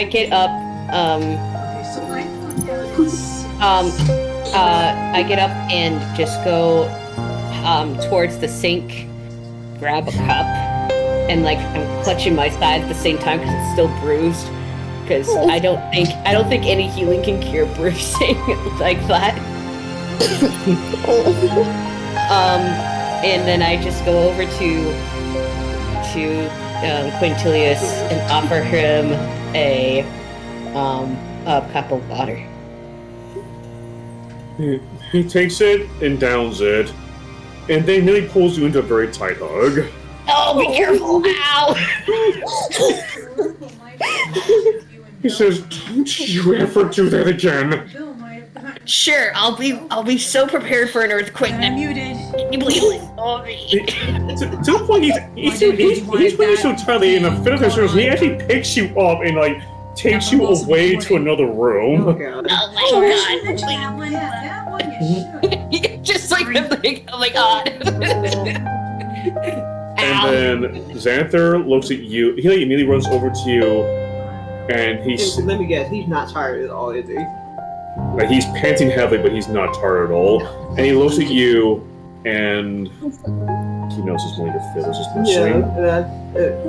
get up. I get up and just go towards the sink, grab a cup, and like I'm clutching my side at the same time because it's still bruised. Because I don't think any healing can cure bruising like that. And then I just go over to Quintilius and offer him a cup of water. He takes it and downs it, and then nearly pulls you into a very tight hug. Oh, be careful! Ow! He says, "Don't you ever do that again." Sure, I'll be so prepared for an earthquake. I'm muted. Can you believe it? Oh, To the point he's putting you so tightly in a fit of hysterics, he actually picks you up and like takes you away to another room. Oh god. oh my That one you should. god! Just like I'm like, oh my god! And Ow. then Xanther looks at you. He like immediately runs over to you, and Let me guess, he's not tired at all, is he? he's panting heavily, but he's not tired at all. And he looks at you, and he notices one of your feathers is missing. Yeah,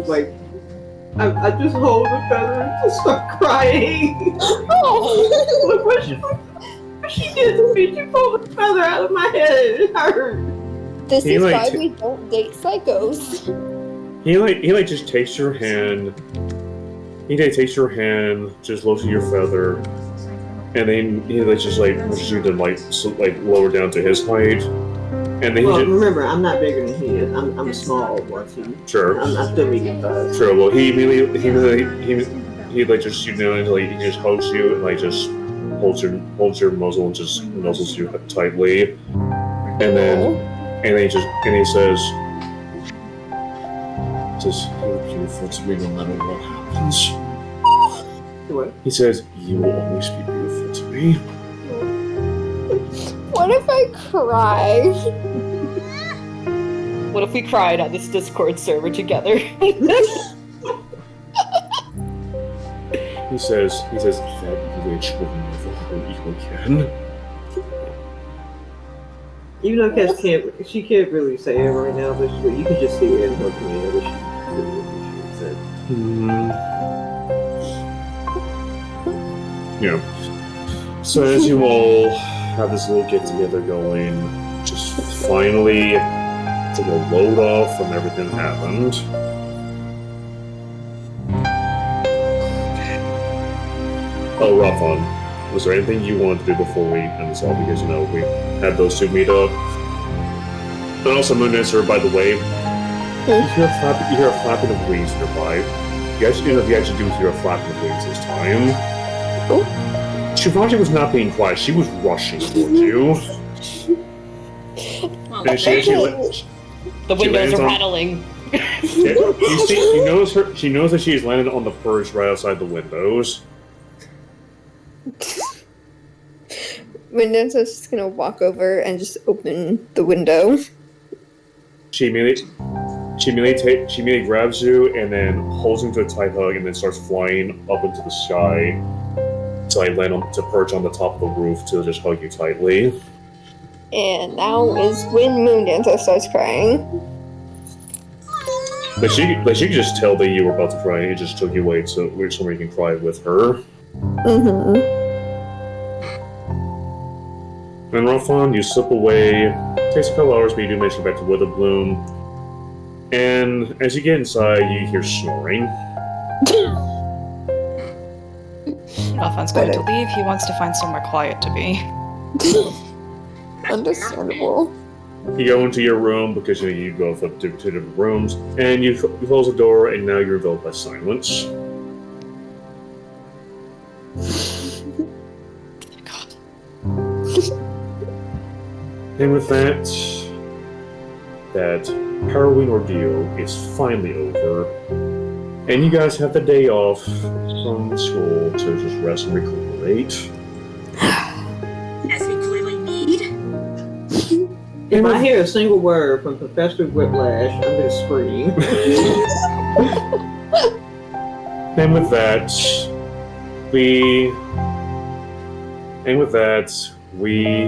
like I just hold the feather and just start crying. Look what she did to me. She pulled the feather out of my head. It hurt. This He is like why t- we don't date psychos. He like just takes your hand. He takes your hand, just looks at your feather, and then he like just like pushes you to like lower down to his height. And then Well, he just, remember, I'm not bigger than he is. I'm small, but sure. I'm still medium sized. Sure. Well, he immediately he like just he just hugs you and like just holds your muzzle and just nuzzles you tightly, and then he says, "You're beautiful to me no matter what happens." What? He says, "You will always be beautiful to me." What if I cry? What if we cried on this Discord server together? He says that witch will never hurt you again. Even though Cass she can't really say it right now, but you can just see it in her command that she really appreciates it. Yeah. So as you all have this little get together going, just finally take a load off from everything that happened. Oh, Rafan, was there anything you wanted to do before we end this off? Because we had those two meet up. And also, Moondancer, by the way, you hear a flapping of wings nearby. You actually do hear a flapping of wings this time. Oh. Shivaji was not being quiet. She was rushing towards you. And she actually The windows lands are on- rattling. She knows that she has landed on the perch right outside the windows. Mendoza's just gonna walk over and just open the window. She immediately grabs you and then holds you into a tight hug and then starts flying up into the sky to perch on the top of the roof to just hug you tightly. And now is when Moondancer starts crying. But she could just tell that you were about to cry. It just took you away to somewhere you can cry with her. Mm-hmm. And Rafan, you slip away. Takes a couple hours, but you do manage to get back to Witherbloom. And as you get inside, you hear snoring. Rafan's going to leave. He wants to find somewhere quiet to be. Understandable. You go into your room because you go up to two different rooms, and you close the door, and now you're enveloped by silence. God. And with that harrowing ordeal is finally over, and you guys have the day off from school to just rest and recuperate. As we clearly need. If I hear a single word from Professor Whiplash, I'm gonna scream. And with that, we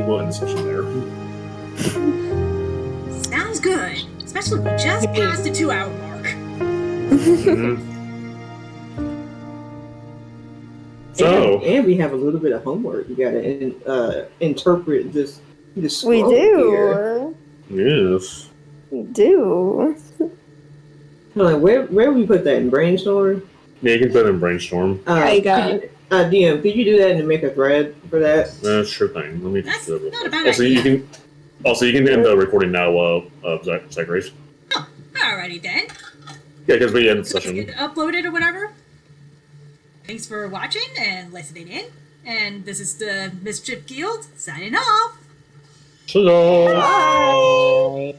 will end the session there. Sounds good. Especially if we just passed the 2-hour mark. Mhm. So, and we have a little bit of homework. We gotta interpret this We scroll here. do. yes. We do. Hold on, where we put that in brainstorm? Yeah, you can put it in brainstorm. I got it. DM, could you do that and make a thread for that? Sure thing. Let me That's just not a bad also, idea. you can end the recording now, Zachary. Oh, alrighty then. Yeah, because we end the Let's session. get it uploaded or whatever. Thanks for watching and listening in. And this is the Mischief Guild signing off. So, Bye.